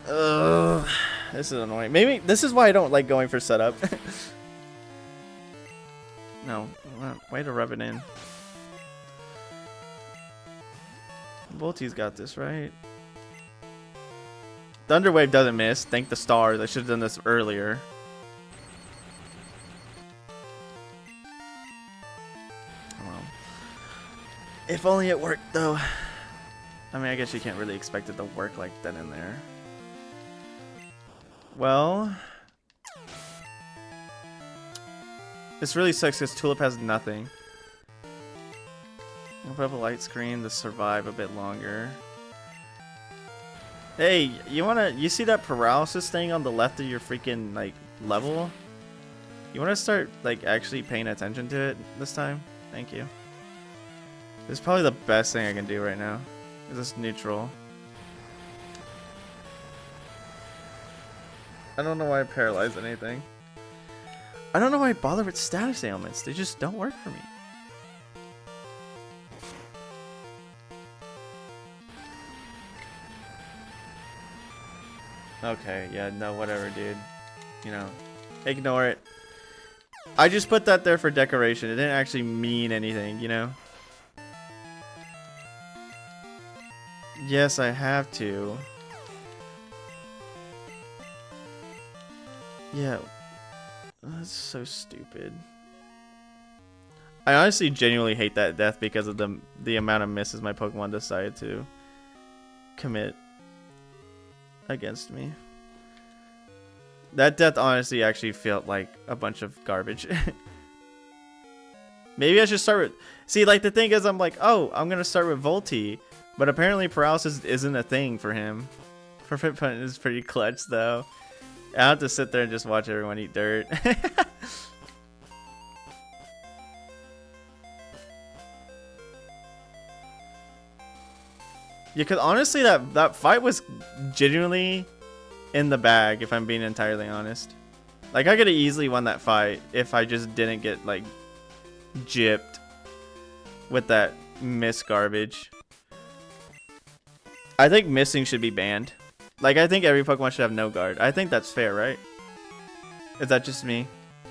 Ugh, this is annoying. Maybe this is why I don't like going for setup. No, way to rub it in. Volti's got this, right? Thunder Wave doesn't miss. Thank the stars. I should have done this earlier. Well, if only it worked, though. I mean, I guess you can't really expect it to work like that in there. Well... This really sucks because Tulip has nothing. I'll put up a light screen to survive a bit longer. Hey, you see that paralysis thing on the left of your freaking, like, level? You wanna start, like, actually paying attention to it this time? Thank you. This is probably the best thing I can do right now. Is this neutral? I don't know why I paralyzed anything. I don't know why I bother with status ailments. They just don't work for me. Okay, yeah, no, whatever, dude. You know, ignore it. I just put that there for decoration. It didn't actually mean anything, you know? Yes, I have to. Yeah. That's so stupid. I honestly genuinely hate that death because of the amount of misses my Pokemon decided to commit against me. That death honestly actually felt like a bunch of garbage. Maybe I should start with... See, like, the thing is, I'm like, oh, I'm going to start with Volti. But apparently paralysis isn't a thing for him. Perfect Punt is pretty clutch, though. I have to sit there and just watch everyone eat dirt. Yeah, because honestly, that fight was genuinely in the bag, if I'm being entirely honest. Like, I could have easily won that fight if I just didn't get, like, gypped with that miss garbage. I think missing should be banned. Like, I think every Pokemon should have no guard. I think that's fair, right? Is that just me?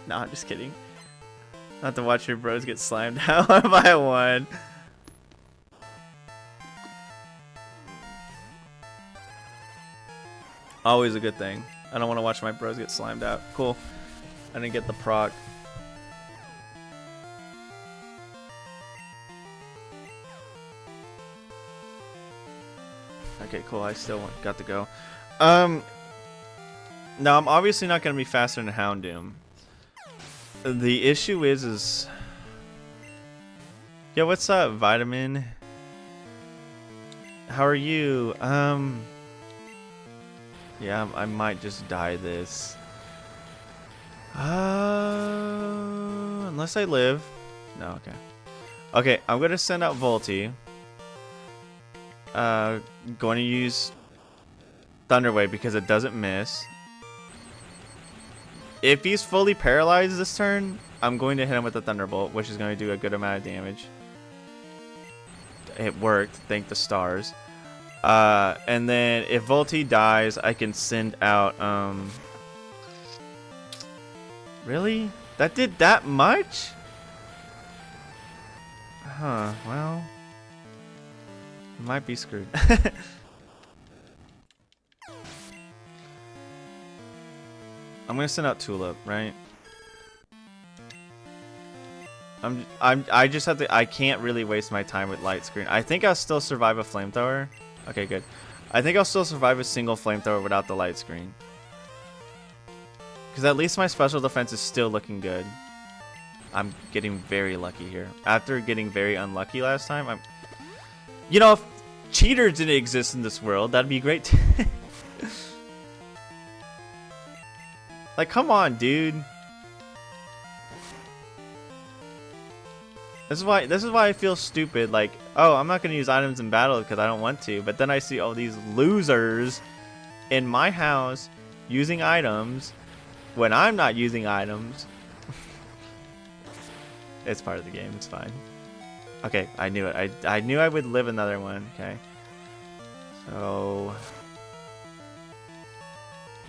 No, I'm just kidding. Not to watch your bros get slimed out by one. Always a good thing. I don't want to watch my bros get slimed out. Cool. I didn't get the proc. Okay, cool. I still got to go. Now, I'm obviously not going to be faster than Houndoom. The issue is... Yeah, what's up, Vitamin? How are you? Yeah, I might just die this. Unless I live. No, okay. Okay, I'm gonna send out Volti. Going to use Thunder Wave because it doesn't miss. If he's fully paralyzed this turn, I'm going to hit him with a Thunderbolt, which is going to do a good amount of damage. It worked, thank the stars. And then if Volti dies, I can send out, Really? That did that much? Huh, well... Might be screwed. I'm gonna send out Tulip, right? I just have to... I can't really waste my time with Light Screen. I think I'll still survive a Flamethrower. Okay, good. I think I'll still survive a single Flamethrower without the Light Screen. Because at least my special defense is still looking good. I'm getting very lucky here. After getting very unlucky last time, I'm... You know, if cheaters didn't exist in this world, that'd be great. Like, come on, dude. This is why I feel stupid. Like, oh, I'm not gonna use items in battle because I don't want to. But then I see all these losers in my house using items when I'm not using items. It's part of the game. It's fine. Okay, I knew it. I knew I would live another one. Okay. So.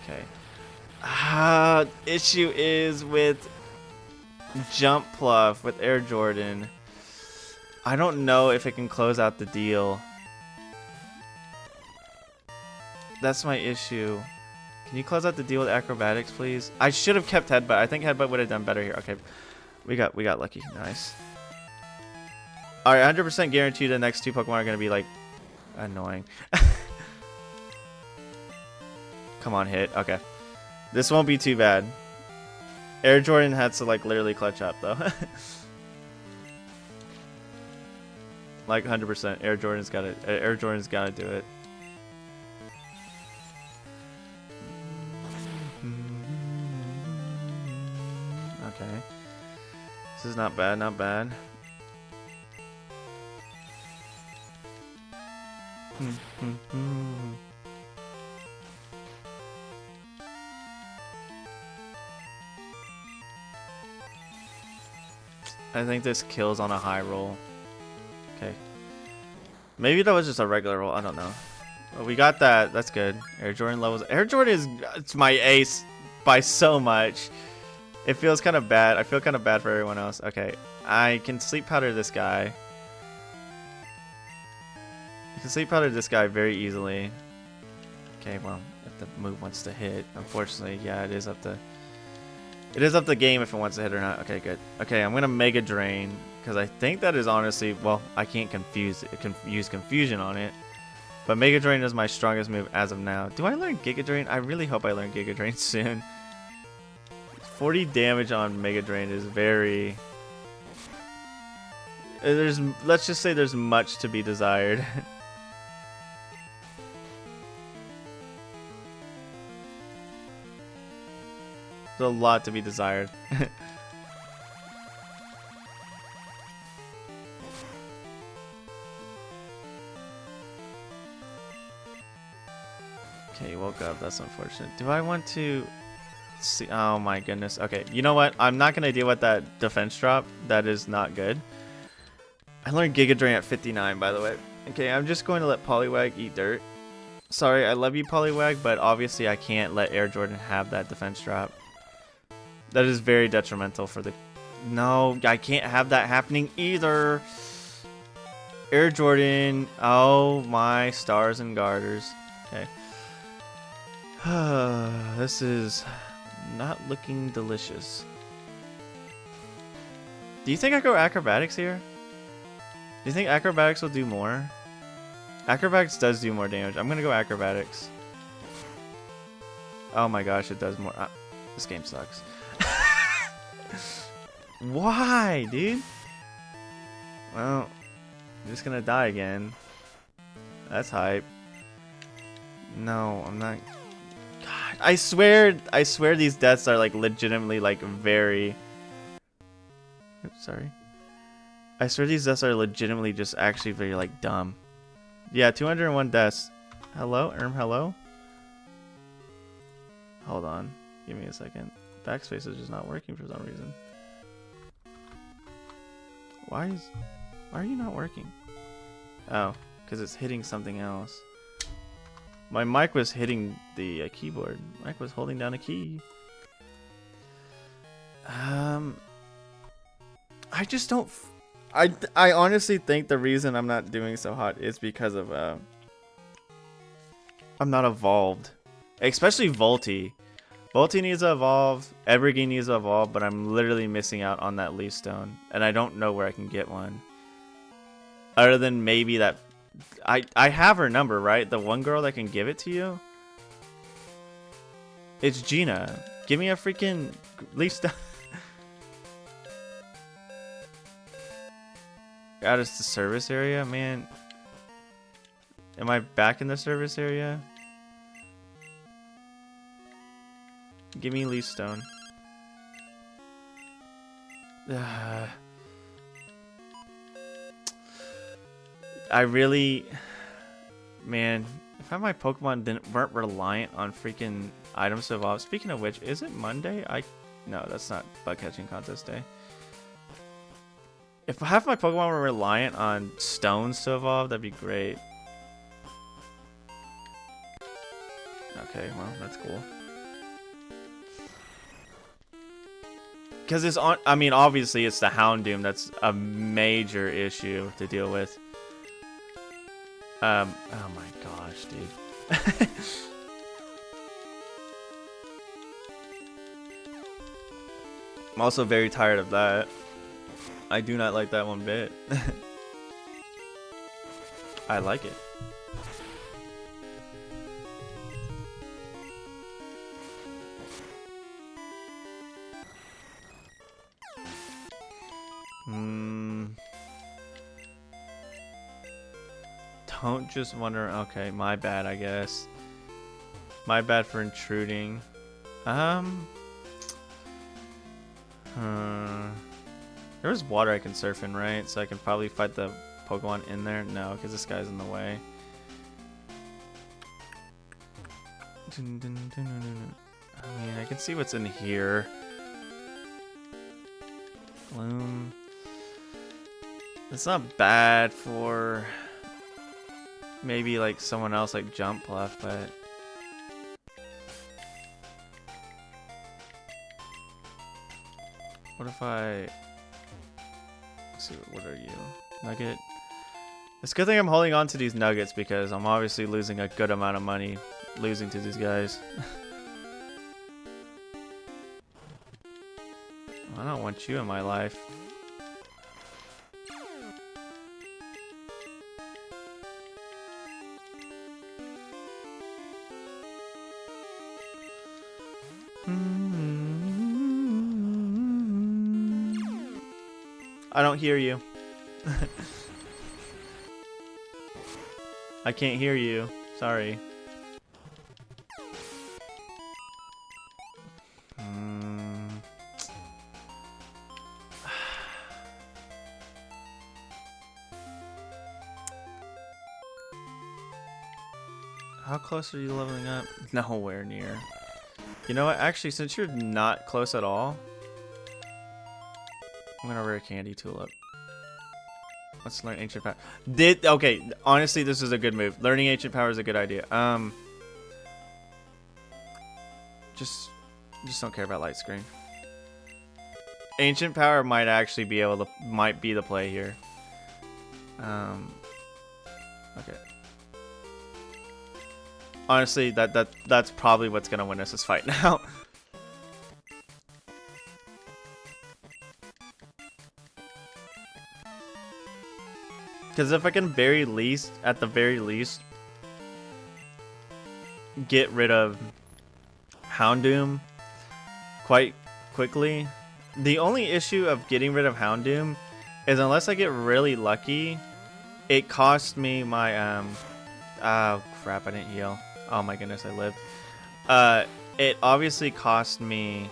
Okay. Issue is with Jump Pluff with Air Jordan. I don't know if it can close out the deal. That's my issue. Can you close out the deal with Acrobatics, please? I should have kept Headbutt. I think Headbutt would have done better here. Okay, we got lucky. Nice. All right, 100% guarantee the next two Pokemon are gonna be like annoying. Come on, hit. Okay, this won't be too bad. Air Jordan had to like literally clutch up though. Like 100%. Air Jordan's got it. Air Jordan's got to do it. Okay. This is not bad, not bad. I think this kills on a high roll. Okay. Maybe that was just a regular roll. I don't know. Well, we got that. That's good. Air Jordan levels. Air Jordan is it's my ace by so much. It feels kind of bad. I feel kind of bad for everyone else. Okay, I can sleep powder this guy. You can sleep powder this guy very easily. Okay, well, if the move wants to hit, unfortunately, yeah, it is up to the game if it wants to hit or not. Okay, good. Okay, I'm gonna Mega Drain because I think that is honestly, well, I can't use Confusion on it, but Mega Drain is my strongest move as of now. Do I learn Giga Drain? I really hope I learn Giga Drain soon. 40 damage on Mega Drain is very. Let's just say there's much to be desired. There's a lot to be desired. Okay, woke up. That's unfortunate. Do I want to see? Oh my goodness. Okay, you know what? I'm not gonna deal with that defense drop. That is not good. I learned Giga Drain at 59, by the way. Okay, I'm just going to let Poliwag eat dirt. Sorry, I love you, Poliwag, but obviously I can't let Air Jordan have that defense drop. That is very detrimental for the... No, I can't have that happening either. Air Jordan. Oh, my stars and garters. Okay. This is not looking delicious. Do you think I go Acrobatics here? Do you think Acrobatics will do more? Acrobatics does do more damage. I'm going to go Acrobatics. Oh my gosh, it does more. This game sucks. Why, dude? Well, I'm just gonna die again. That's hype. No, I'm not. God, I swear these deaths are like legitimately like very. Oops, sorry. I swear these deaths are legitimately just actually very like dumb. Yeah, 201 deaths. Hello, hello. Hold on, give me a second. Backspace is just not working for some reason. Why are you not working? Oh, because it's hitting something else. My mic was hitting the keyboard. Mic was holding down a key. I just don't. I honestly think the reason I'm not doing so hot is because of I'm not evolved, especially Volty. Volty needs to evolve, Evergy needs to evolve, but I'm literally missing out on that Leaf Stone, and I don't know where I can get one. Other than maybe that... I have her number, right? The one girl that can give it to you? It's Gina. Give me a freaking Leaf Stone. God, it's the service area? Man. Am I back in the service area? Give me Leaf Stone. I really... Man, if my Pokemon weren't reliant on freaking items to evolve. Speaking of which, is it Monday? No, that's not bug catching contest day. If half my Pokemon were reliant on stones to evolve, that'd be great. Okay, well, that's cool. Because it's on, I mean, obviously it's the Houndoom that's a major issue to deal with. Oh my gosh, dude. I'm also very tired of that. I do not like that one bit. I like it. Don't just wonder. Okay, my bad, I guess. My bad for intruding. There was water I can surf in, right? So I can probably fight the Pokemon in there. No, because this guy's in the way. I mean, I can see what's in here. Gloom. It's not bad for... maybe like someone else like jump left, but what if I, let's see, what are you? Nugget? It's a good thing I'm holding on to these nuggets because I'm obviously losing a good amount of money losing to these guys. I don't want you in my life. I don't hear you. I can't hear you. Sorry. How close are you leveling up? Nowhere near. You know what? Actually, since you're not close at all, I'm gonna rare candy tulip. Let's learn ancient power. Okay, honestly, this is a good move. Learning ancient power is a good idea. Just don't care about light screen. Ancient power might actually be able to, might be the play here. Okay. Honestly, that's probably what's gonna win us this fight now. Because if I can at the very least, get rid of Houndoom quite quickly. The only issue of getting rid of Houndoom is unless I get really lucky, it costs me my oh crap, I didn't heal. Oh my goodness, I lived. It obviously cost me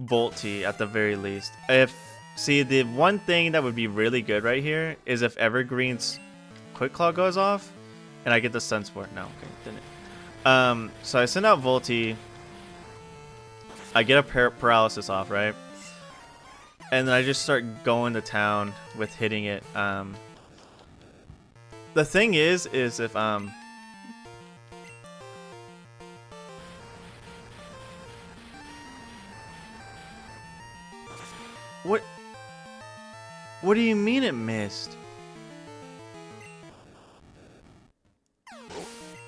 Volty at the very least. See, the one thing that would be really good right here is if Evergreen's Quick Claw goes off and I get the Sun Spore. No, okay, didn't. So I send out Volty. I get a paralysis off, right? And then I just start going to town with hitting it. The thing is if What do you mean it missed?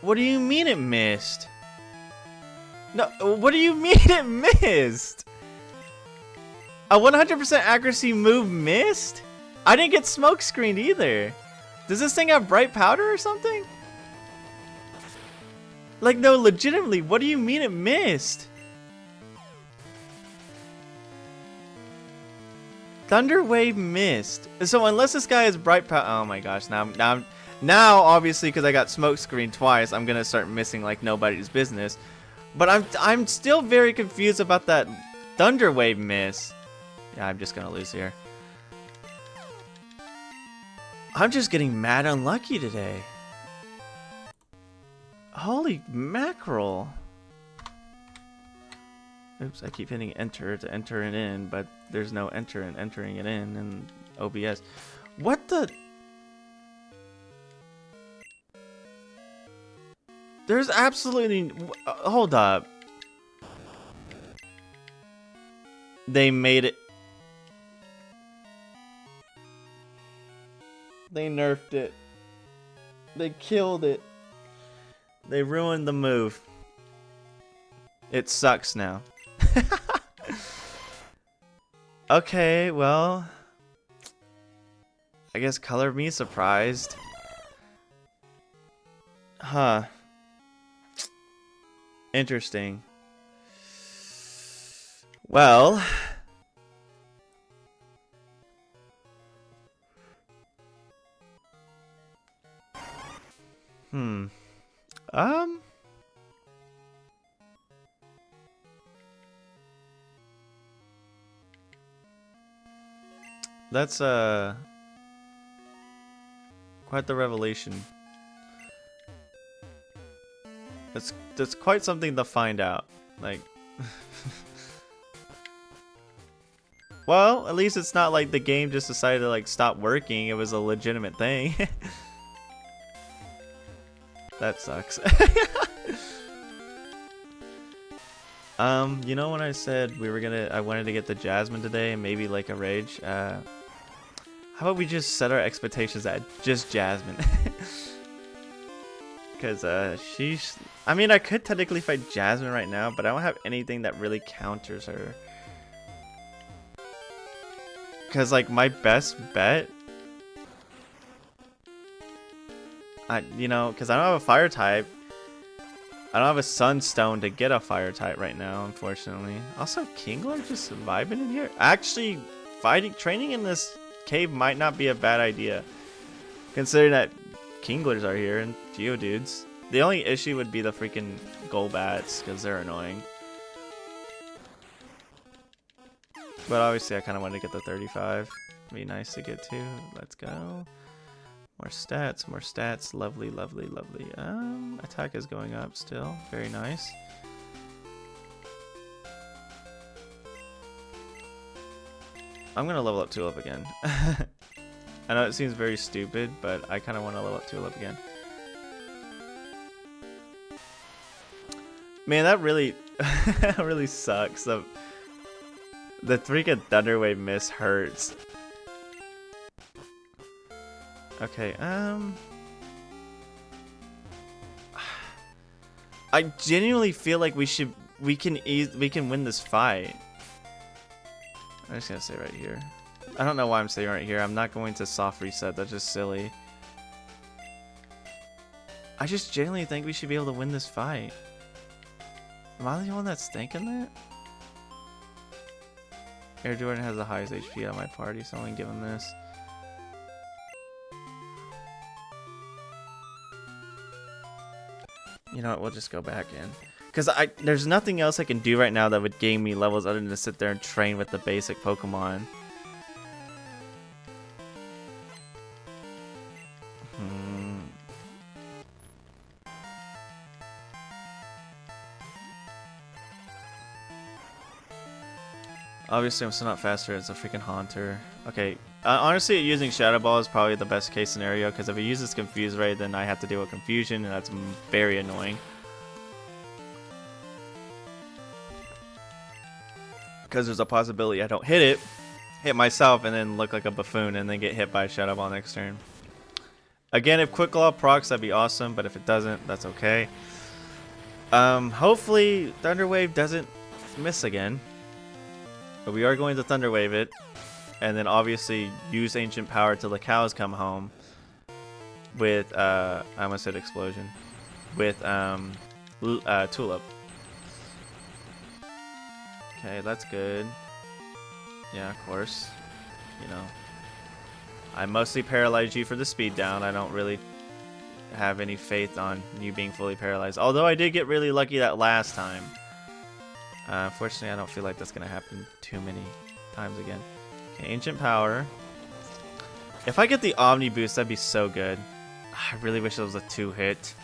What do you mean it missed? No, what do you mean it missed? A 100% accuracy move missed? I didn't get smoke screened either. Does this thing have bright powder or something? Like, no, legitimately, what do you mean it missed? Thunder Wave missed. So unless this guy has bright powder, oh my gosh! Now, obviously, because I got smoke screen twice, I'm gonna start missing like nobody's business. But I'm still very confused about that Thunder Wave miss. Yeah, I'm just gonna lose here. I'm just getting mad unlucky today. Holy mackerel. Oops, I keep hitting enter to enter it in, but there's no enter and entering it in OBS. What the? There's absolutely... hold up. They made it... They nerfed it. They killed it. They ruined the move. It sucks now. Okay, well, I guess color me surprised. Huh. Interesting. Well, that's quite the revelation. That's quite something to find out. Like Well, at least it's not like the game just decided to like stop working. It was a legitimate thing. That sucks. You know when I said I wanted to get the Jasmine today and maybe like a Rage? How about we just set our expectations at just Jasmine? Because I mean, I could technically fight Jasmine right now, but I don't have anything that really counters her. Because like my best bet, you know, because I don't have a fire type. I don't have a sunstone to get a fire type right now, unfortunately. Also, Kingler just vibing in here. Actually, training in this cave might not be a bad idea, considering that Kinglers are here and Geodudes. The only issue would be the freaking Golbats, because they're annoying. But obviously, I kind of wanted to get the 35. Be nice to get to. Let's go. More stats, more stats. Lovely, lovely, lovely. Attack is going up still. Very nice. I'm gonna level up Tulip again. I know it seems very stupid, but I kind of want to level up Tulip again. Man, that really, that really sucks. The freaking Thunder Wave miss hurts. Okay, I genuinely feel like we can win this fight. I'm just gonna say right here. I don't know why I'm saying right here. I'm not going to soft reset. That's just silly. I just genuinely think we should be able to win this fight. Am I the only one that's thinking that? Air Jordan has the highest HP out of my party, so I'm gonna give him this. You know what, we'll just go back in. Because there's nothing else I can do right now that would gain me levels other than to sit there and train with the basic Pokemon. Obviously, I'm still not faster as a freaking Haunter. Okay, honestly, using Shadow Ball is probably the best case scenario, because if it uses Confuse Ray, then I have to deal with Confusion, and that's very annoying. Because there's a possibility I don't hit myself, and then look like a buffoon, and then get hit by Shadow Ball next turn. Again, if Quick Claw procs, that'd be awesome, but if it doesn't, that's okay. Hopefully, Thunder Wave doesn't miss again. But we are going to Thunder Wave it, and then obviously use Ancient Power till the cows come home. With I almost said Explosion. With Tulip. Okay, that's good. Yeah, of course. You know, I mostly paralyze you for the speed down. I don't really have any faith on you being fully paralyzed. Although I did get really lucky that last time. Unfortunately, I don't feel like that's going to happen too many times again. Okay, Ancient Power. If I get the Omni Boost, that'd be so good. I really wish it was a 2-hit.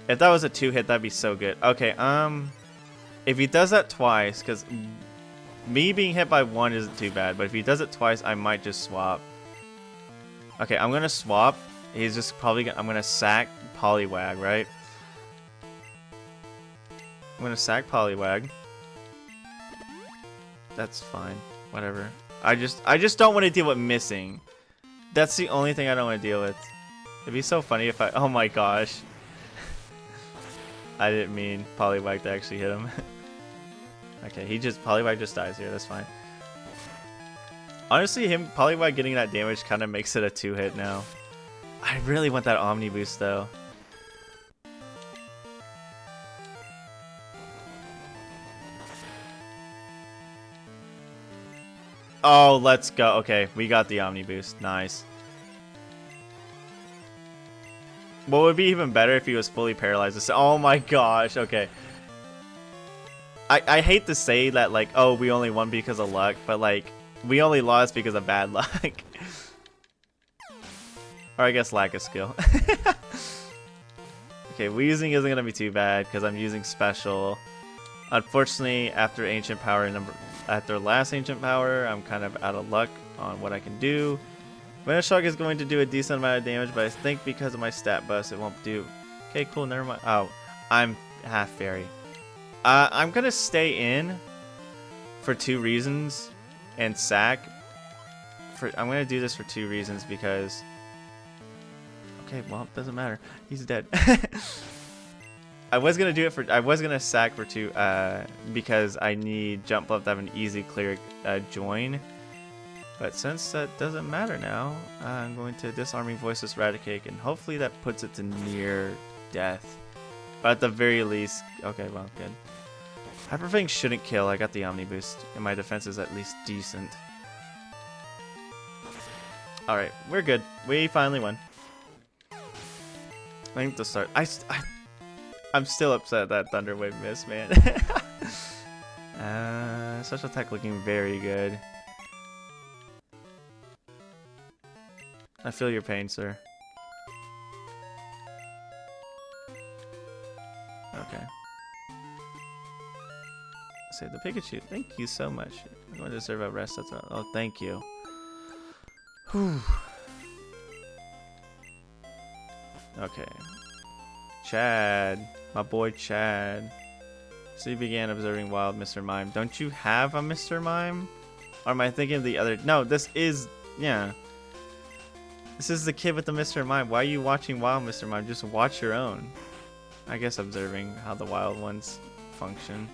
If that was a 2-hit, that'd be so good. Okay, if he does that twice, because me being hit by 1 isn't too bad, but if he does it twice, I might just swap. Okay, I'm going to swap. He's just probably going to... I'm going to sack Poliwag, right? I'm going to sack Poliwag. That's fine. Whatever. I just don't want to deal with missing. That's the only thing I don't want to deal with. It'd be so funny if I... Oh my gosh. I didn't mean Poliwag to actually hit him. Okay, Poliwag just dies here. That's fine. Honestly, Poliwag getting that damage kind of makes it a 2-hit now. I really want that Omni Boost though. Oh, let's go. Okay, we got the Omni Boost. Nice. What would be even better if he was fully paralyzed? Oh my gosh, okay. I hate to say that, like, oh, we only won because of luck, but, like, we only lost because of bad luck. Or I guess lack of skill. Okay, Weezing isn't going to be too bad because I'm using Special. Unfortunately, after last Ancient Power, I'm kind of out of luck on what I can do. Venoshock is going to do a decent amount of damage, but I think because of my stat bust, it won't do. Okay, cool, never mind. Oh, I'm half fairy. I'm gonna stay in for 2 reasons and sack. I'm gonna do this for 2 reasons because. Okay, well, it doesn't matter. He's dead. I was gonna sack for 2 because I need jump bluff to have an easy clear join. But since that doesn't matter now, I'm going to Disarming Voices Eradicate, and hopefully that puts it to near death. But at the very least, okay, well, good. Hyper Fang shouldn't kill. I got the Omni Boost, and my defense is at least decent. Alright, we're good. We finally won. I think to start. I'm still upset that Thunder Wave missed, man. Special attack looking very good. I feel your pain, sir. Okay. Save the Pikachu. Thank you so much. I'm going to deserve a rest. That's all. Oh, thank you. Whew. Okay. Chad. My boy Chad. So you began observing wild Mr. Mime. Don't you have a Mr. Mime? Or am I thinking of the other? No, this is... Yeah. This is the kid with the Mr. Mime. Why are you watching Wild Mr. Mime? Just watch your own. I guess observing how the wild ones function.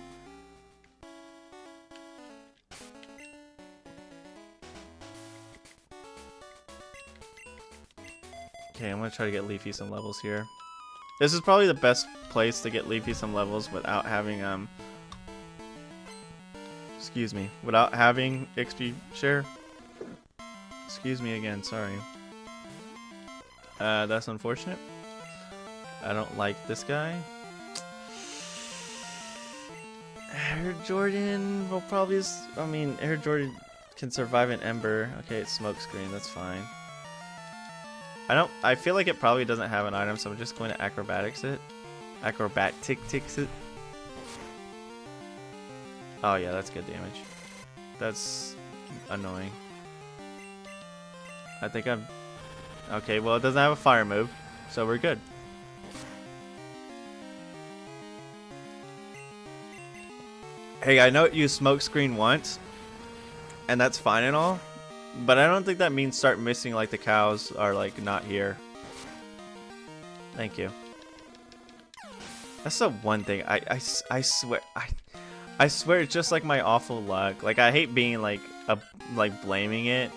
Okay, I'm gonna try to get Leafy some levels here. This is probably the best place to get Leafy some levels without having excuse me, without having XP share. Excuse me again, sorry. That's unfortunate. I don't like this guy. Air Jordan will probably... I mean, Air Jordan can survive an Ember. Okay, it's Smoke Screen. That's fine. I feel like it probably doesn't have an item, so I'm just going to Acrobatics it. Acrobatics it. Oh yeah, that's good damage. That's annoying. I think I'm... Okay, well it doesn't have a fire move, so we're good. Hey, I know it used Smoke Screen once, and that's fine and all, but I don't think that means start missing like the cows are like not here. Thank you. That's the one thing I swear I swear it's just like my awful luck. Like I hate being like blaming it,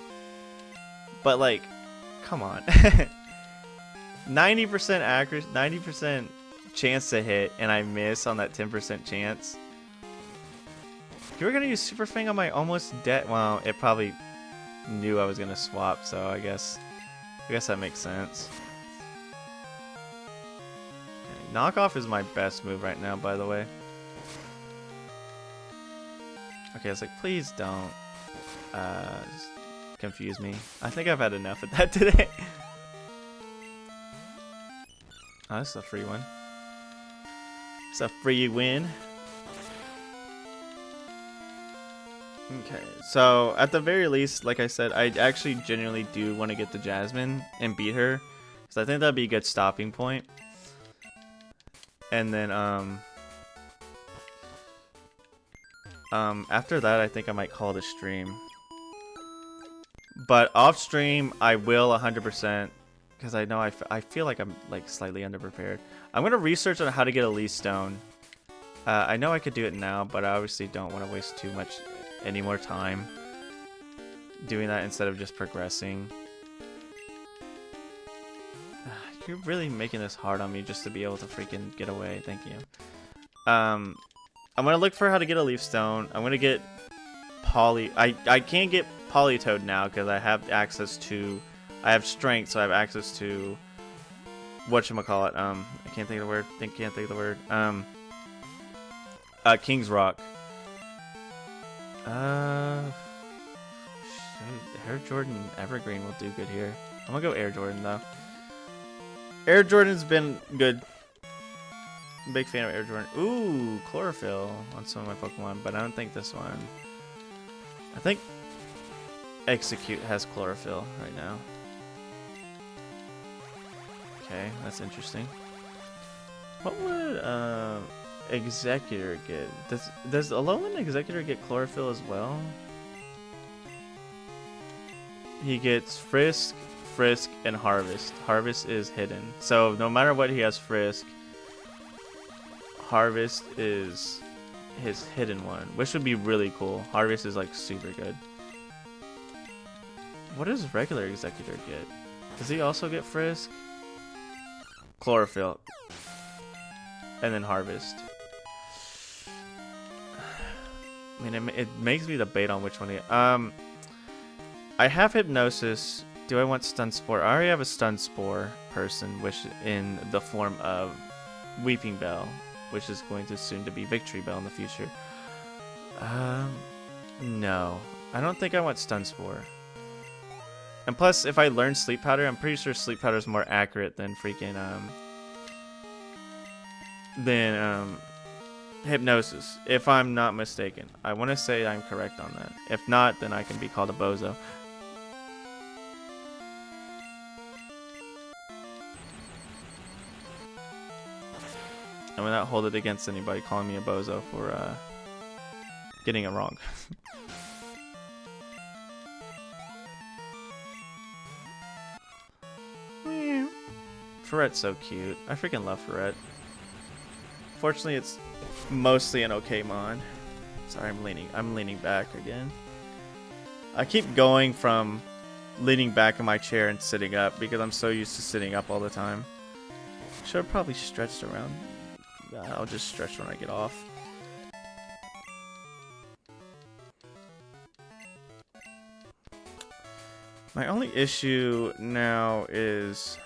but like come on. 90% accuracy, 90% chance to hit, and I miss on that 10% chance. You were gonna use Super Fang on my almost dead. Well, it probably knew I was gonna swap, so I guess that makes sense. Okay, knockoff is my best move right now, by the way. Okay, I was like, please don't just confuse me. I think I've had enough of that today. Oh, this is a free one. It's a free win. Okay, so at the very least, like I said, I actually genuinely do want to get the Jasmine and beat her, because I think that'd be a good stopping point. And then after that, I think I might call it a stream. But off stream, I will 100%, because I know I feel like I'm like slightly underprepared. I'm gonna research on how to get a Leaf Stone. I know I could do it now, but I obviously don't want to waste too much any more time doing that instead of just progressing. You're really making this hard on me just to be able to freaking get away. Thank you. I'm gonna look for how to get a Leaf Stone. I'm gonna get I can't get Politoed now because I have access to... I have Strength, so I have access to... Whatchamacallit? I can't think of the word. Can't think of the word. King's Rock. Air Jordan Evergreen will do good here. I'm gonna go Air Jordan though. Air Jordan's been good. Big fan of Air Jordan. Ooh, chlorophyll on some of my Pokemon, but I don't think this one. I think Execute has chlorophyll right now. Okay, that's interesting. What would Executor get? Does Alolan Executor get chlorophyll as well? He gets Frisk, and Harvest. Harvest is hidden. So no matter what he has Frisk, Harvest is his hidden one, which would be really cool. Harvest is like super good. What does regular Executor get? Does he also get Frisk? Chlorophyll. And then Harvest. I mean, it makes me debate on which one he... I have Hypnosis. Do I want Stun Spore? I already have a Stun Spore person, which in the form of Weeping Bell, which is going to soon to be Victory Bell in the future. No. I don't think I want Stun Spore. And plus, if I learn Sleep Powder, I'm pretty sure Sleep Powder is more accurate than freaking, Hypnosis, if I'm not mistaken. I want to say I'm correct on that. If not, then I can be called a bozo. I will not hold it against anybody calling me a bozo for getting it wrong. Ferret's so cute. I freaking love Ferret. Fortunately, it's mostly an okay mon. Sorry, I'm leaning back again. I keep going from leaning back in my chair and sitting up because I'm so used to sitting up all the time. Should have probably stretched around. I'll just stretch when I get off. My only issue now is,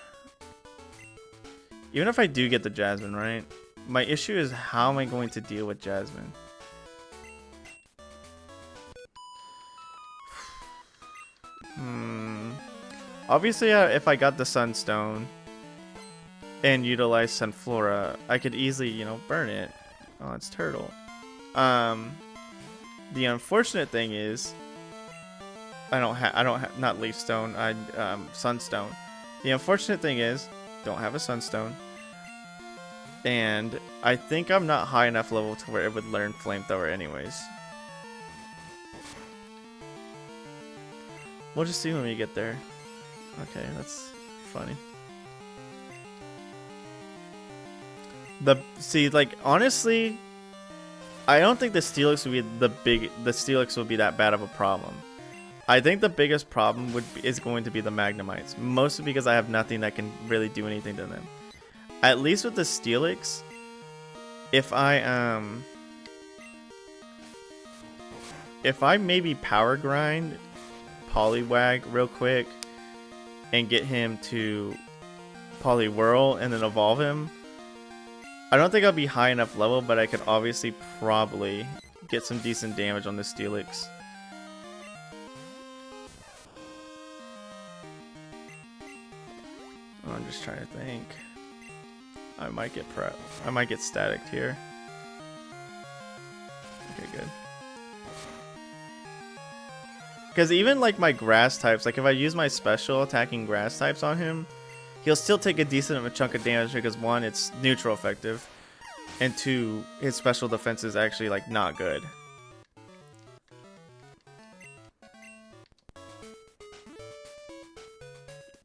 even if I do get the Jasmine, right? My issue is, how am I going to deal with Jasmine? Obviously, if I got the Sunstone and utilize Sunflora, I could easily, you know, burn it. Oh, it's Turtle. The unfortunate thing is, I don't have not Leaf Stone. Sunstone. The unfortunate thing is, don't have a Sunstone. And I think I'm not high enough level to where it would learn Flamethrower anyways. We'll just see when we get there. Okay, that's funny. See, like, honestly, I don't think the Steelix would be that bad of a problem. I think the biggest problem is going to be the Magnemites, mostly because I have nothing that can really do anything to them. At least with the Steelix, if I maybe power grind Poliwag real quick and get him to Poliwhirl and then evolve him, I don't think I'll be high enough level, but I could obviously probably get some decent damage on the Steelix. I'm just trying to think. I might get staticked here. Okay, good. Because even like my grass types, like if I use my special attacking grass types on him, he'll still take a decent chunk of damage because one, it's neutral effective, and two, his special defense is actually like not good.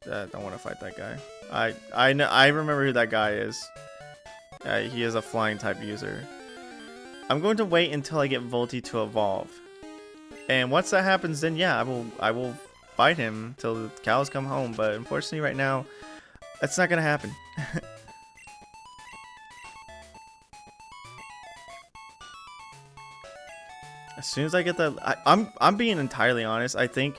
Don't want to fight that guy. I remember who that guy is. He is a flying type user. I'm going to wait until I get Volty to evolve, and once that happens, then yeah, I will fight him till the cows come home. But unfortunately, right now, that's not gonna happen. As soon as I get that, I'm being entirely honest. I think,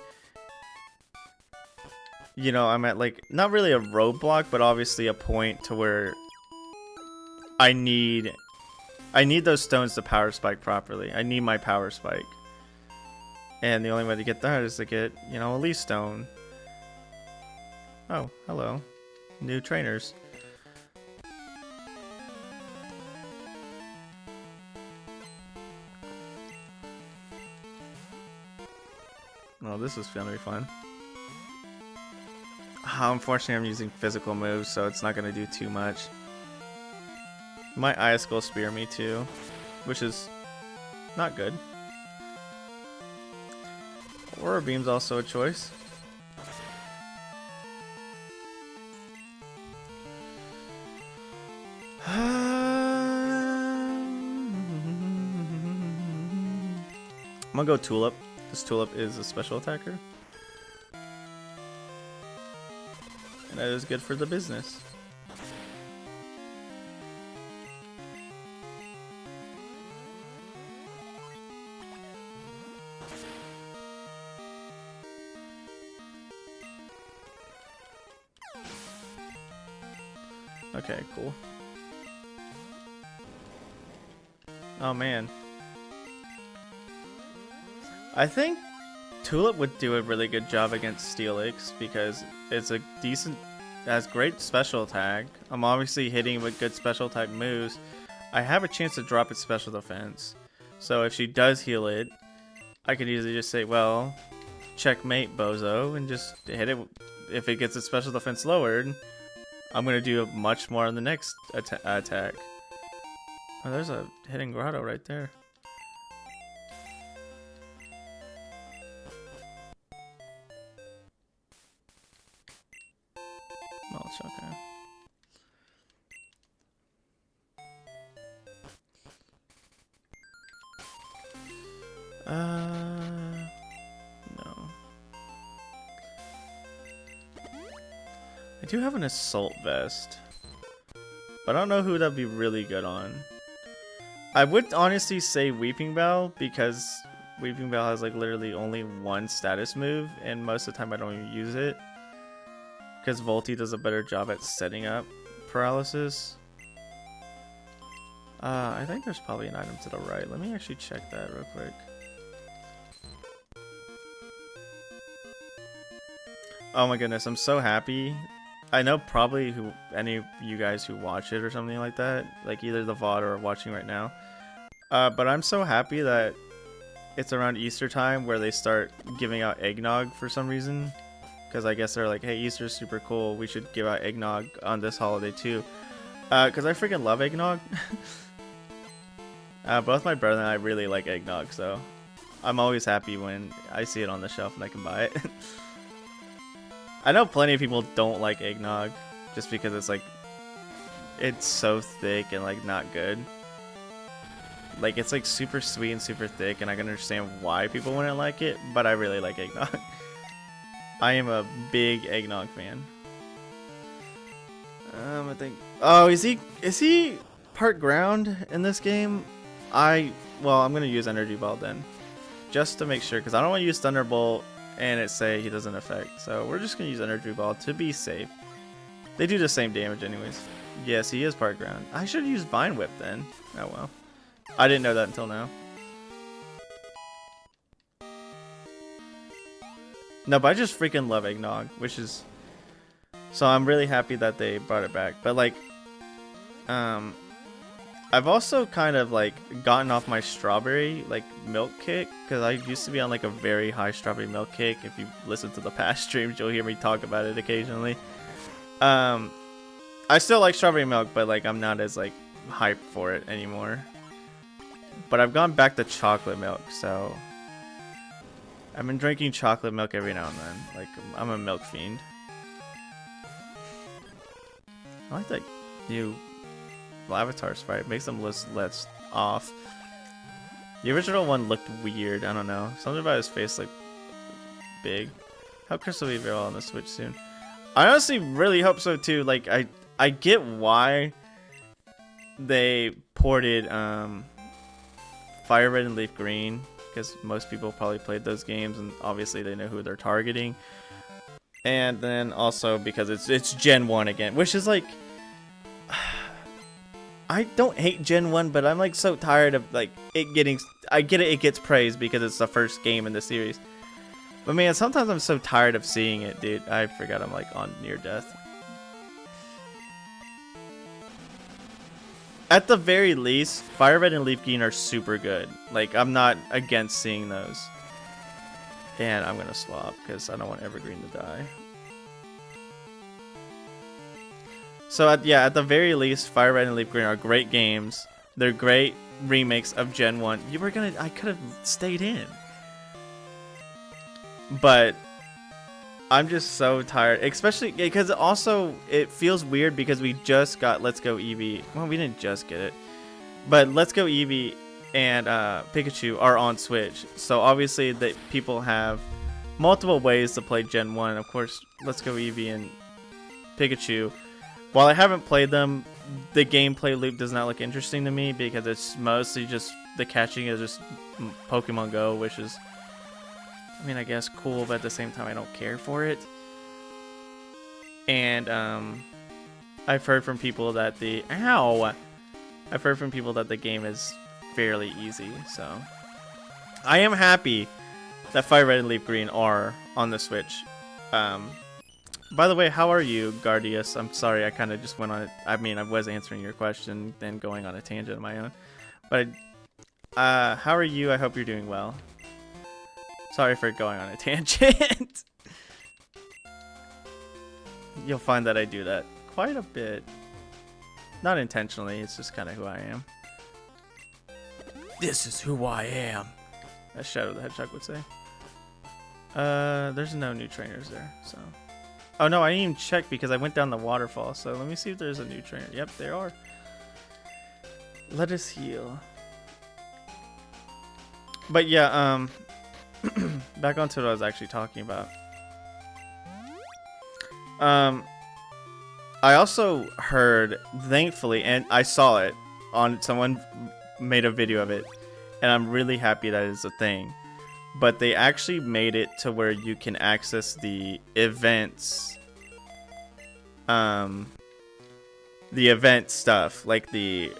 you know, I'm at like not really a roadblock, but obviously a point to where I need those stones to power spike properly. I need my power spike, and the only way to get that is to get, you know, a Leaf Stone. Oh, hello, new trainers. Oh, this is gonna be fun. Unfortunately, I'm using physical moves, so it's not gonna do too much. My Ice Skull spear me too, which is not good. Aurora Beam's also a choice. I'm gonna go Tulip. This Tulip is a special attacker. And that is good for the business. Okay, cool. Oh man. I think Tulip would do a really good job against Steelix because it's a decent, has great special attack. I'm obviously hitting with good special type moves. I have a chance to drop its special defense. So if she does heal it, I could easily just say, well, checkmate bozo, and just hit it. If it gets its special defense lowered, I'm going to do much more on the next attack. Oh, there's a hidden grotto right there. Mulch, okay. No. I do have an assault vest, but I don't know who that'd be really good on. I would honestly say Weeping Bell, because Weeping Bell has like literally only one status move, and most of the time I don't even use it. Because Volti does a better job at setting up paralysis. I think there's probably an item to the right. Let me actually check that real quick. Oh my goodness, I'm so happy. I know probably any of you guys who watch it or something like that, like either the VOD or watching right now. But I'm so happy that it's around Easter time where they start giving out eggnog for some reason. Because I guess they're like, hey, Easter's super cool. We should give out eggnog on this holiday too. Because I freaking love eggnog. Both my brother and I really like eggnog, so I'm always happy when I see it on the shelf and I can buy it. I know plenty of people don't like eggnog just because it's like, it's so thick and like not good. Like it's like super sweet and super thick, and I can understand why people wouldn't like it, but I really like eggnog. I am a big eggnog fan. I think. Oh, is he part ground in this game? Well, I'm gonna use Energy Ball then, just to make sure, because I don't want to use Thunderbolt and it say he doesn't affect. So we're just gonna use Energy Ball to be safe. They do the same damage anyways. Yes, he is part ground. I should use Vine Whip then. Oh well, I didn't know that until now. No, but I just freaking love eggnog, which is, so I'm really happy that they brought it back. But like, I've also kind of like gotten off my strawberry like milk kick, because I used to be on like a very high strawberry milk kick. If you listen to the past streams, you'll hear me talk about it occasionally. I still like strawberry milk, but like I'm not as like hyped for it anymore. But I've gone back to chocolate milk, so I've been drinking chocolate milk every now and then. Like, I'm a milk fiend. I like that new Lavatar sprite. It makes them less off. The original one looked weird. I don't know. Something about his face looked big. Hope Crystal will be available on the Switch soon. I honestly really hope so too. Like, I get why they ported Fire Red and Leaf Green, because most people probably played those games and obviously they know who they're targeting. And then also because it's Gen 1 again, which is like, I don't hate Gen 1, but I'm like so tired of like it getting, I get it gets praised because it's the first game in the series. But man, sometimes I'm so tired of seeing it, dude. I forgot I'm like on near death. At the very least, Fire Red and Leaf Green are super good. Like, I'm not against seeing those. And I'm gonna swap because I don't want Evergreen to die. So at the very least, Fire Red and Leaf Green are great games. They're great remakes of Gen 1. I could have stayed in. But I'm just so tired, especially because also it feels weird because we just got Let's Go Eevee. Well, we didn't just get it, but Let's Go Eevee and Pikachu are on Switch. So obviously that people have multiple ways to play Gen 1. Of course, Let's Go Eevee and Pikachu. While I haven't played them, the gameplay loop does not look interesting to me because it's mostly just the catching is just Pokemon Go, which is, I mean, I guess cool, but at the same time I don't care for it. And I've heard from people that the game is fairly easy, so I am happy that Fire Red and Leaf Green are on the Switch. By the way, how are you, Guardius? I'm sorry, I kind of just went on it. I mean, I was answering your question, then going on a tangent of my own. But, how are you? I hope you're doing well. Sorry for going on a tangent. You'll find that I do that quite a bit. Not intentionally, it's just kind of who I am. This is who I am, as Shadow the Hedgehog would say. There's no new trainers there, so... Oh no, I didn't even check because I went down the waterfall. So let me see if there's a new trainer. Yep, there are. Let us heal. But yeah, back onto what I was actually talking about. I also heard, thankfully, and I saw it on someone made a video of it, and I'm really happy that it's a thing. But they actually made it to where you can access the events, the event stuff, like the,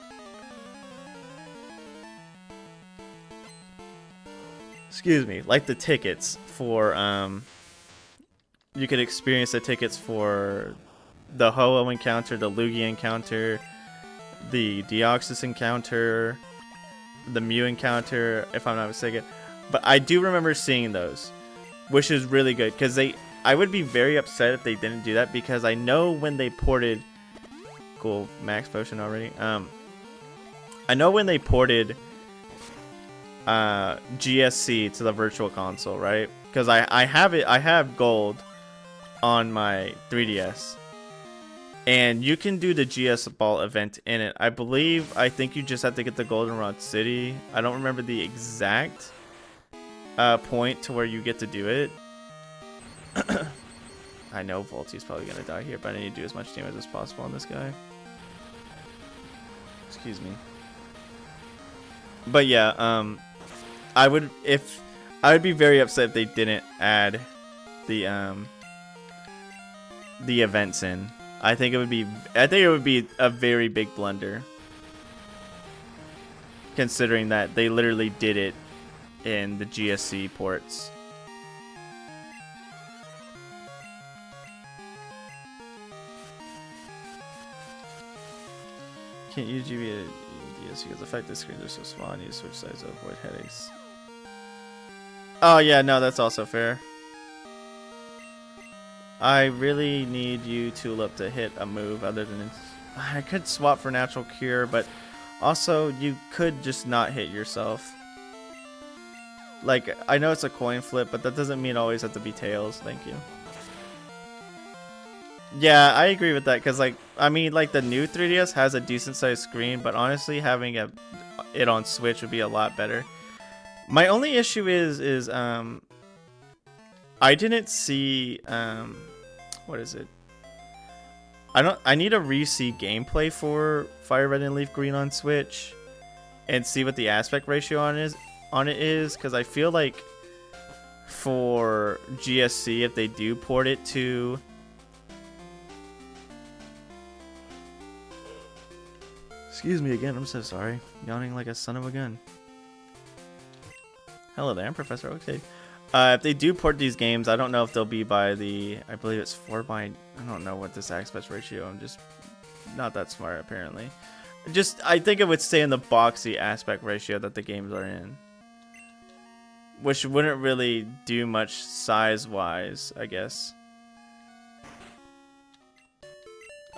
like the tickets for, you could experience the tickets for the Ho-Oh encounter, the Lugia encounter, the Deoxys encounter, the Mew encounter, if I'm not mistaken. But I do remember seeing those, which is really good, because I would be very upset if they didn't do that, because I know when they ported, cool, max potion already, I know when they ported GSC to the Virtual Console, right? Because I have gold on my 3DS, and you can do the GS Ball event in it. I think you just have to get the Goldenrod City. I don't remember the exact point to where you get to do it. I know Volti's probably gonna die here, but I need to do as much damage as possible on this guy. Excuse me. But yeah, I would be very upset if they didn't add the events in. I think it would be a very big blunder, considering that they literally did it in the GSC ports. Can't use GBA DS because the fact that screens are so small, I need to switch sides to avoid headaches. Oh yeah, no, that's also fair. I really need you, Tulip, to hit a move other than... I could swap for Natural Cure, but also you could just not hit yourself. Like, I know it's a coin flip, but that doesn't mean it always have to be tails. Thank you. Yeah, I agree with that, because, like, I mean, like, the new 3DS has a decent-sized screen, but honestly, having it on Switch would be a lot better. My only issue is I didn't see, what is it? I need to re-see gameplay for Fire Red and Leaf Green on Switch and see what the aspect ratio on it is, because I feel like for GSC, if they do port it to... Excuse me again, I'm so sorry. Yawning like a son of a gun. Hello there, I'm Professor Oakshade. If they do port these games, I don't know if they'll be by the... I believe it's 4 by... I don't know what this aspect ratio... I'm just not that smart, apparently. I think it would stay in the boxy aspect ratio that the games are in. which wouldn't really do much size-wise, I guess.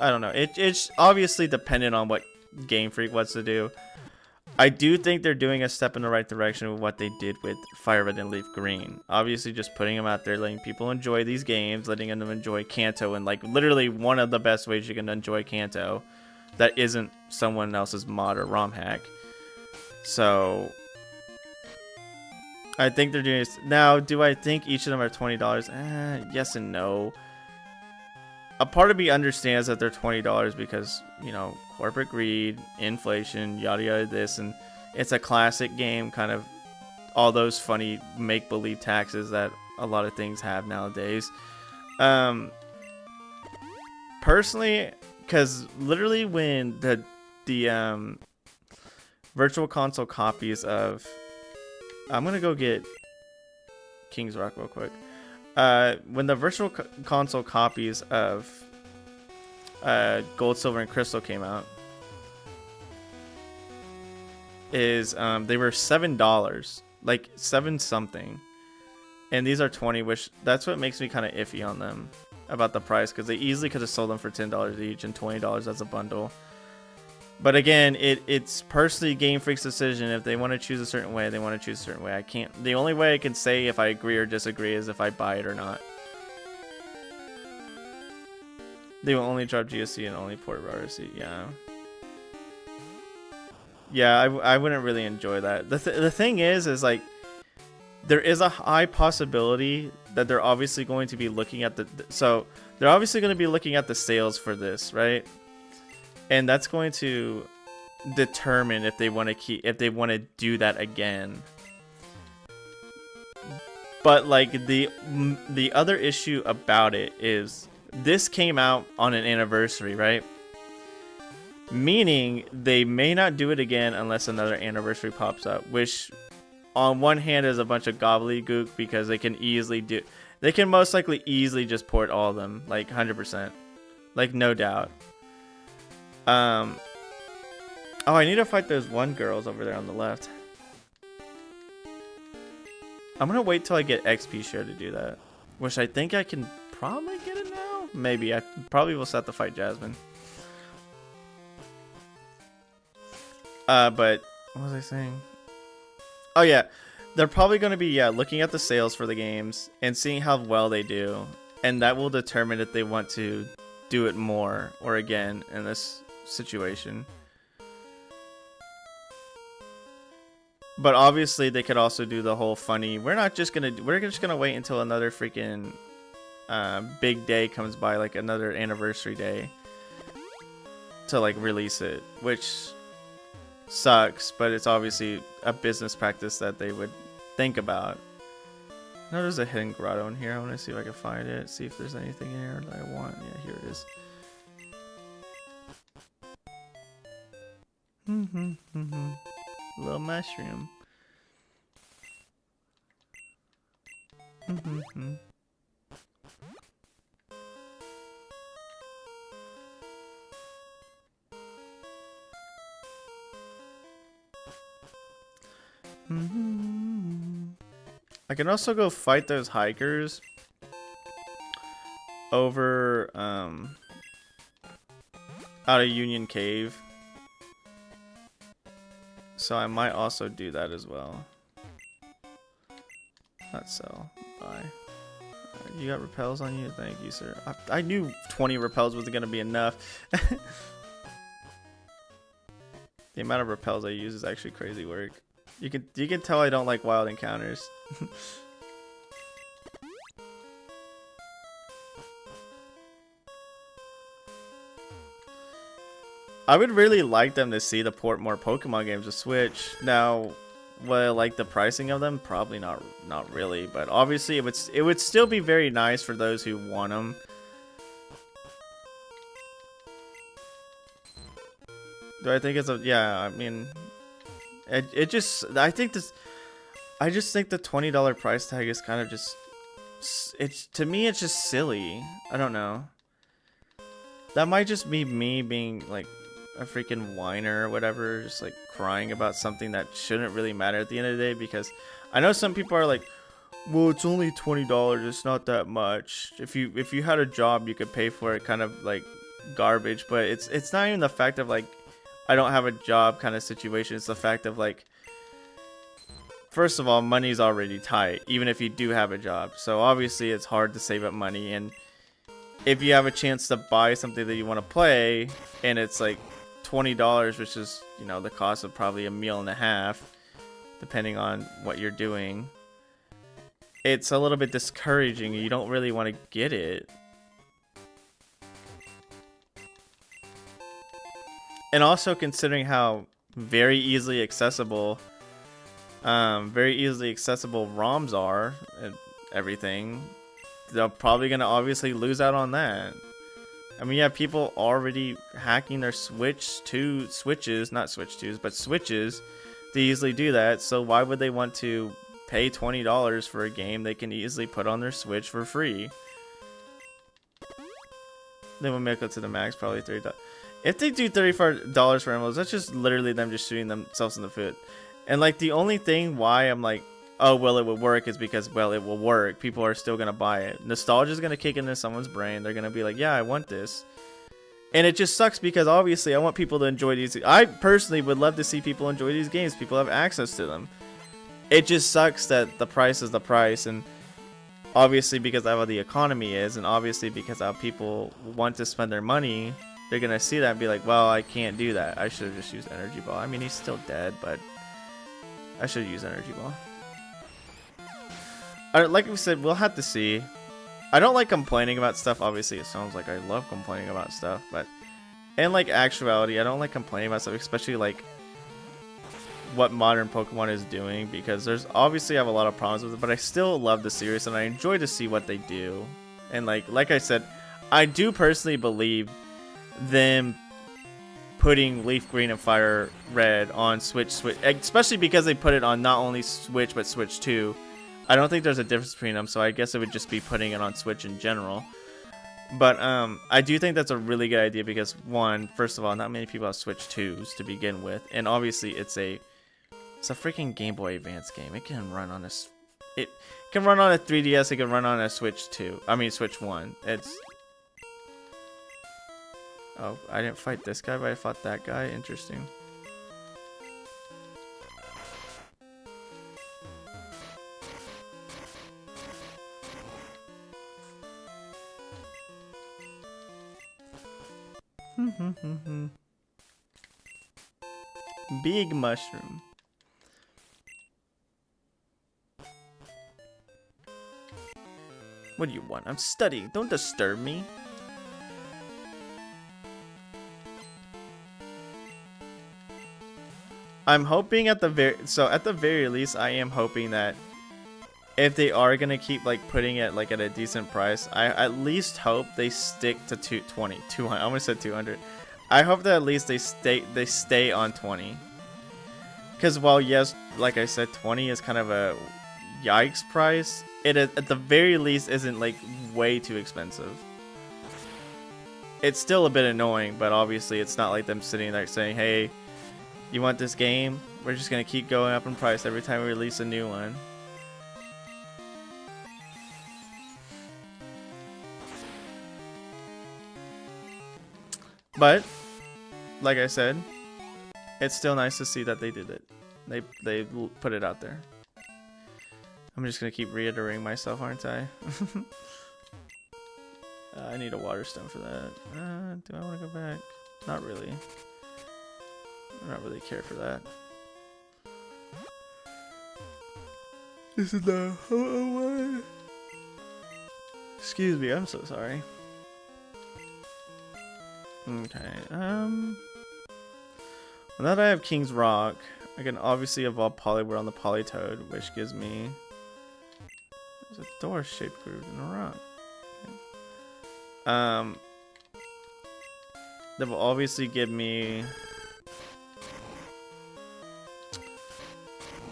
I don't know. It's obviously dependent on what Game Freak wants to do. I do think they're doing a step in the right direction with what they did with Fire Red and Leaf Green. Obviously, just putting them out there, letting people enjoy these games, letting them enjoy Kanto, and like literally one of the best ways you can enjoy Kanto that isn't someone else's mod or ROM hack. So I think they're doing this. Now, do I think each of them are $20? Yes and no. A part of me understands that they're $20 because, you know, corporate greed, inflation, yada yada this, and it's a classic game, kind of all those funny make-believe taxes that a lot of things have nowadays. Personally, because literally when the virtual console copies of, I'm gonna go get King's Rock real quick. When the virtual console copies of Gold, Silver, and Crystal came out, they were $7, like 7 something, and these are 20, which that's what makes me kind of iffy on them about the price, because they easily could have sold them for $10 each and $20 as a bundle. But again, it's personally Game Freak's decision. If they want to choose a certain way, they want to choose a certain way. I can't. The only way I can say if I agree or disagree is if I buy it or not. They will only drop GSC and only port RC. Yeah. Yeah, I wouldn't really enjoy that. The thing is like, there is a high possibility that they're obviously going to be looking at they're obviously going to be looking at the sales for this, right? And that's going to determine if they want to do that again. But like the other issue about it is this came out on an anniversary, right? Meaning they may not do it again unless another anniversary pops up, which on one hand is a bunch of gobbledygook, because they can most likely easily just port all of them, like 100%, like no doubt. Oh, I need to fight those one girls over there on the left. I'm gonna wait till I get XP share to do that, which I think I can probably get it now. Maybe I probably will set to fight Jasmine. But what was I saying? Oh yeah, they're probably gonna be looking at the sales for the games and seeing how well they do, and that will determine if they want to do it more or again in this situation. But obviously they could also do the whole funny, we're just gonna wait until another freaking big day comes by, like another anniversary day, to like release it, which sucks, but it's obviously a business practice that they would think about. No, there's a hidden grotto in here. I want to see if I can find it, see if there's anything in here that I want. Yeah, here it is. Little mushroom. I can also go fight those hikers over out of Union Cave. So I might also do that as well. Not sell. Buy. You got repels on you? Thank you, sir. I knew 20 repels wasn't going to be enough. The amount of repels I use is actually crazy work. You can tell I don't like wild encounters. I would really like them to see the port more Pokemon games to Switch. Now, well, like the pricing of them, probably not really, but obviously it would still be very nice for those who want them. Do I think it's a I mean, I just think the $20 price tag is kind of just, to me it's just silly. I don't know. That might just be me being like a freaking whiner or whatever, just like crying about something that shouldn't really matter at the end of the day. Because I know some people are like, well, it's only $20, it's not that much. If you had a job, you could pay for it, kind of like garbage. But it's not even the fact of like I don't have a job kind of situation. It's the fact of like, first of all, money's already tight, even if you do have a job. So obviously it's hard to save up money, and if you have a chance to buy something that you want to play and it's like $20, which is, you know, the cost of probably a meal and a half, depending on what you're doing, it's a little bit discouraging. You don't really want to get it. And also considering how very easily accessible ROMs are and everything, they're probably gonna obviously lose out on that. I mean, you have people already hacking their switches, not Switch 2s, but switches to easily do that. So why would they want to pay $20 for a game they can easily put on their Switch for free? They will make it to the max, probably $30. If they do $35 for emeralds, that's just literally them just shooting themselves in the foot. And like the only thing why I'm like, oh well, it would work, is because, well, it will work. People are still gonna buy it. Nostalgia is gonna kick into someone's brain. They're gonna be like, yeah, I want this. And it just sucks because obviously I want people to enjoy these. I personally would love to see people enjoy these games. People have access to them. It just sucks that the price is the price, and obviously because of how the economy is, and obviously because how people want to spend their money, they're gonna see that and be like, well, I can't do that. I should have just used Energy Ball. I mean, he's still dead, but I should have used Energy Ball. Like we said, we'll have to see. I don't like complaining about stuff. Obviously, it sounds like I love complaining about stuff, but in like actuality, I don't like complaining about stuff, especially like what modern Pokemon is doing, because there's obviously I have a lot of problems with it, but I still love the series and I enjoy to see what they do. And like I said, I do personally believe them putting Leaf Green and Fire Red on Switch, especially because they put it on not only Switch but Switch 2. I don't think there's a difference between them, so I guess it would just be putting it on Switch in general. But I do think that's a really good idea because, one, first of all, not many people have Switch 2s to begin with, and obviously it's a freaking Game Boy Advance game. It can run on a 3DS. It can run on a Switch 2. I mean Switch 1. It's oh, I didn't fight this guy, but I fought that guy. Interesting. Big mushroom. What do you want? I'm studying. Don't disturb me. I'm hoping at the very least, I am hoping that if they are gonna keep like putting it like at a decent price, I at least hope they stick to 200. I almost said 200. I hope that at least they stay on 20. Because while yes, like I said, 20 is kind of a yikes price, it at the very least isn't like way too expensive. It's still a bit annoying, but obviously it's not like them sitting there saying, hey, you want this game? We're just gonna keep going up in price every time we release a new one. But like I said, it's still nice to see that they did it. They put it out there. I'm just gonna keep reiterating myself, aren't I? I need a water stone for that. Do I want to go back? Not really. I don't really care for that. This is the way. Excuse me, I'm so sorry. Okay, well, now that I have King's Rock, I can obviously evolve Poliwhirl on the Politoed, which gives me... There's a door shaped grooved in a rock. Okay. That will obviously give me...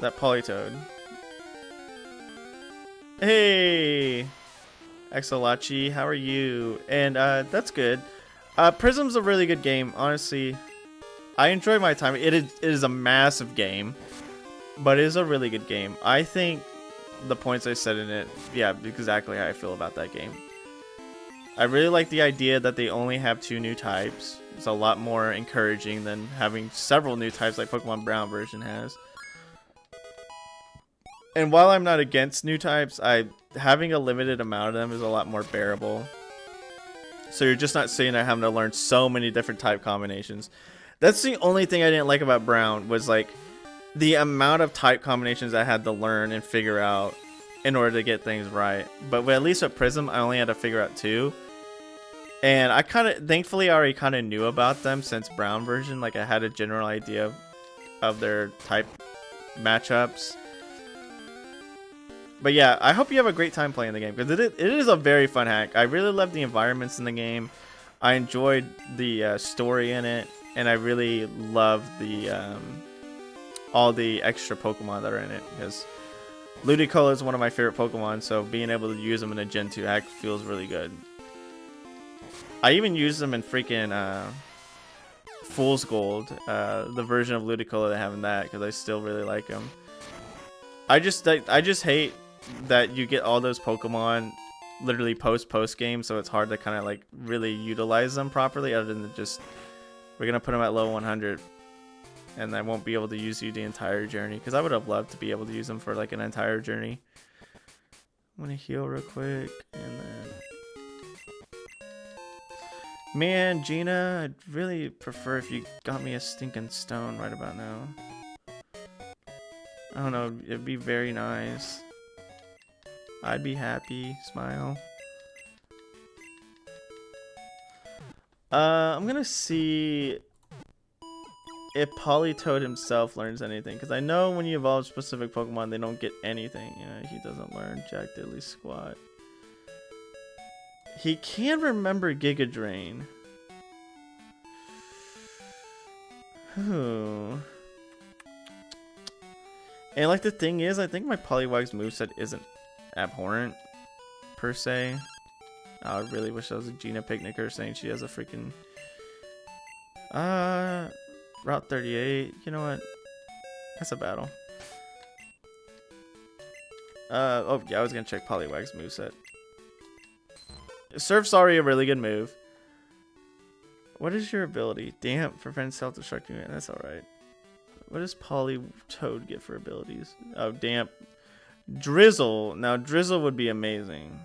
that Politoed. Hey! Exolachi, how are you? And, that's good. Prism's a really good game, honestly. I enjoy my time. It is a massive game, but it is a really good game. I think the points I said in it, yeah, exactly how I feel about that game. I really like the idea that they only have 2 new types. It's a lot more encouraging than having several new types like Pokemon Brown version has. And while I'm not against new types, having a limited amount of them is a lot more bearable. So you're just not sitting there having to learn so many different type combinations. That's the only thing I didn't like about Brown, was like the amount of type combinations I had to learn and figure out in order to get things right. But at least with Prism, I only had to figure out 2. And I thankfully I already kind of knew about them since Brown version. Like I had a general idea of their type matchups. But yeah, I hope you have a great time playing the game, because it is a very fun hack. I really love the environments in the game. I enjoyed the story in it, and I really love the all the extra Pokemon that are in it, because Ludicolo is one of my favorite Pokemon, so being able to use them in a Gen 2 hack feels really good. I even used them in freaking Fool's Gold, the version of Ludicolo they have in that, because I still really like them. I just hate that you get all those Pokemon literally post game, so it's hard to kind of like really utilize them properly, other than just, we're gonna put them at level 100 and I won't be able to use you the entire journey, because I would have loved to be able to use them for like an entire journey. I'm gonna heal real quick, and then man, Gina, I'd really prefer if you got me a stinking stone right about now. I don't know, it'd be very nice. I'd be happy. Smile. I'm gonna see if Politoed himself learns anything, because I know when you evolve specific Pokemon, they don't get anything. Yeah, he doesn't learn Jack Diddley Squat. He can remember Giga Drain. Ooh. And like the thing is, I think my Poliwag's moveset isn't abhorrent per se. I really wish I was a Gina Picnicker saying she has a freaking Route 38. You know what? That's a battle. Oh yeah, I was gonna check Poliwag's moveset. Surf's already a really good move. What is your ability? Damp prevents self-destructing. That's alright. What does Politoed get for abilities? Oh, Damp. Drizzle. Now, Drizzle would be amazing.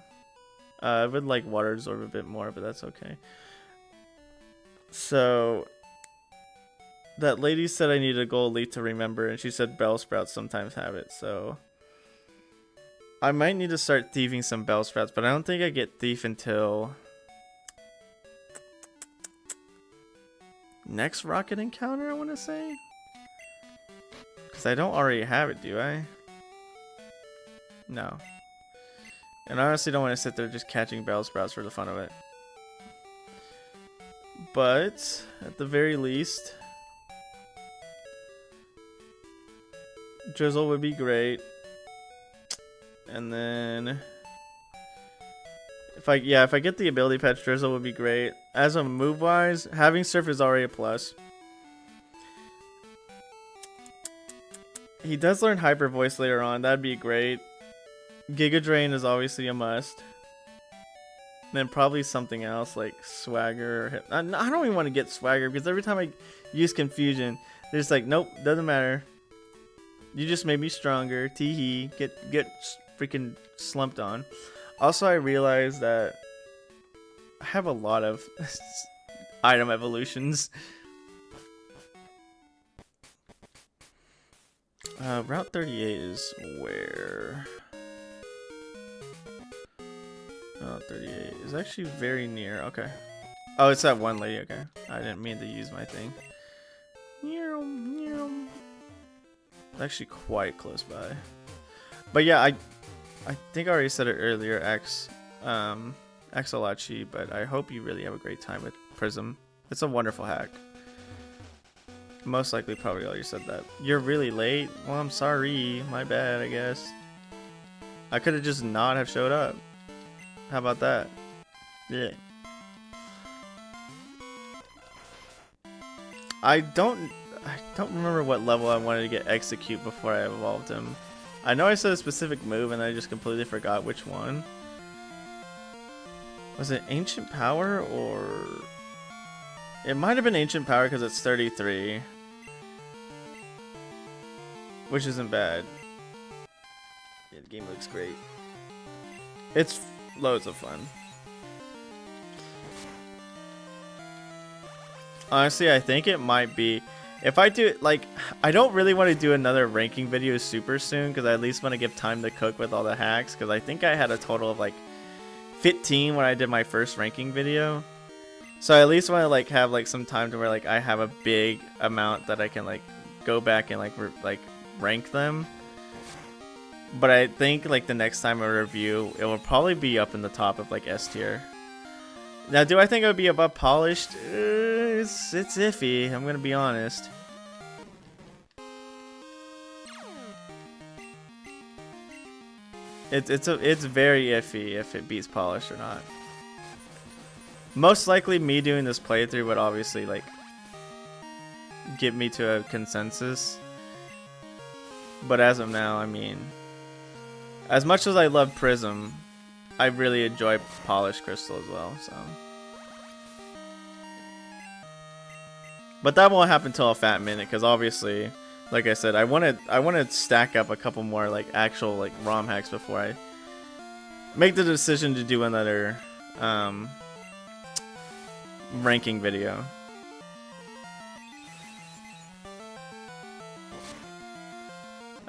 I would like Water Absorb a bit more, but that's okay. So, that lady said I needed a gold leaf to remember, and she said Bellsprouts sometimes have it, so I might need to start thieving some Bellsprouts, but I don't think I get Thief until next Rocket Encounter, I want to say. Because I don't already have it, do I? No. And I honestly don't want to sit there just catching Bellsprouts for the fun of it. But, at the very least, Drizzle would be great. And then if I get the ability patch, Drizzle would be great. As a move wise, having Surf is already a plus. He does learn Hyper Voice later on, that'd be great. Giga Drain is obviously a must. And then probably something else like Swagger. I don't even want to get Swagger, because every time I use Confusion, they're just like, nope, doesn't matter. You just made me stronger. Teehee. Get freaking slumped on. Also, I realized that I have a lot of item evolutions. Route 38 is where? Route 38 is actually very near. Okay. Oh, it's that one lady. Okay. I didn't mean to use my thing. It's actually quite close by. But yeah, I think I already said it earlier, Axelachi, but I hope you really have a great time with Prism. It's a wonderful hack. Most likely probably already said that. You're really late? Well, I'm sorry. My bad, I guess. I could have just not have showed up. How about that? Yeah. I don't remember what level I wanted to get Execute before I evolved him. I know I said a specific move and I just completely forgot which one. Was it Ancient Power or... It might have been Ancient Power because it's 33. Which isn't bad. Yeah, the game looks great. It's loads of fun. Honestly, I think it might be... If I do, like, I don't really want to do another ranking video super soon because I at least want to give time to cook with all the hacks because I think I had a total of like 15 when I did my first ranking video. So I at least want to like have like some time to where like I have a big amount that I can like go back and like rank them. But I think like the next time I review, it will probably be up in the top of like S tier. Now, do I think it would be above polished? It's iffy. I'm gonna be honest. It's very iffy if it beats polished or not. Most likely, me doing this playthrough would obviously like get me to a consensus. But as of now, I mean, as much as I love Prism, I really enjoy Polished Crystal as well, so. But that won't happen till a fat minute, because obviously, like I said, I want to stack up a couple more like actual like ROM hacks before I make the decision to do another ranking video.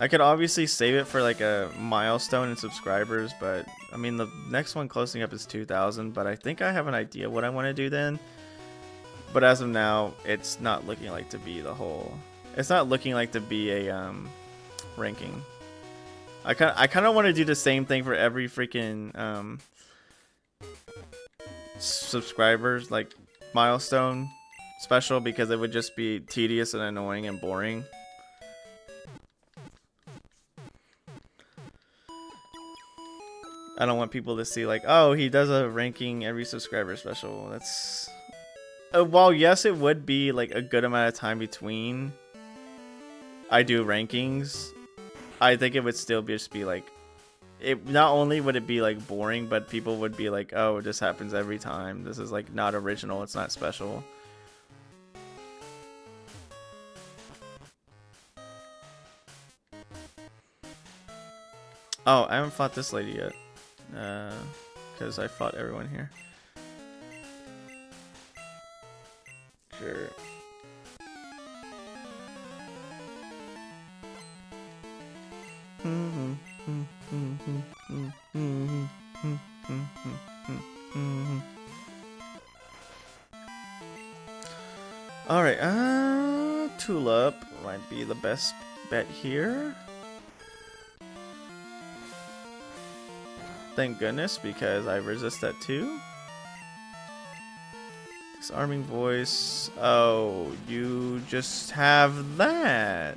I could obviously save it for like a milestone in subscribers, but I mean the next one closing up is 2,000, but I think I have an idea what I want to do then. But as of now, it's not looking like to be the whole. It's not looking like to be a ranking. I kind of want to do the same thing for every freaking subscribers like milestone special because it would just be tedious and annoying and boring. I don't want people to see like, oh, he does a ranking every subscriber special. That's while yes, it would be like a good amount of time between I do rankings. I think it would still just be like, it not only would it be like boring, but people would be like, oh, this happens every time. This is like not original. It's not special. Oh, I haven't fought this lady yet. Because I fought everyone here. Sure. Alright, Tulip might be the best bet here. Thank goodness, because I resist that too. Disarming voice. Oh, you just have that.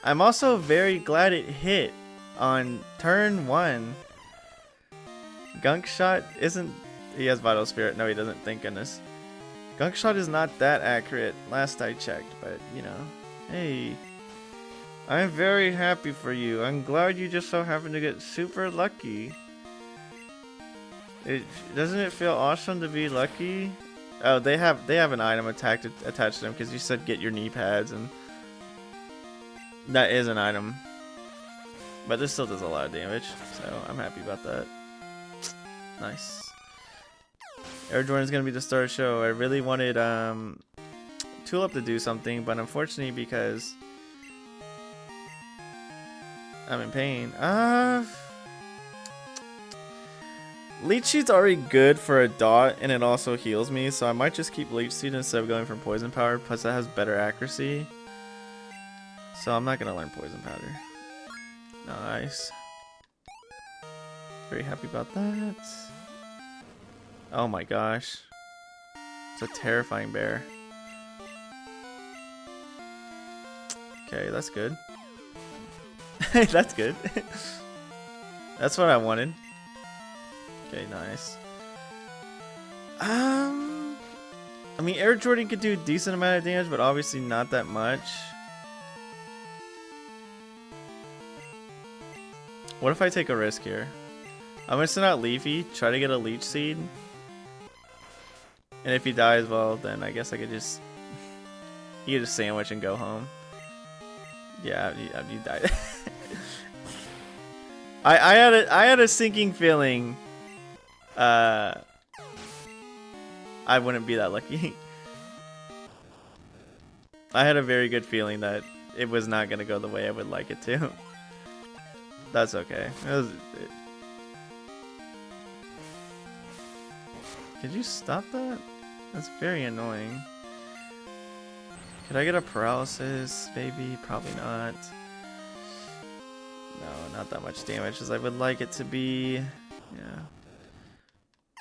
I'm also very glad it hit on turn 1. Gunk Shot isn't... He has Vital Spirit. No, he doesn't. Thank goodness. Gunk Shot is not that accurate, last I checked, but, you know. Hey. I'm very happy for you. I'm glad you just so happened to get super lucky. Doesn't it feel awesome to be lucky? Oh, they have an item attached to them because you said get your knee pads, and that is an item. But this still does a lot of damage, so I'm happy about that. Nice. Air Jordan's gonna be the star of the show. I really wanted Tulip to do something, but unfortunately because I'm in pain. Leech Seed's already good for a dot, and it also heals me, so I might just keep Leech Seed instead of going for Poison Powder, plus it has better accuracy. So I'm not gonna learn Poison Powder. Nice. Very happy about that. Oh my gosh. It's a terrifying bear. Okay, that's good. That's good. That's what I wanted. Okay, nice. I mean, Air Jordan could do a decent amount of damage, but obviously not that much. What if I take a risk here? I'm gonna send out Leafy, try to get a Leech Seed. And if he dies, well, then I guess I could just eat a sandwich and go home. Yeah, you died. I had a sinking feeling I wouldn't be that lucky. I had a very good feeling that it was not gonna go the way I would like it to. That's okay. Could you stop that? That's very annoying. Could I get a paralysis, maybe? Probably not. No, not that much damage as I would like it to be. Yeah.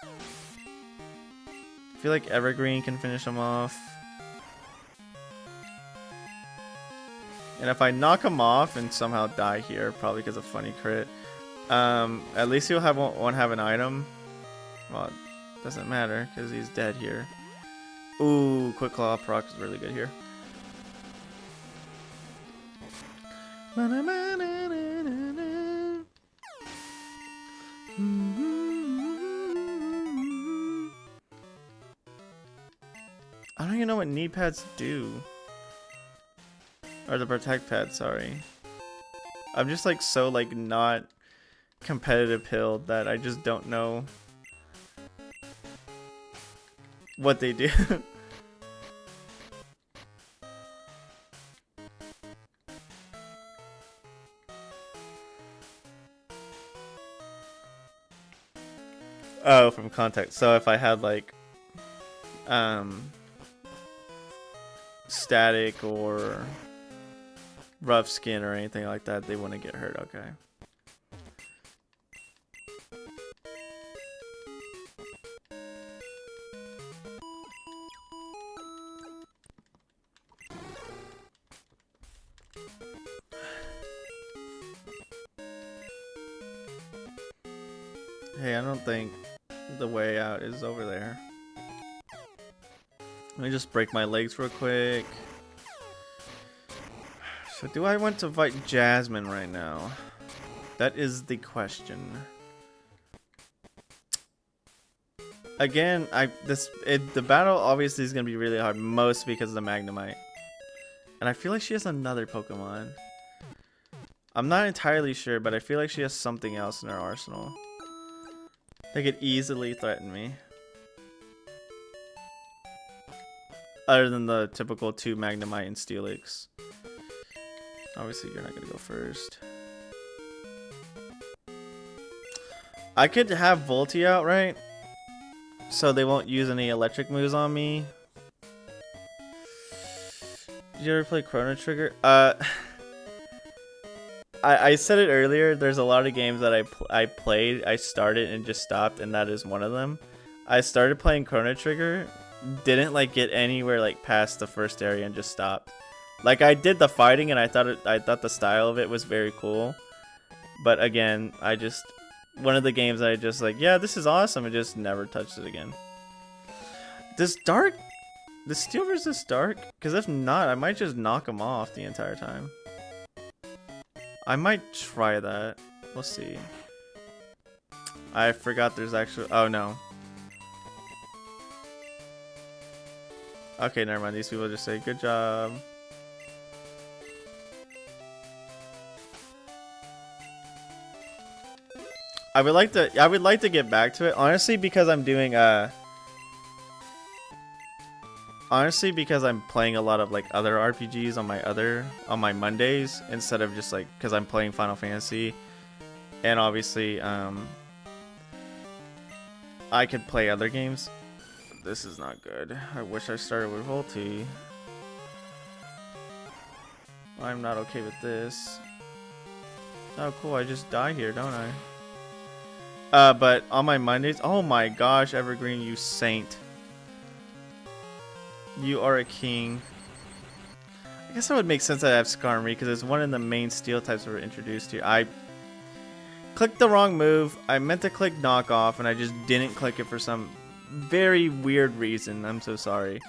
I feel like Evergreen can finish him off. And if I knock him off and somehow die here, probably because of funny crit, at least he'll won't have an item. Well, it doesn't matter because he's dead here. Ooh, Quick Claw proc is really good here. I don't even know what knee pads do. Or the protect pad, sorry. I'm just like so like not competitive pilled that I just don't know what they do. Oh, from context. So if I had like static or rough skin or anything like that, they wouldn't get hurt. Okay. Hey, I don't think the way out is over there. Let me just break my legs real quick. So do I want to fight Jasmine right now? That is the question. Again, the battle obviously is gonna be really hard, mostly because of the Magnemite. And I feel like she has another Pokemon. I'm not entirely sure, but I feel like she has something else in her arsenal. They could easily threaten me. Other than the typical 2 Magnemite and Steelix. Obviously, you're not gonna go first. I could have Volti out, right? So they won't use any electric moves on me. Did you ever play Chrono Trigger? I said it earlier, there's a lot of games that I played, I started and just stopped, and that is one of them. I started playing Chrono Trigger, didn't like get anywhere like past the first area and just stopped. Like I did the fighting and I thought the style of it was very cool. But again, one of the games I just like, yeah, this is awesome, and just never touched it again. Does Steel versus Dark? Because if not, I might just knock him off the entire time. I might try that. We'll see. I forgot there's actually... Oh, no. Okay, never mind. These people just say, good job. I would like to get back to it. Honestly, because I'm doing... Honestly, because I'm playing a lot of like other RPGs on my Mondays instead of just like because I'm playing Final Fantasy, and obviously I could play other games. This is not good. I wish I started with Volti. I'm not okay with this. Oh cool, I just die here, don't I? But on my Mondays, oh my gosh, Evergreen, you saint. You are a king. I guess that would make sense that I have Skarmory because it's one of the main steel types that were introduced here. I clicked the wrong move. I meant to click knockoff and I just didn't click it for some very weird reason. I'm so sorry.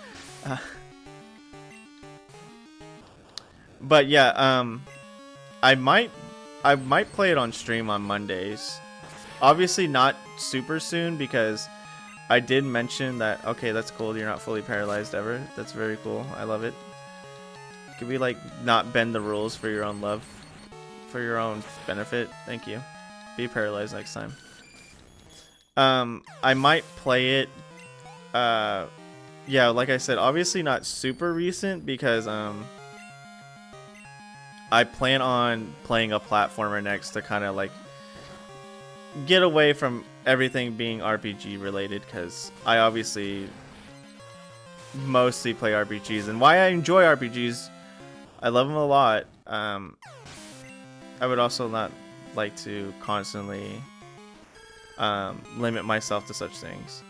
But yeah, I might play it on stream on Mondays. Obviously not super soon because I did mention that. Okay, that's cool. You're not fully paralyzed ever. That's very cool. I love it. Could we like not bend the rules for your own love, for your own benefit? Thank you. Be paralyzed next time. I might play it. Yeah, like I said, obviously not super recent because I plan on playing a platformer next to kind of like get away from everything being RPG related, because I obviously mostly play RPGs, and why I enjoy RPGs, I love them a lot. I would also not like to constantly limit myself to such things.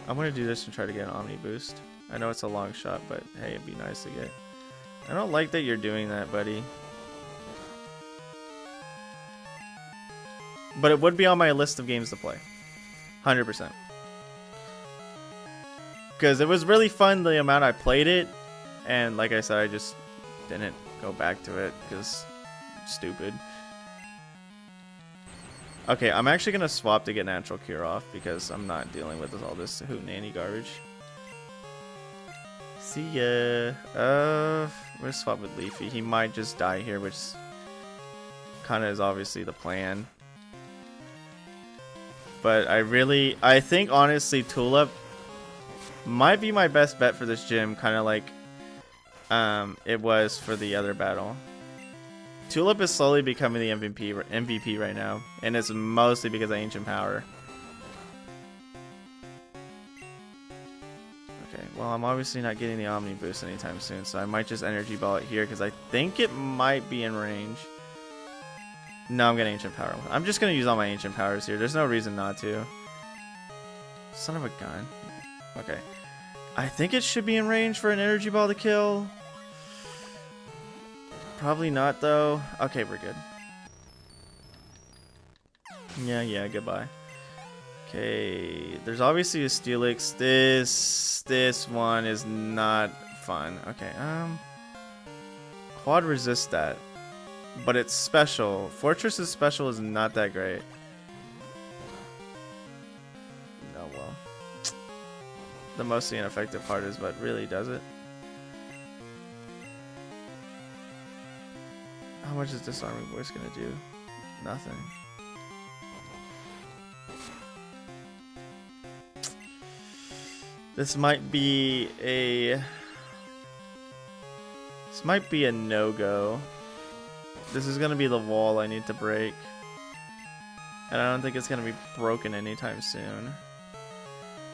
I'm gonna do this and try to get an Omni boost. I know it's a long shot, but hey, it'd be nice to get. I don't like that you're doing that, buddy. But it would be on my list of games to play. 100%. Because it was really fun the amount I played it. And like I said, I just didn't go back to it because stupid. Okay, I'm actually going to swap to get Natural Cure off because I'm not dealing with all this hootenanny garbage. See ya. We're gonna swap with Leafy. He might just die here, which kind of is obviously the plan. But I think honestly Tulip might be my best bet for this gym, kind of like it was for the other battle. Tulip is slowly becoming the MVP right now, and it's mostly because of Ancient Power. Okay, well, I'm obviously not getting the Omni boost anytime soon, so I might just Energy Ball it here because I think it might be in range. No, I'm getting Ancient Power. I'm just going to use all my Ancient Powers here. There's no reason not to. Son of a gun. Okay. I think it should be in range for an Energy Ball to kill. Probably not, though. Okay, we're good. Yeah, goodbye. Okay, there's obviously a Steelix. This one is not fun. Okay, Quad resists that, but it's special. Fortress's special is not that great. No, well, the mostly ineffective part is what really does it. How much is Disarming Voice gonna do? Nothing. This might be a no-go. This is gonna be the wall I need to break, and I don't think it's gonna be broken anytime soon.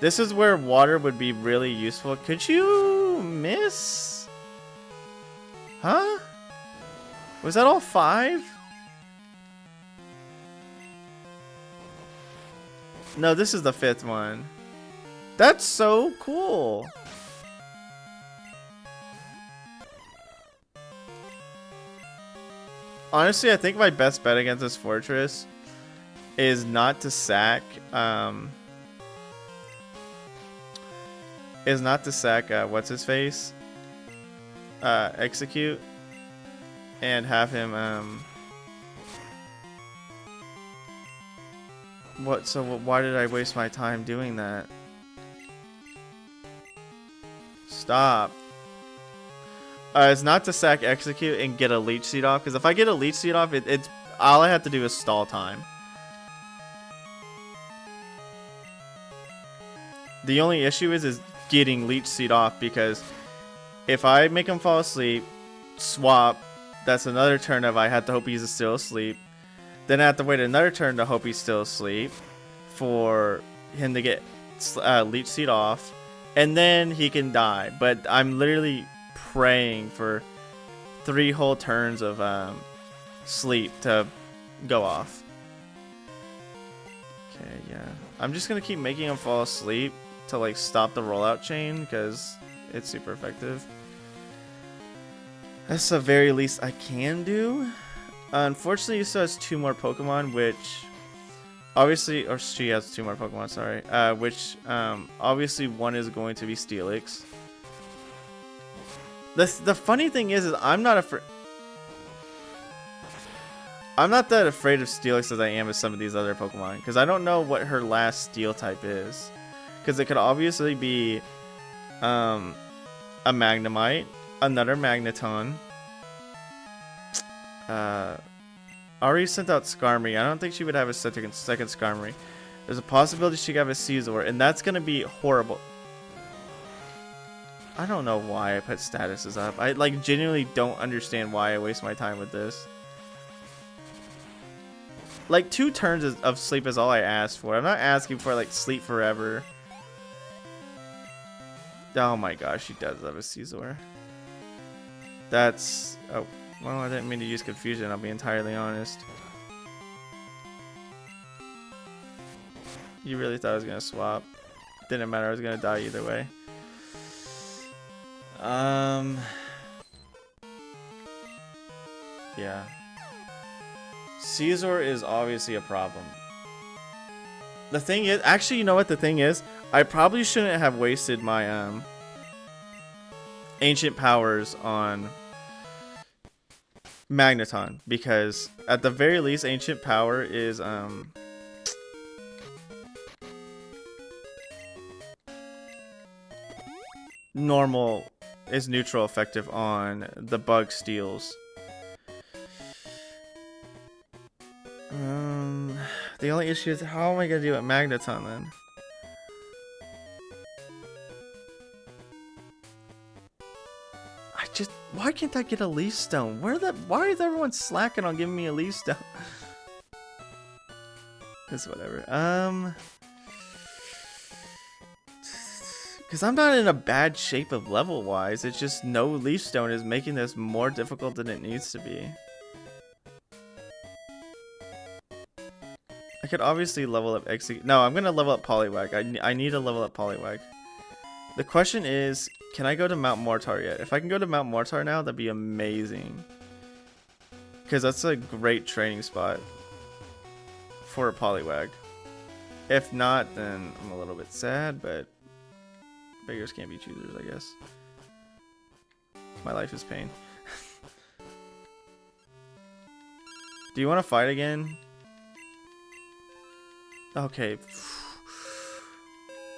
This is where water would be really useful. Could you miss? Huh? Was that all 5? No, this is the 5th one. That's so cool. Honestly, I think my best bet against this fortress is not to sack what's his face? Execute and have him why did I waste my time doing that? Stop. It's not to sack execute and get a leech seed off, because if I get a leech seed off, it's all I have to do is stall time. The only issue is getting leech seed off, because if I make him fall asleep, swap, that's another turn of I have to hope he's still asleep. Then I have to wait another turn to hope he's still asleep for him to get leech seed off, and then he can die. But I'm literally praying for 3 whole turns of sleep to go off. Okay, yeah. I'm just gonna keep making him fall asleep to like stop the rollout chain because it's super effective. That's the very least I can do. Unfortunately, he still has 2 more Pokemon, which Obviously, or she has 2 more Pokemon, sorry. Which, obviously one is going to be Steelix. The funny thing is I'm not afraid. I'm not that afraid of Steelix as I am of some of these other Pokemon, because I don't know what her last Steel type is. Because it could obviously be a Magnemite, another Magneton. I already sent out Skarmory. I don't think she would have a second Skarmory. There's a possibility she could have a Scizor, and that's gonna be horrible. I don't know why I put statuses up. I like genuinely don't understand why I waste my time with this. Like 2 turns of sleep is all I asked for. I'm not asking for like sleep forever. Oh my gosh, she does have a Scizor. That's... Oh, well, I didn't mean to use confusion, I'll be entirely honest. You really thought I was going to swap. Didn't matter, I was going to die either way. Yeah. Scizor is obviously a problem. The thing is, actually, you know what the thing is? I probably shouldn't have wasted my ancient powers on Magneton, because at the very least ancient power is normal is neutral effective on the bug steals. The only issue is how am I gonna do it Magneton then? Why can't I get a Leaf Stone? Why is everyone slacking on giving me a Leaf Stone? It's whatever. Because I'm not in a bad shape of level wise. It's just no Leaf Stone is making this more difficult than it needs to be. I could obviously level up No, I'm gonna level up Poliwag. I need to level up Poliwag. The question is, can I go to Mount Mortar yet? If I can go to Mount Mortar now, that'd be amazing. Because that's a great training spot for a Poliwag. If not, then I'm a little bit sad, but beggars can't be choosers, I guess. My life is pain. Do you want to fight again? Okay.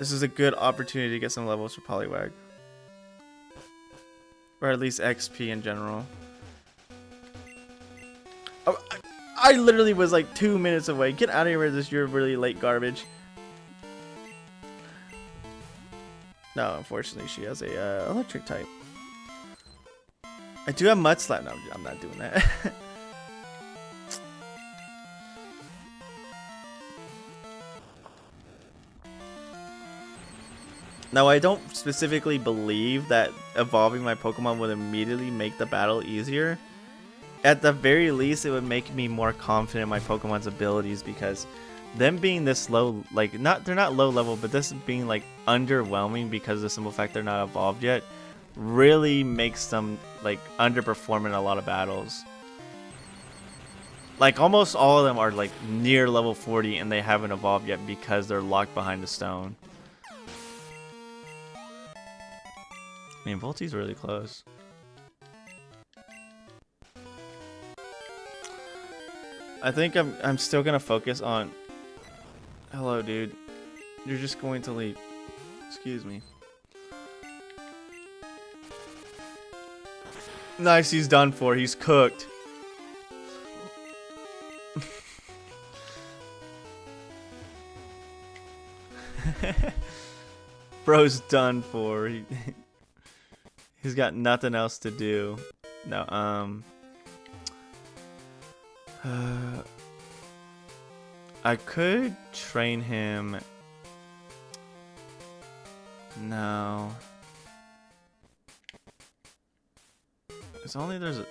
This is a good opportunity to get some levels for Poliwag. Or at least XP in general. Oh, I literally was like 2 minutes away. Get out of here with this, you're really late garbage. No, unfortunately she has a electric type. I do have Mud Slap. No, I'm not doing that. Now, I don't specifically believe that evolving my Pokemon would immediately make the battle easier. At the very least, it would make me more confident in my Pokemon's abilities, because them being this low, like, they're not low level, but this being like underwhelming because of the simple fact they're not evolved yet, really makes them like underperform in a lot of battles. Like almost all of them are like near level 40 and they haven't evolved yet because they're locked behind a stone. I mean, Volti's really close. I think I'm still gonna focus on. Hello, dude. You're just going to leave. Excuse me. Nice, he's done for. He's cooked. Bro's done for. He's got nothing else to do. No, I could train him. No. It's only there's a...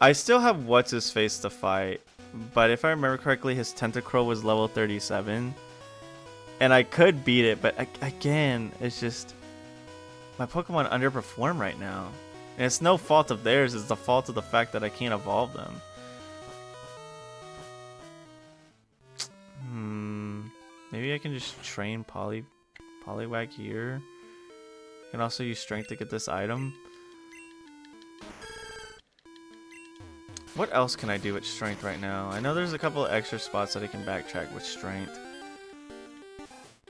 I still have what's his face to fight, but if I remember correctly, his Tentacruel was level 37, and I could beat it, but again, it's just my Pokemon underperform right now, and it's no fault of theirs. It's the fault of the fact that I can't evolve them. Maybe I can just train Poliwag here. I can also use strength to get this item. What else can I do with strength right now? I know there's a couple of extra spots that I can backtrack with strength.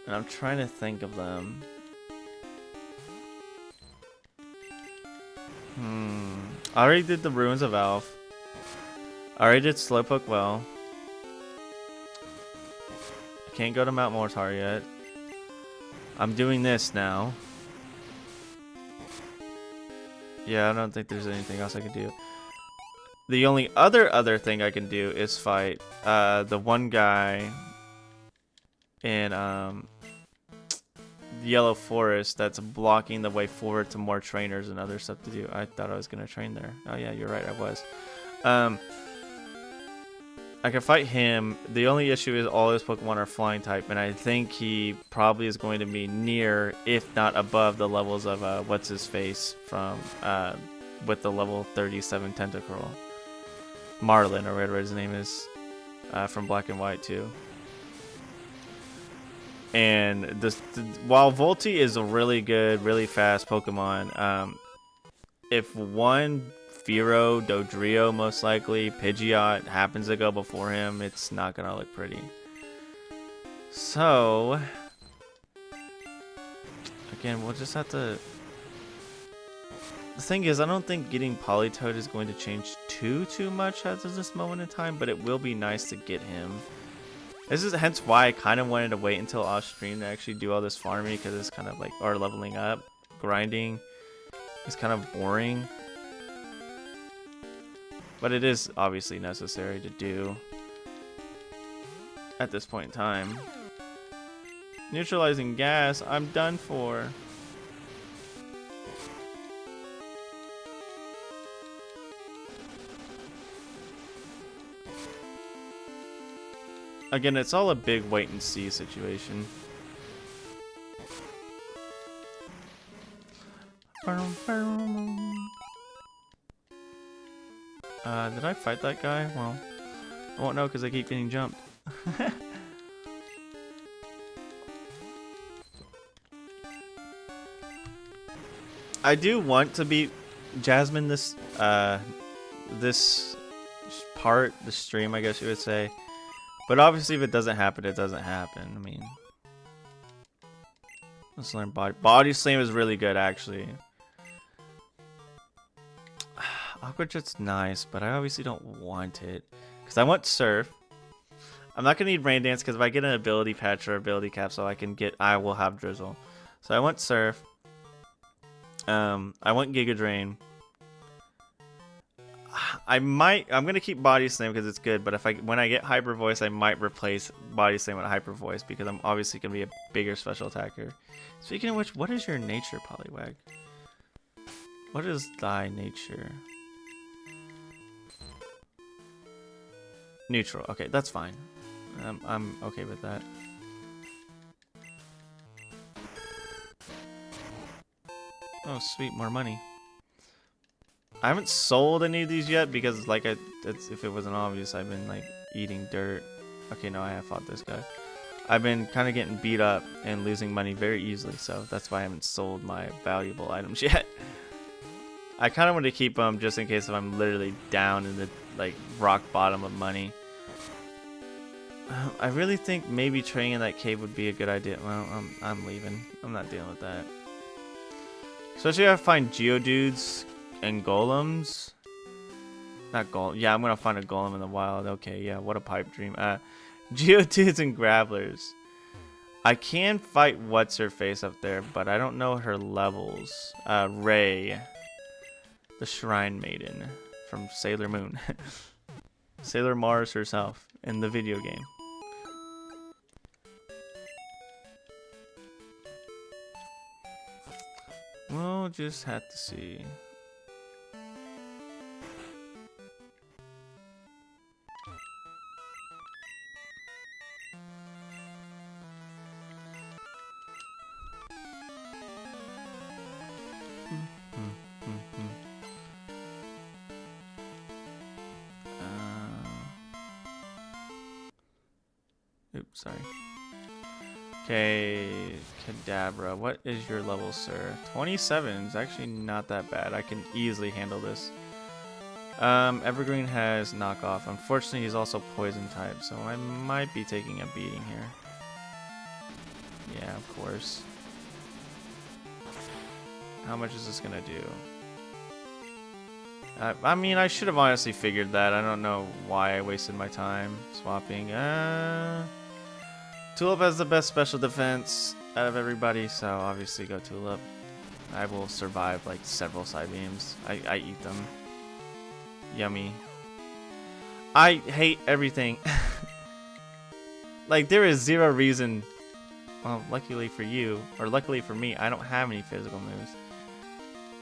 And I'm trying to think of them. I already did the Ruins of Alph. I already did Slowpoke Well. I can't go to Mount Mortar yet. I'm doing this now. Yeah, I don't think there's anything else I can do. The only other thing I can do is fight the one guy in Yellow Forest that's blocking the way forward to more trainers and other stuff to do. I thought I was gonna train there. Oh yeah, you're right, I was. I can fight him. The only issue is all his Pokemon are flying type, and I think he probably is going to be near, if not above, the levels of what's his face from with the level 37 Tentacruel, Marlin or whatever his name is, from Black and White too. And while Volty is a really good, really fast Pokemon, if one Fearow, Dodrio most likely, Pidgeot happens to go before him, it's not gonna look pretty. So again, we'll just have to... The thing is, I don't think getting Politoed is going to change too much at this moment in time, but it will be nice to get him. This is hence why I kind of wanted to wait until off stream to actually do all this farming, because it's kind of like, or leveling up, grinding is kind of boring. But it is obviously necessary to do at this point in time. Neutralizing gas, I'm done for. Again, it's all a big wait and see situation. Did I fight that guy? Well, I won't know because I keep getting jumped. I do want to beat Jasmine this part, the stream, I guess you would say. But obviously, if it doesn't happen, it doesn't happen. I mean, let's learn body slam is really good, actually. Aqua Jet's nice, but I obviously don't want it because I want Surf. I'm not gonna need Rain Dance because if I get an ability patch or ability capsule, I will have Drizzle. So I want Surf. I want Giga Drain. I'm gonna keep Body Slam because it's good, but when I get Hyper Voice, I might replace Body Slam with Hyper Voice because I'm obviously gonna be a bigger special attacker. Speaking of which, what is your nature, Poliwag? What is thy nature? Neutral. Okay, that's fine. I'm okay with that. Oh, sweet, more money. I haven't sold any of these yet because, if it wasn't obvious, I've been like eating dirt. Okay, no, I have fought this guy. I've been kind of getting beat up and losing money very easily, so that's why I haven't sold my valuable items yet. I kind of want to keep them just in case if I'm literally down in the rock bottom of money. I really think maybe training in that cave would be a good idea. Well, I'm leaving. I'm not dealing with that. Especially if I find Geodudes and Golems. Not Golem. Yeah, I'm gonna find a Golem in the wild. Okay, yeah, what a pipe dream. Geodudes and Gravelers. I can fight what's her face up there, but I don't know her levels. Ray, the Shrine Maiden from Sailor Moon. Sailor Mars herself in the video game. We'll just have to see. Oops, sorry. Okay, Kadabra, what is your level, sir? 27 is actually not that bad. I can easily handle this. Evergreen has knockoff. Unfortunately, he's also poison type, so I might be taking a beating here. Yeah, of course. How much is this gonna do? I mean, I should have honestly figured that. I don't know why I wasted my time swapping. Tulip has the best special defense out of everybody, so obviously go Tulip. I will survive like several side beams. I eat them. Yummy. I hate everything. Like, there is zero reason. Well, luckily for you, or luckily for me, I don't have any physical moves.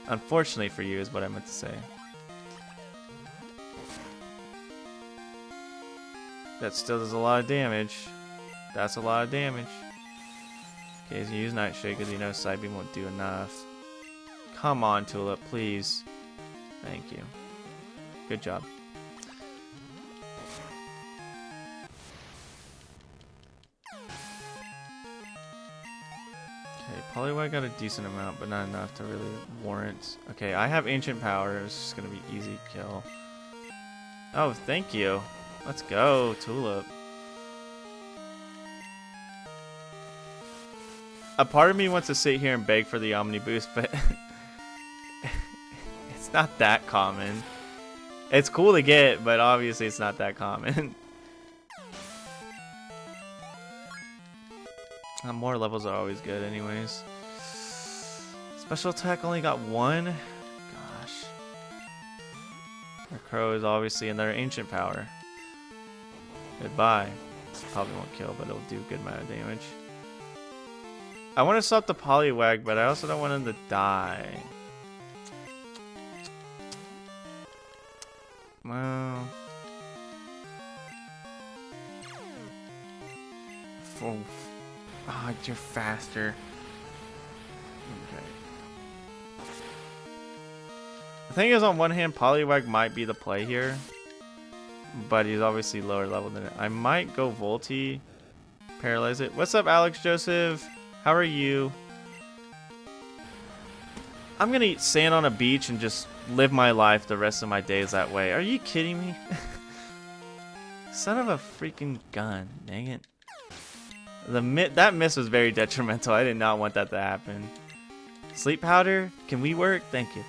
Unfortunately for you is what I meant to say. That still does a lot of damage. That's a lot of damage. Okay, so you use Nightshade because you know Side Beam won't do enough. Come on, Tulip, please. Thank you. Good job. Okay, Poliwag got a decent amount, but not enough to really warrant. Okay, I have Ancient Power. It's just gonna be easy kill. Oh, thank you. Let's go, Tulip. A part of me wants to sit here and beg for the Omni Boost, but it's not that common. It's cool to get, but obviously it's not that common. More levels are always good anyways. Special attack only got one? Gosh. Our Crow is obviously another Ancient Power. Goodbye. This probably won't kill, but it'll do a good amount of damage. I want to stop the Poliwag, but I also don't want him to die. Well... Oh, you're faster. Okay. The thing is, on one hand, Poliwag might be the play here. But he's obviously lower level than it. I might go Volty, paralyze it. What's up, Alex Joseph? How are you? I'm gonna eat sand on a beach and just live my life the rest of my days that way. Are you kidding me? Son of a freaking gun, dang it. That miss was very detrimental. I did not want that to happen. Sleep powder, can we work? Thank you.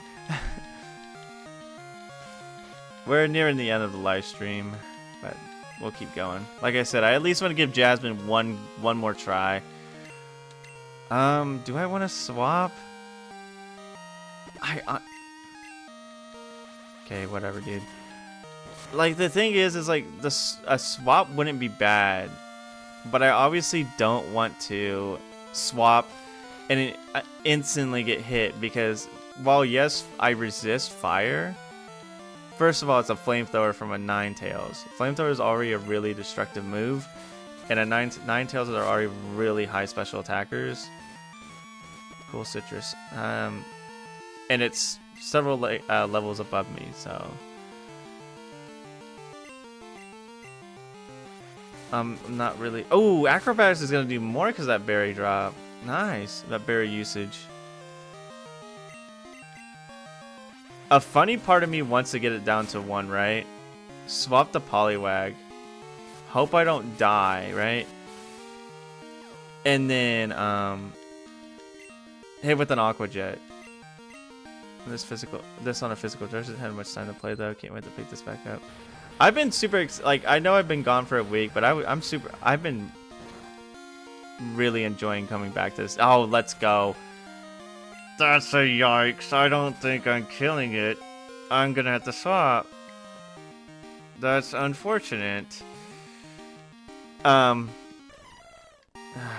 We're nearing the end of the live stream, but we'll keep going. Like I said, I at least want to give Jasmine one more try. Do I want to swap? Okay, whatever, dude. Like, the thing is like a swap wouldn't be bad, but I obviously don't want to swap and instantly get hit because while yes, I resist fire. First of all, it's a flamethrower from a Ninetales. Flamethrower is already a really destructive move, and a Ninetales are already really high special attackers. Cool citrus. And it's several levels above me, so I'm not really. Oh, acrobatics is gonna do more because that berry drop. Nice, that berry usage. A funny part of me wants to get it down to 1, right? Swap the Poliwag. Hope I don't die, right? And then hit with an Aqua Jet. This on a physical judge hasn't had much time to play though. Can't wait to pick this back up. I've been super I know I've been gone for a week, but I've been really enjoying coming back to this. Oh, let's go. That's a yikes. I don't think I'm killing it. I'm gonna have to swap. That's unfortunate.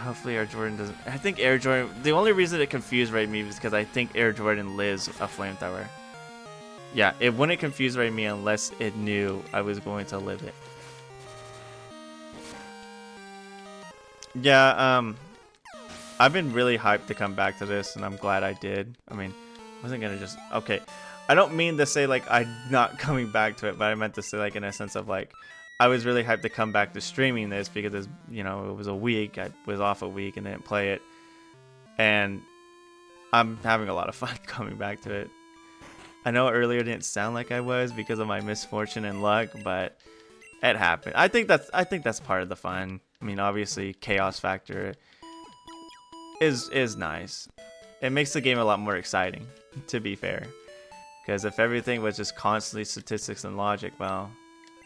Hopefully Air Jordan doesn't. I think Air Jordan. The only reason it confused me is because I think Air Jordan lives a flamethrower. Yeah, it wouldn't confuse me unless it knew I was going to live it. Yeah, I've been really hyped to come back to this, and I'm glad I did. I mean, I wasn't gonna just... Okay, I don't mean to say, like, I'm not coming back to it, but I meant to say, like, in a sense of, like, I was really hyped to come back to streaming this because it's, you know, it was a week. I was off a week and didn't play it, and I'm having a lot of fun coming back to it. I know earlier didn't sound like I was because of my misfortune and luck, but it happened. I think that's part of the fun. I mean, obviously, chaos factor is nice. It makes the game a lot more exciting, to be fair. Because if everything was just constantly statistics and logic, well,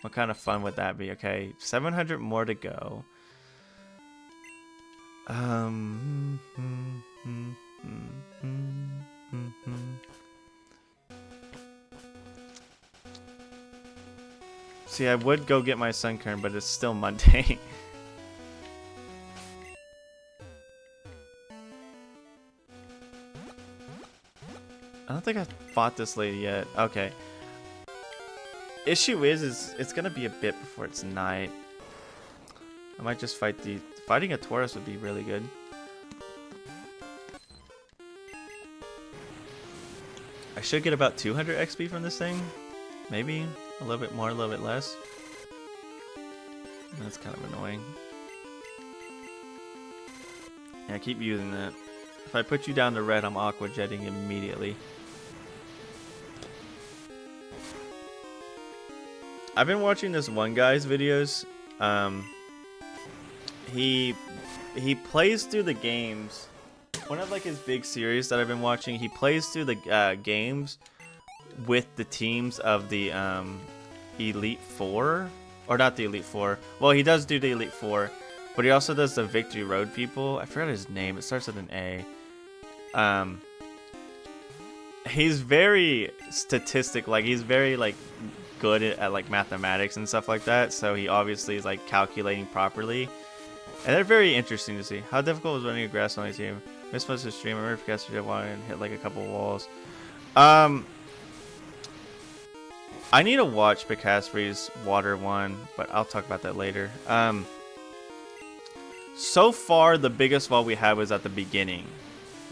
what kind of fun would that be? Okay, 700 more to go. See, I would go get my sun kern, but it's still Monday. I don't think I've fought this lady yet. Okay. Issue is it's gonna be a bit before it's night. I might just fight fighting a Taurus would be really good. I should get about 200 XP from this thing. Maybe a little bit more, a little bit less. That's kind of annoying. Yeah, I keep using that. If I put you down to red, I'm aqua jetting immediately. I've been watching this one guy's videos. He plays through the games. One of like his big series that I've been watching, he plays through the games with the teams of the Elite Four, or not the Elite Four. Well, he does do the Elite Four, but he also does the Victory Road people. I forgot his name. It starts with an A. He's very statistic, like he's very like good at like mathematics and stuff like that. So he obviously is like calculating properly, and they're very interesting to see. How difficult was running a grass only team? Missed most of the stream. I remember if you wanted and hit like a couple walls. I need to watch Picaspri's water one, but I'll talk about that later. So far, the biggest wall we had was at the beginning,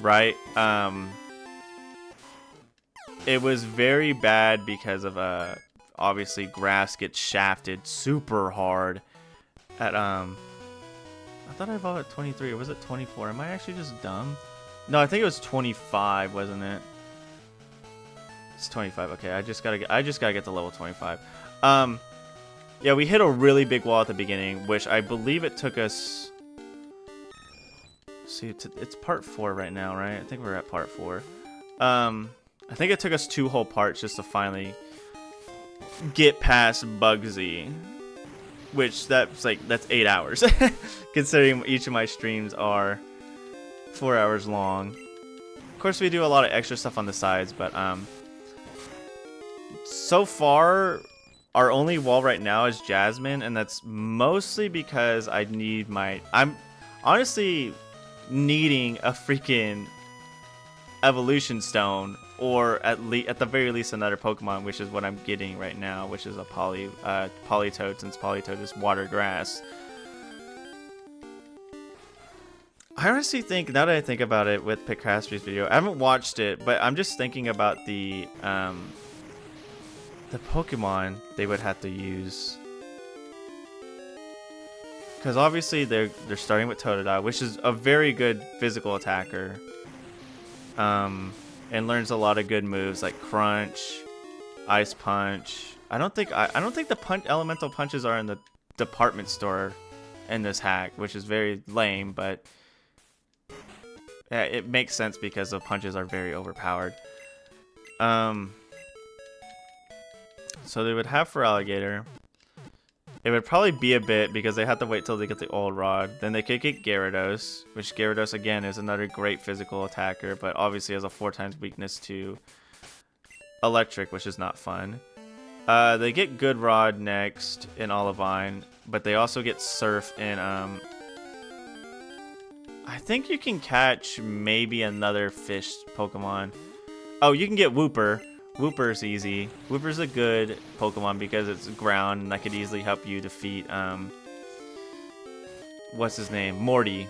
right? It was very bad because of obviously grass gets shafted super hard at I thought I evolved at 23, or was it 24? Am I actually just dumb? No, I think it was 25, wasn't it? It's 25. Okay, I just gotta get to level 25. Yeah, we hit a really big wall at the beginning, which I believe it took us. See, it's part 4 right now, right? I think we're at part 4. I think it took us 2 whole parts just to finally get past Bugsy, which that's 8 hours, considering each of my streams are 4 hours long. Of course, we do a lot of extra stuff on the sides, but so far, our only wall right now is Jasmine, and that's mostly because I'm honestly needing a freaking evolution stone, or at the very least another Pokemon, which is what I'm getting right now, which is a Politoed, since Politoed is water grass. I honestly think, now that I think about it with Picaspri's video, I haven't watched it, but I'm just thinking about the Pokemon they would have to use. Because obviously they're starting with Totodile, which is a very good physical attacker. And learns a lot of good moves like Crunch, Ice Punch. I don't think the elemental punches are in the department store in this hack, which is very lame, but yeah, it makes sense because the punches are very overpowered. So they would have for Alligator. It would probably be a bit because they have to wait till they get the old rod. Then they could get Gyarados, which Gyarados again is another great physical attacker, but obviously has a 4x weakness to Electric, which is not fun. They get Good Rod next in Olivine, but they also get Surf in I think you can catch maybe another fish Pokemon. Oh, you can get Wooper. Wooper's easy. Wooper's a good Pokemon because it's ground and that could easily help you defeat what's his name? Morty.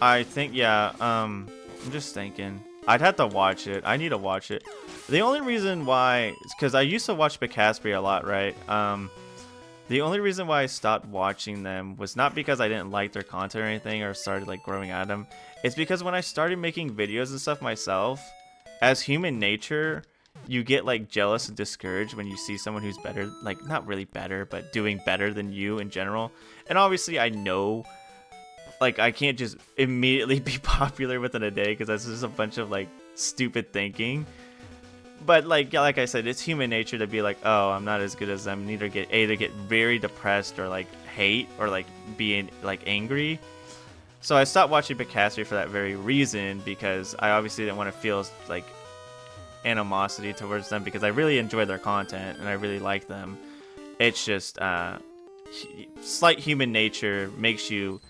I think, yeah, I'm just thinking. I'd have to watch it. I need to watch it. The only reason why is because I used to watch Bacaspi a lot, right? The only reason why I stopped watching them was not because I didn't like their content or anything or started like growing at them. It's because when I started making videos and stuff myself, as human nature, you get like jealous and discouraged when you see someone who's better, like not really better, but doing better than you in general. And obviously I know like I can't just immediately be popular within a day because that's just a bunch of like stupid thinking. But like I said, it's human nature to be like, oh, I'm not as good as them. Either get very depressed or like hate or like being like angry. So I stopped watching Bacaspi for that very reason, because I obviously didn't want to feel like animosity towards them, because I really enjoy their content and I really like them. It's just slight human nature makes you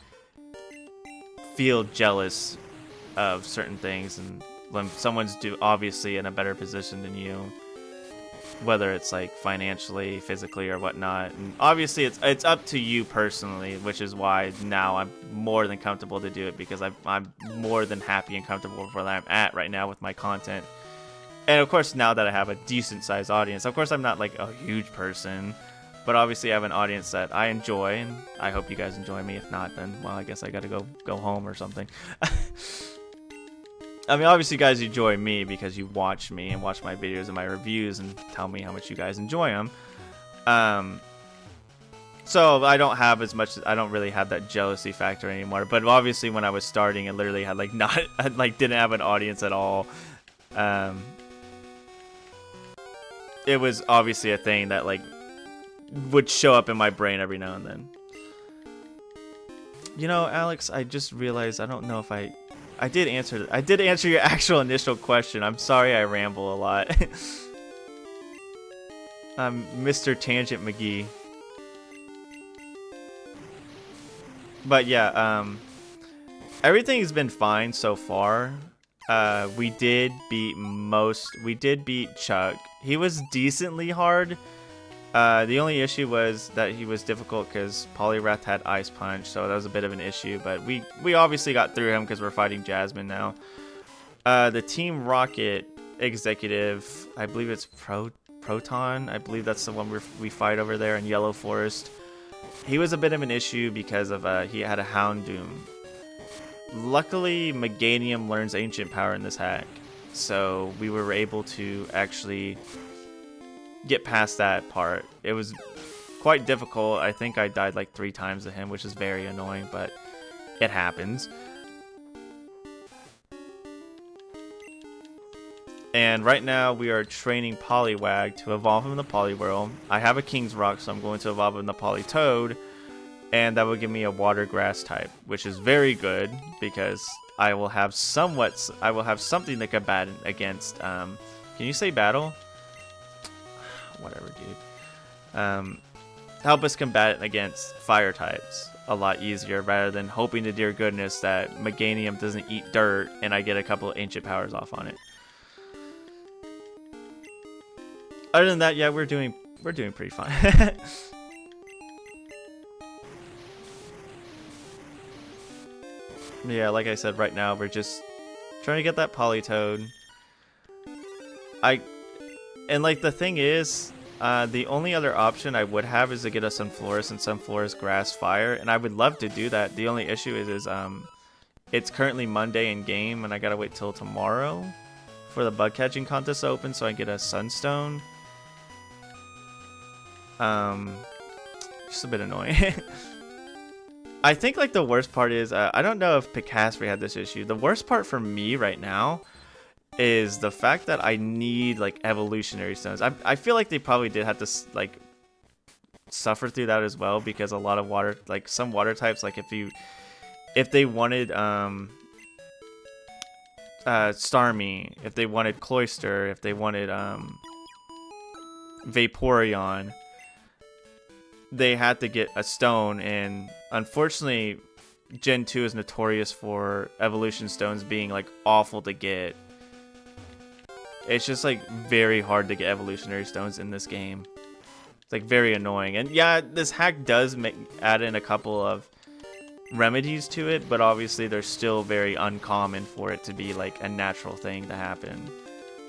feel jealous of certain things, and when someone's obviously in a better position than you, whether it's like financially, physically, or whatnot. And obviously it's up to you personally, which is why now I'm more than comfortable to do it, because I'm more than happy and comfortable where I'm at right now with my content. And of course, now that I have a decent sized audience, of course I'm not like a huge person, but obviously I have an audience that I enjoy, and I hope you guys enjoy me. If not, then well, I guess I gotta go home or something. I mean, obviously you guys enjoy me because you watch me and watch my videos and my reviews and tell me how much you guys enjoy them. So I don't have as much, I don't really have that jealousy factor anymore. But obviously when I was starting, I literally had like didn't have an audience at all. It was obviously a thing that like would show up in my brain every now and then. You know, Alex, I just realized I don't know if I did answer your actual initial question. I'm sorry I ramble a lot. I'm Mr. Tangent McGee. But yeah, everything's been fine so far. We did beat Chuck. He was decently hard. The only issue was that he was difficult because Poliwrath had Ice Punch, so that was a bit of an issue. But we obviously got through him because we're fighting Jasmine now. The Team Rocket executive, I believe it's Proton. I believe that's the one we fight over there in Yellow Forest. He was a bit of an issue because of he had a Houndoom. Luckily, Meganium learns Ancient Power in this hack, so we were able to actually get past that part. It was quite difficult. I think I died like 3 times to him, which is very annoying, but it happens. And right now we are training Poliwag to evolve him in the Poliwhirl. I have a King's Rock, so I'm going to evolve him in the Politoad, and that will give me a Water Grass type, which is very good because I will have something to combat against. Can you say battle? Whatever, dude. Help us combat against fire types a lot easier, rather than hoping to dear goodness that Meganium doesn't eat dirt and I get a couple of ancient powers off on it. Other than that, yeah, we're doing pretty fine. Yeah, like I said, right now we're just trying to get that Politoad. And like the thing is, the only other option I would have is to get a Sunflorous and Sunflorous Grass Fire, and I would love to do that. The only issue is it's currently Monday in game, and I gotta wait till tomorrow for the bug catching contest to open so I get a Sunstone. Just a bit annoying. I think like the worst part is I don't know if Bacaspi had this issue. The worst part for me right now is the fact that I need like evolutionary stones. I feel like they probably did have to like suffer through that as well, because a lot of water, like some water types, like if they wanted Starmie, if they wanted Cloyster, if they wanted Vaporeon, they had to get a stone, and unfortunately Gen 2 is notorious for evolution stones being like awful to get. It's just like very hard to get evolutionary stones in this game. It's like very annoying. And yeah, this hack does add in a couple of remedies to it, but obviously they're still very uncommon for it to be like a natural thing to happen.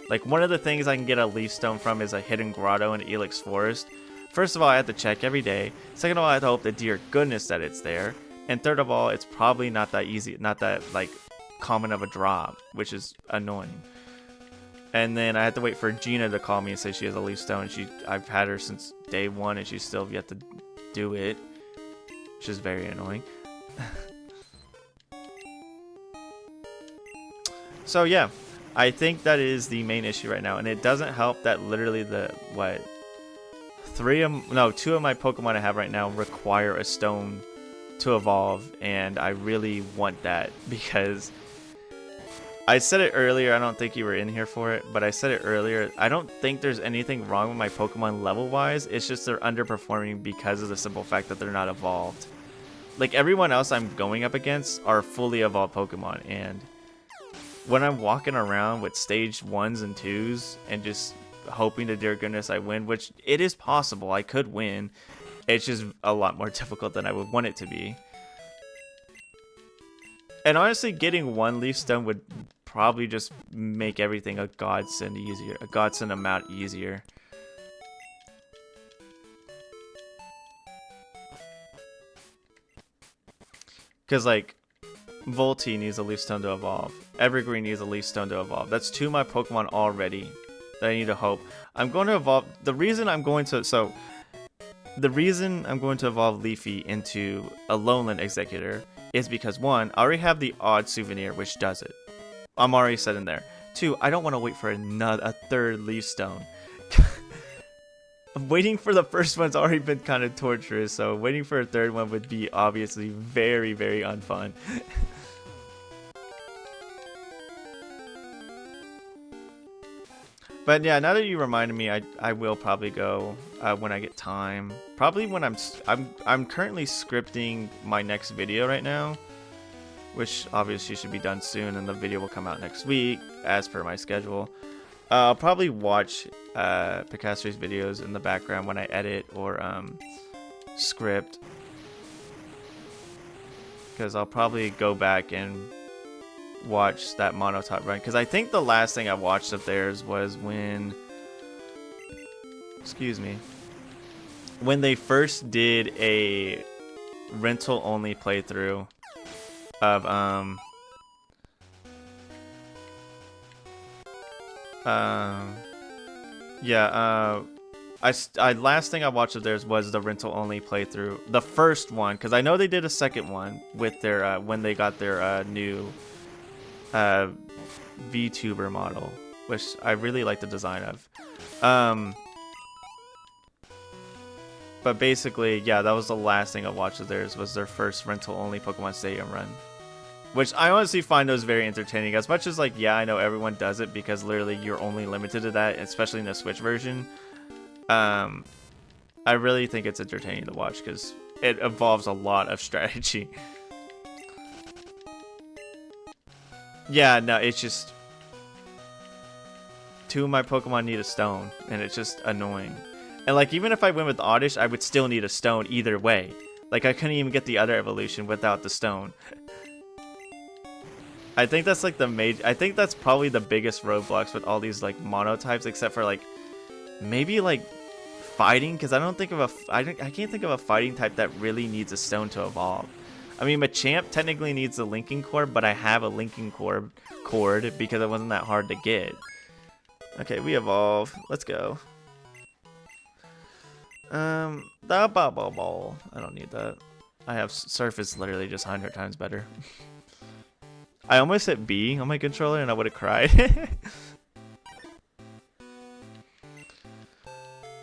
Like one of the things I can get a leaf stone from is a hidden grotto in Elix Forest. First of all, I have to check every day. Second of all, I have to hope to dear goodness that it's there. And third of all, it's probably not that easy, not that like common of a drop, which is annoying. And then I had to wait for Gina to call me and say she has a leaf stone. I've had her since day one and she's still yet to do it, which is very annoying. So yeah, I think that is the main issue right now, and it doesn't help that literally two of my Pokemon I have right now require a stone to evolve, and I really want that because I said it earlier. I don't think you were in here for it, but I said it earlier. I don't think there's anything wrong with my Pokemon level-wise. It's just they're underperforming because of the simple fact that they're not evolved. Like everyone else I'm going up against are fully evolved Pokemon, and when I'm walking around with stage 1s and 2s and just hoping to dear goodness I win, which it is possible, I could win. It's just a lot more difficult than I would want it to be. And honestly, getting one leaf stone would probably just make everything a godsend amount easier. Because like Volti needs a leaf stone to evolve. Evergreen needs a leaf stone to evolve. That's 2 of my Pokemon already that I need to hope. I'm going to evolve. The reason I'm going to evolve Leafy into a Lowland Executor is because 1, I already have the odd souvenir which does it. I'm already set in there. 2, I don't want to wait for a 3rd leaf stone. Waiting for the first one's already been kind of torturous, so waiting for a 3rd one would be obviously very, very unfun. But yeah, now that you reminded me, I will probably go when I get time. Probably when I'm currently scripting my next video right now, which obviously should be done soon, and the video will come out next week as per my schedule. I'll probably watch Picasso's videos in the background when I edit or script, because I'll probably go back and watch that Monotype run, because I think the last thing I watched of theirs was when they first did a rental only playthrough of last thing I watched of theirs was the rental only playthrough, the first one, because I know they did a second one with their when they got their new VTuber model, which I really like the design of. But basically, yeah, that was the last thing I watched of theirs, was their first rental only Pokemon Stadium run, which I honestly find those very entertaining. As much as like, yeah, I know everyone does it because literally you're only limited to that, especially in the Switch version. I really think it's entertaining to watch because it involves a lot of strategy. Yeah, no, it's just 2 of my Pokemon need a stone, and it's just annoying. And like, even if I win with Oddish, I would still need a stone either way. Like, I couldn't even get the other evolution without the stone. I think that's like I think that's probably the biggest roadblocks with all these like monotypes, except for like maybe like fighting, because I can't think of a fighting type that really needs a stone to evolve. I mean, Machamp technically needs a linking cord, but I have a linking cord because it wasn't that hard to get. Okay, we evolve. Let's go. The ball. I don't need that. I have Surf is literally just 100 times better. I almost hit B on my controller and I would have cried.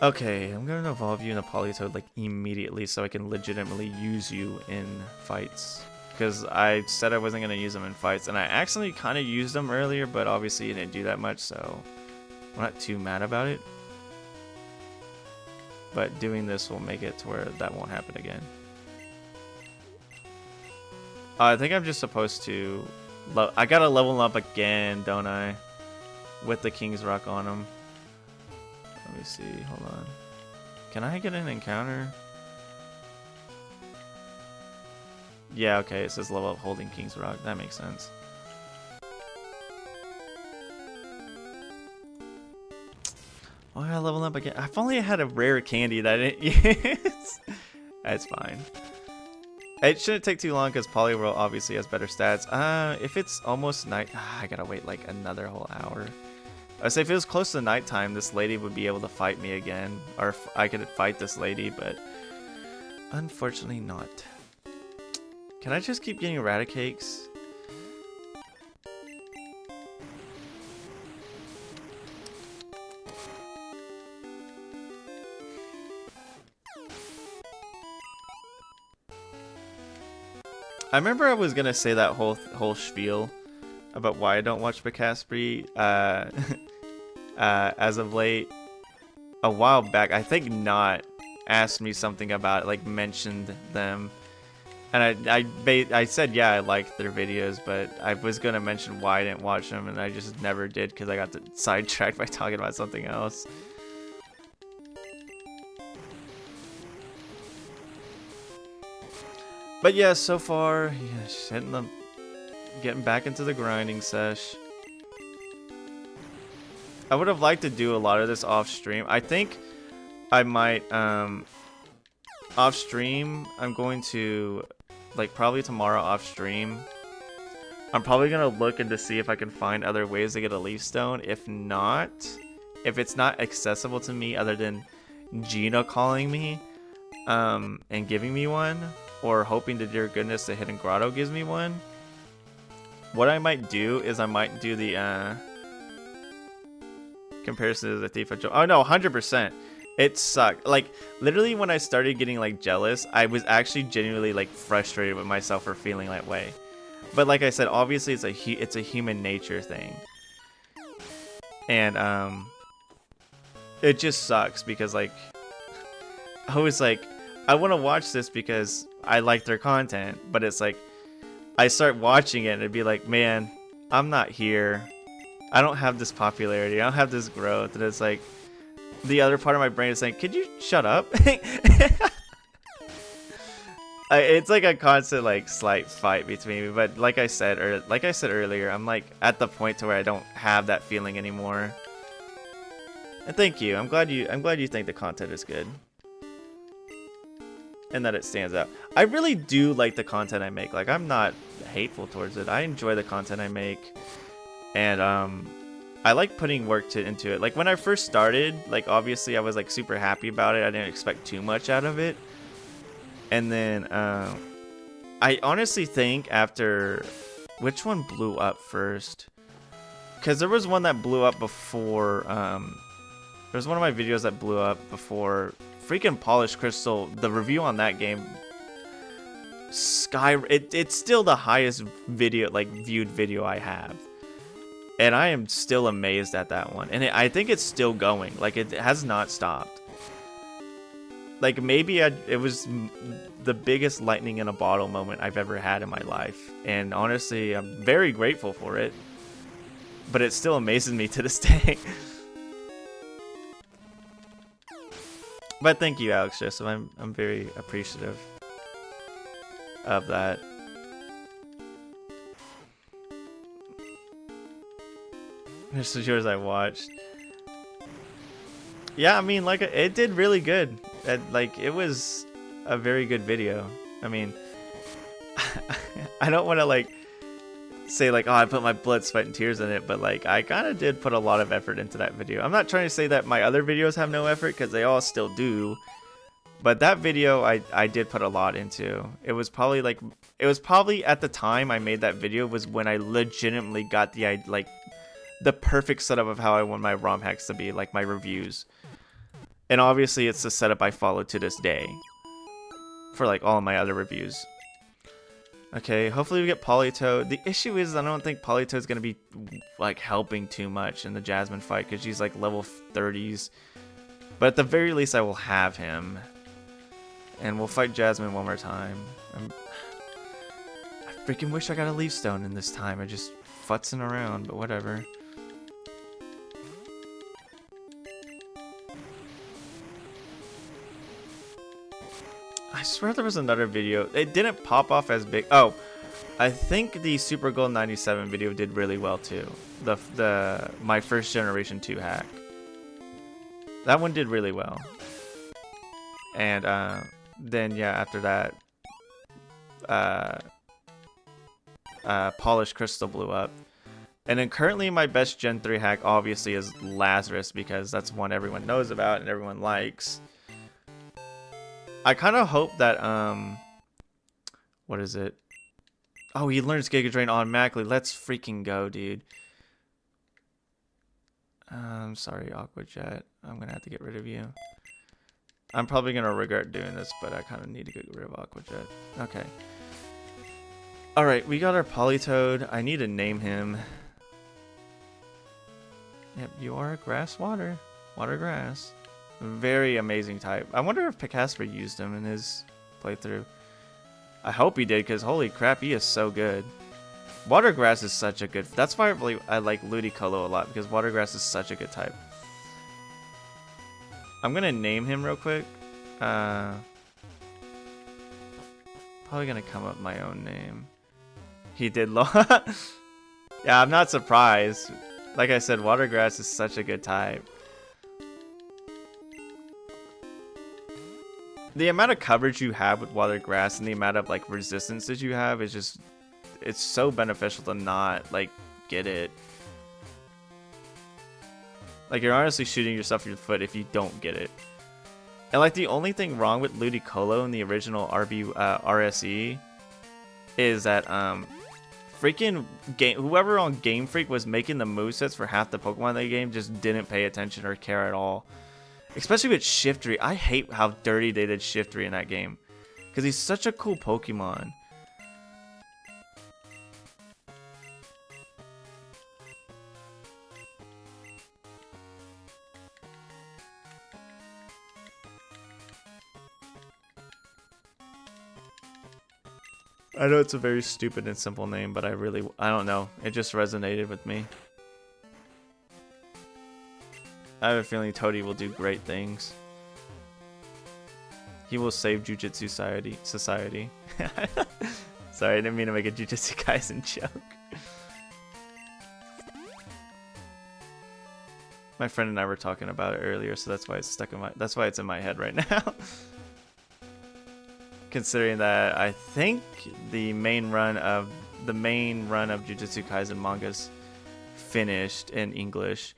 Okay, I'm gonna evolve you in a Politoed like immediately so I can legitimately use you in fights. Because I said I wasn't gonna use them in fights, and I actually kind of used them earlier, but obviously you didn't do that much, so I'm not too mad about it. But doing this will make it to where that won't happen again. I think I'm just supposed to... I gotta level up again, don't I? With the King's Rock on him. Let me see, hold on. Can I get an encounter? Yeah, okay, it says level up holding King's Rock. That makes sense. Oh, I gotta level up again. If only I had a rare candy that I didn't use. That's fine. It shouldn't take too long because Poliwhirl obviously has better stats. If it's almost night, I gotta wait like another whole hour. I'd say if it was close to nighttime, this lady would be able to fight me again, or if I could fight this lady, but unfortunately not. Can I just keep getting Eradicates? I remember I was gonna say that whole spiel about why I don't watch Bacaspery as of late. A while back, I think Not asked me something about it, like mentioned them, and I said yeah, I liked their videos, but I was gonna mention why I didn't watch them, and I just never did because I got sidetracked by talking about something else. But yeah, so far, yeah, just getting back into the grinding sesh. I would have liked to do a lot of this off stream. I think I might off stream. I'm going to like probably tomorrow off stream. I'm probably gonna look into see if I can find other ways to get a leaf stone. If not, if it's not accessible to me other than Gina calling me and giving me one, or hoping to dear goodness the Hidden Grotto gives me one, what I might do is I might do the comparison to the Thief of Joy. Oh no, 100%. It sucked. Like literally when I started getting like jealous, I was actually genuinely like frustrated with myself for feeling that way. But like I said, obviously it's a human nature thing. And it just sucks because like I was like, I want to watch this because I like their content, but it's like I start watching it and it'd be like, man, I'm not here. I don't have this popularity. I don't have this growth. And it's like the other part of my brain is saying, could you shut up? It's like a constant like slight fight between me. But like I said earlier, I'm like at the point to where I don't have that feeling anymore. And thank you. I'm glad you think the content is good. And that it stands out. I really do like the content I make. Like, I'm not hateful towards it. I enjoy the content I make. And I like putting work into it. Like when I first started, like obviously I was like super happy about it. I didn't expect too much out of it. And then I honestly think after, which one blew up first? Because there was one that blew up before, there was one of my videos that blew up before freaking Polished Crystal. The review on that game, it's still the highest video, like viewed video I have. And I am still amazed at that one. And I think it's still going. Like, it has not stopped. Like, maybe it was the biggest lightning in a bottle moment I've ever had in my life. And honestly, I'm very grateful for it. But it still amazes me to this day. But thank you, Alex Joseph. I'm very appreciative of that. This is yours I watched. Yeah, I mean, like, it did really good. Like, it was a very good video. I mean, I don't want to, like, say, like, oh, I put my blood, sweat, and tears in it, but, like, I kind of did put a lot of effort into that video. I'm not trying to say that my other videos have no effort, because they all still do. But that video, I did put a lot into. It was probably, like, at the time I made that video was when I legitimately got the perfect setup of how I want my ROM hacks to be, like my reviews. And obviously it's the setup I follow to this day for like all of my other reviews. Okay, hopefully we get Politoed. The issue is I don't think Politoed's gonna be like helping too much in the Jasmine fight because she's like level 30s. But at the very least I will have him. And we'll fight Jasmine one more time. I freaking wish I got a Leaf Stone in this time. I just futzing around, but whatever. I swear there was another video. It didn't pop off as big. Oh, I think the Super Gold 97 video did really well too. The my first generation 2 hack. That one did really well. And then yeah, after that, Polished Crystal blew up. And then currently my best Gen 3 hack obviously is Lazarus, because that's one everyone knows about and everyone likes. I kind of hope that what is it? Oh, he learns Giga Drain automatically. Let's freaking go, dude. I'm sorry, Aqua Jet. I'm gonna have to get rid of you. I'm probably gonna regret doing this, but I kind of need to get rid of Aqua Jet. Okay. All right, we got our Politoed. I need to name him. Yep, you are grass water. Water grass. Very amazing type. I wonder if Picasper used him in his playthrough. I hope he did, because holy crap, he is so good. Water grass is such a good... That's why I like Ludicolo a lot, because water grass is such a good type. I'm going to name him real quick. Probably going to come up with my own name. He did Yeah, I'm not surprised. Like I said, water grass is such a good type. The amount of coverage you have with water grass and the amount of like resistances you have is just, it's so beneficial to not like get it. Like you're honestly shooting yourself in the foot if you don't get it. And like the only thing wrong with Ludicolo in the original RSE is that freaking whoever on Game Freak was making the movesets for half the Pokemon in the game just didn't pay attention or care at all. Especially with Shiftry. I hate how dirty they did Shiftry in that game, because he's such a cool Pokemon. I know it's a very stupid and simple name, but I don't know. It just resonated with me. I have a feeling Toadie will do great things. He will save Jujutsu Society. Sorry, I didn't mean to make a Jujutsu Kaisen joke. My friend and I were talking about it earlier, so that's why it's stuck in my. That's why it's in my head right now. Considering that I think the main run of Jujutsu Kaisen mangas finished in English.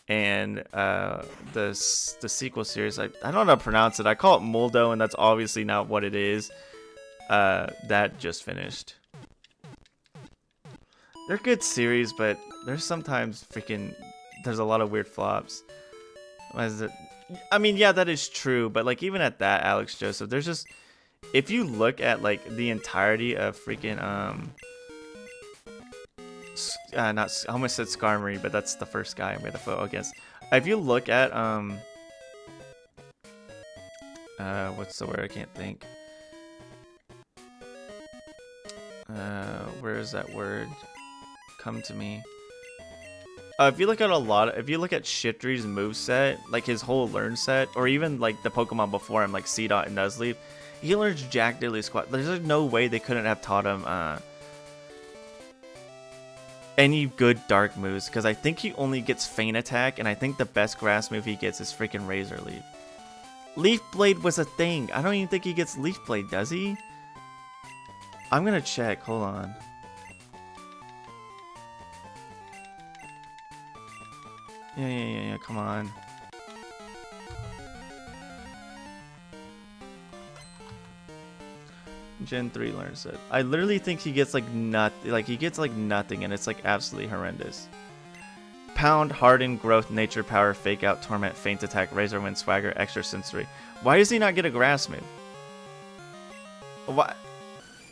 And the sequel series, I don't know how to pronounce it. I call it Moldo, and that's obviously not what it is. That just finished. They're good series, but there's sometimes there's a lot of weird flops. I mean, yeah, that is true, but like even at that, Alex Joseph, there's just, if you look at like the entirety of freaking I almost said Skarmory, but that's the first guy I made a photo against. If you look at what's the word? I can't think. Where is that word? Come to me. If you look at Shiftry's moveset, like his whole learn set, or even like the Pokemon before him, like Seedot and Nuzleaf, he learns Jack Daily Squat. There's like no way they couldn't have taught him any good dark moves, because I think he only gets Feint Attack, and I think the best grass move he gets is freaking Razor Leaf. Leaf Blade was a thing. I don't even think he gets Leaf Blade, does he? I'm gonna check. Hold on. Yeah. Come on. Gen 3 learns it. I literally think he gets like nothing, and it's like absolutely horrendous. Pound, Harden, Growth, Nature Power, Fake Out, Torment, Feint Attack, Razor Wind, Swagger, Extra Sensory. Why does he not get a grass move?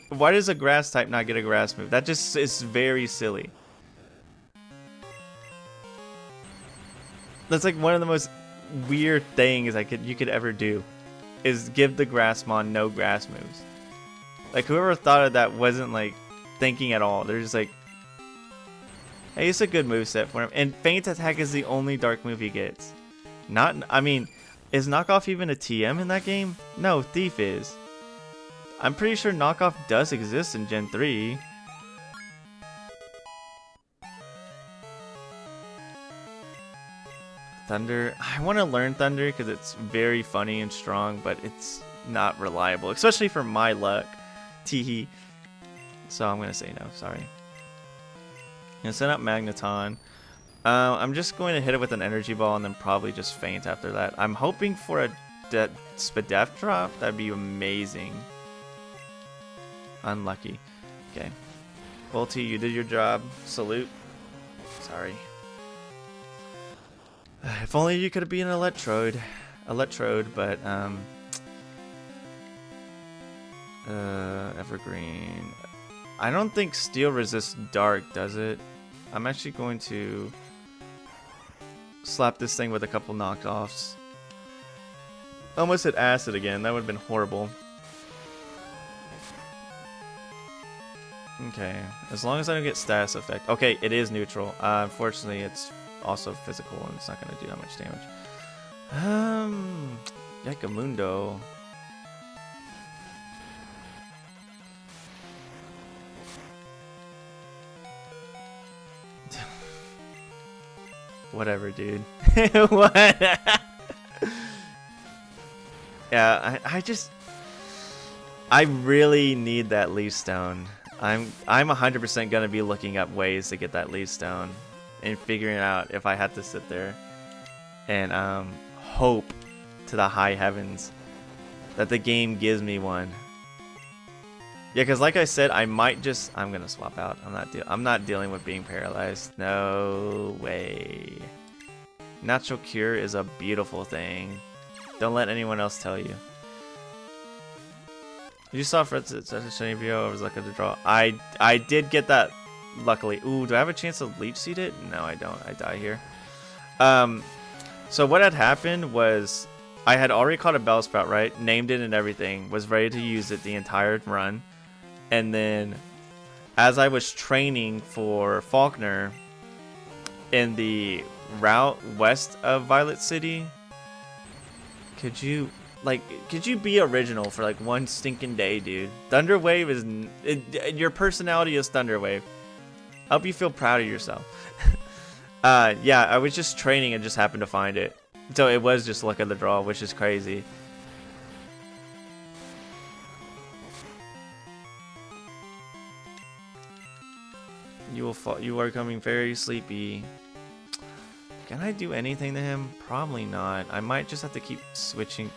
Why does a grass type not get a grass move? That just is very silly. That's like one of the most weird things you could ever do, is give the Grassmon no grass moves. Like whoever thought of that wasn't like thinking at all. They're just like, hey, it's a good moveset for him. And Feint Attack is the only dark move he gets. I mean, is Knockoff even a TM in that game? No, Thief is. I'm pretty sure knockoff does exist in Gen 3. Thunder. I want to learn Thunder because it's very funny and strong, but it's not reliable, especially for my luck. Teehee. So I'm going to say no, sorry. I'm going to send out Magneton. I'm just going to hit it with an energy ball and then probably just faint after that. I'm hoping for a Spadef drop. That'd be amazing. Unlucky. Okay. Volty, you did your job. Salute. Sorry. If only you could be an Electrode, but Evergreen. I don't think Steel resists Dark, does it? I'm actually going to slap this thing with a couple knockoffs. Almost hit Acid again. That would have been horrible. Okay, as long as I don't get status effect. Okay, it is neutral. Unfortunately, it's also physical and it's not going to do that much damage. Yakamundo. Whatever, dude. What? Yeah, I really need that Leaf Stone. I'm 100% gonna be looking up ways to get that Leaf Stone and figuring out if I had to sit there and hope to the high heavens that the game gives me one. Yeah, because like I said, I'm gonna swap out. I'm not dealing with being paralyzed. No way. Natural Cure is a beautiful thing. Don't let anyone else tell you. You saw Fred's shiny video. I was lucky to draw. I did get that, luckily. Ooh, do I have a chance to Leech Seed it? No, I don't. I die here. So what had happened was I had already caught a Bellsprout, right? Named it and everything. Was ready to use it the entire run. And then as I was training for Faulkner in the route west of Violet City, could you be original for like one stinking day, dude? Thunderwave is your personality is Thunderwave. I hope you feel proud of yourself. Yeah, I was just training and just happened to find it. So it was just luck of the draw, which is crazy. You are coming very sleepy. Can I do anything to him? Probably not. I might just have to keep switching.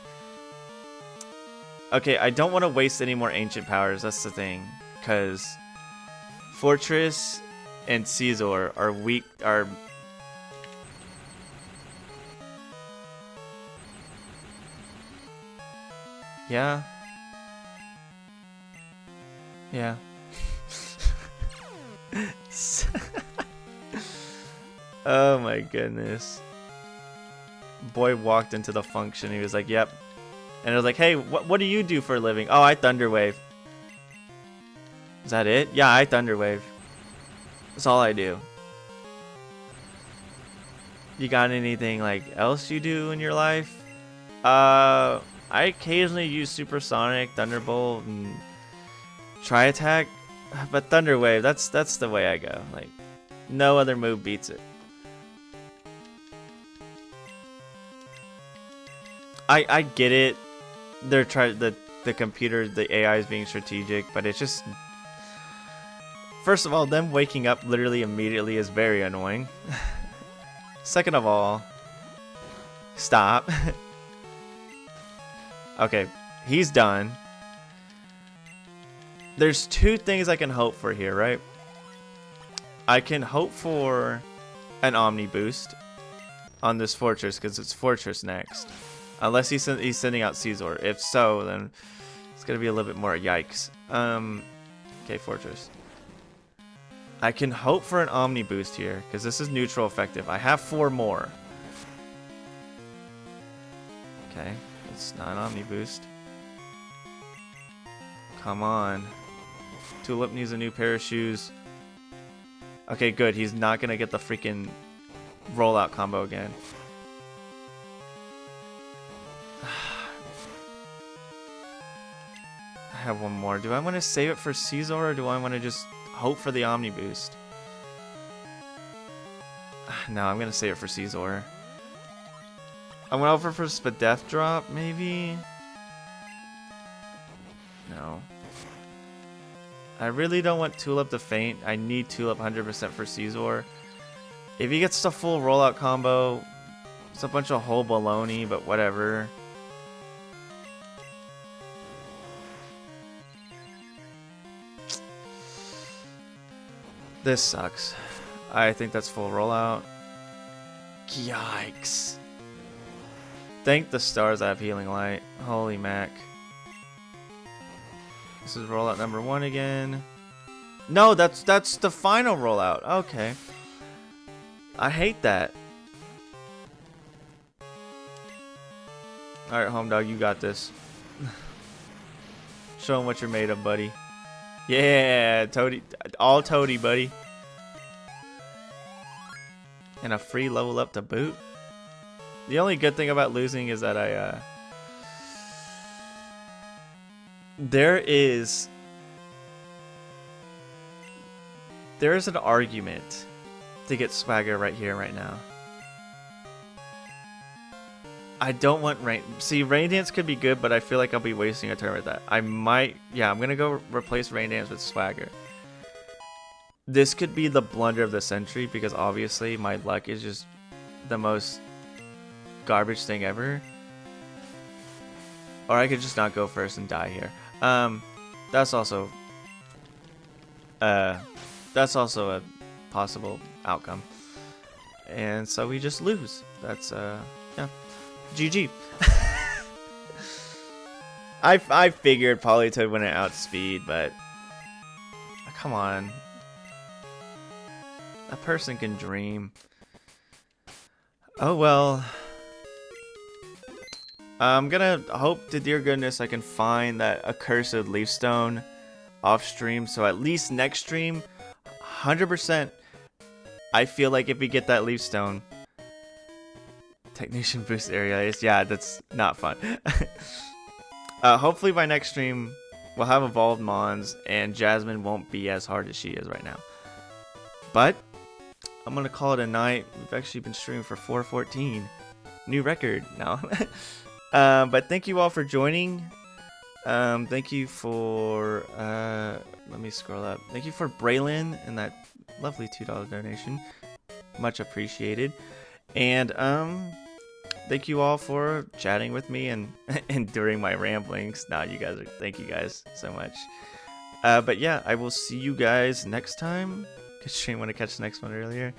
Okay, I don't want to waste any more ancient powers. That's the thing, because Fortress and Caesar are weak. Yeah. Yeah. Oh my goodness. Boy walked into the function. He was like, yep. And I was like, hey, what do you do for a living? Oh, I Thunderwave. Is that it? Yeah, I Thunderwave. That's all I do. You got anything like else you do in your life? I occasionally use Supersonic, Thunderbolt, and Tri-Attack. But Thunderwave, that's the way I go. Like, no other move beats it. I get it. They're the computer, the AI is being strategic, but it's just, first of all, them waking up literally immediately is very annoying. Second of all, stop. Okay, he's done. There's two things I can hope for here, right? I can hope for an Omni boost on this Fortress because it's Fortress next. Unless he's sending out Caesar. If so, then it's going to be a little bit more yikes. Okay, Fortress. I can hope for an Omni boost here because this is neutral effective. I have 4 more. Okay, it's not an Omni boost. Come on. Tulip needs a new pair of shoes. Okay, good. He's not going to get the freaking rollout combo again. I have one more. Do I want to save it for Caesar, or do I want to just hope for the Omni boost? No, I'm going to save it for Caesar. I went over for Spadef drop, maybe? No. I really don't want Tulip to faint. I need Tulip 100% for Caesar. If he gets the full rollout combo, it's a bunch of whole baloney, but whatever. This sucks. I think that's full rollout. Yikes. Thank the stars I have Healing Light. Holy mac. This is rollout number 1 again. No, that's the final rollout. Okay. I hate that. Alright, home dog, you got this. Show him what you're made of, buddy. Yeah, Toady. All Toady, buddy. And a free level up to boot. The only good thing about losing is that there's an argument to get swagger right here, right now. I don't want Rain. See, Rain Dance could be good, but I feel like I'll be wasting a turn with that. I might. Yeah, I'm gonna go replace Rain Dance with swagger. This could be the blunder of the century because obviously my luck is just the most garbage thing ever. Or I could just not go first and die here. That's also a possible outcome. And so we just lose. That's yeah. GG. I figured Politoed wouldn't outspeed, but come on. A person can dream. Oh well. I'm gonna hope to dear goodness I can find that accursed leaf stone off stream, so at least next stream 100% I feel like if we get that leaf stone, technician boost area is, yeah, that's not fun. Hopefully by next stream we'll have evolved mons and Jasmine won't be as hard as she is right now. But I'm gonna call it a night. We've actually been streaming for 4:14. New record now. But thank you all for joining. Thank you for let me scroll up. Thank you for Braylon and that lovely $2 donation. Much appreciated. And thank you all for chatting with me and during my ramblings. Thank you guys so much. But yeah, I will see you guys next time. Stream when I catch the next one earlier.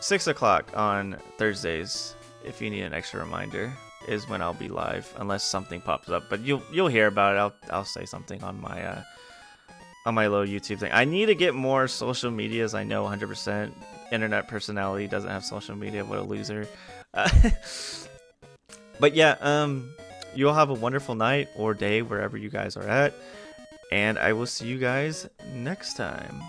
6 o'clock on Thursdays, if you need an extra reminder, is when I'll be live, unless something pops up. But you'll hear about it. I'll say something on my little YouTube thing. I need to get more social medias. I know 100% internet personality doesn't have social media. What a loser. But yeah, you'll have a wonderful night or day wherever you guys are at, and I will see you guys next time.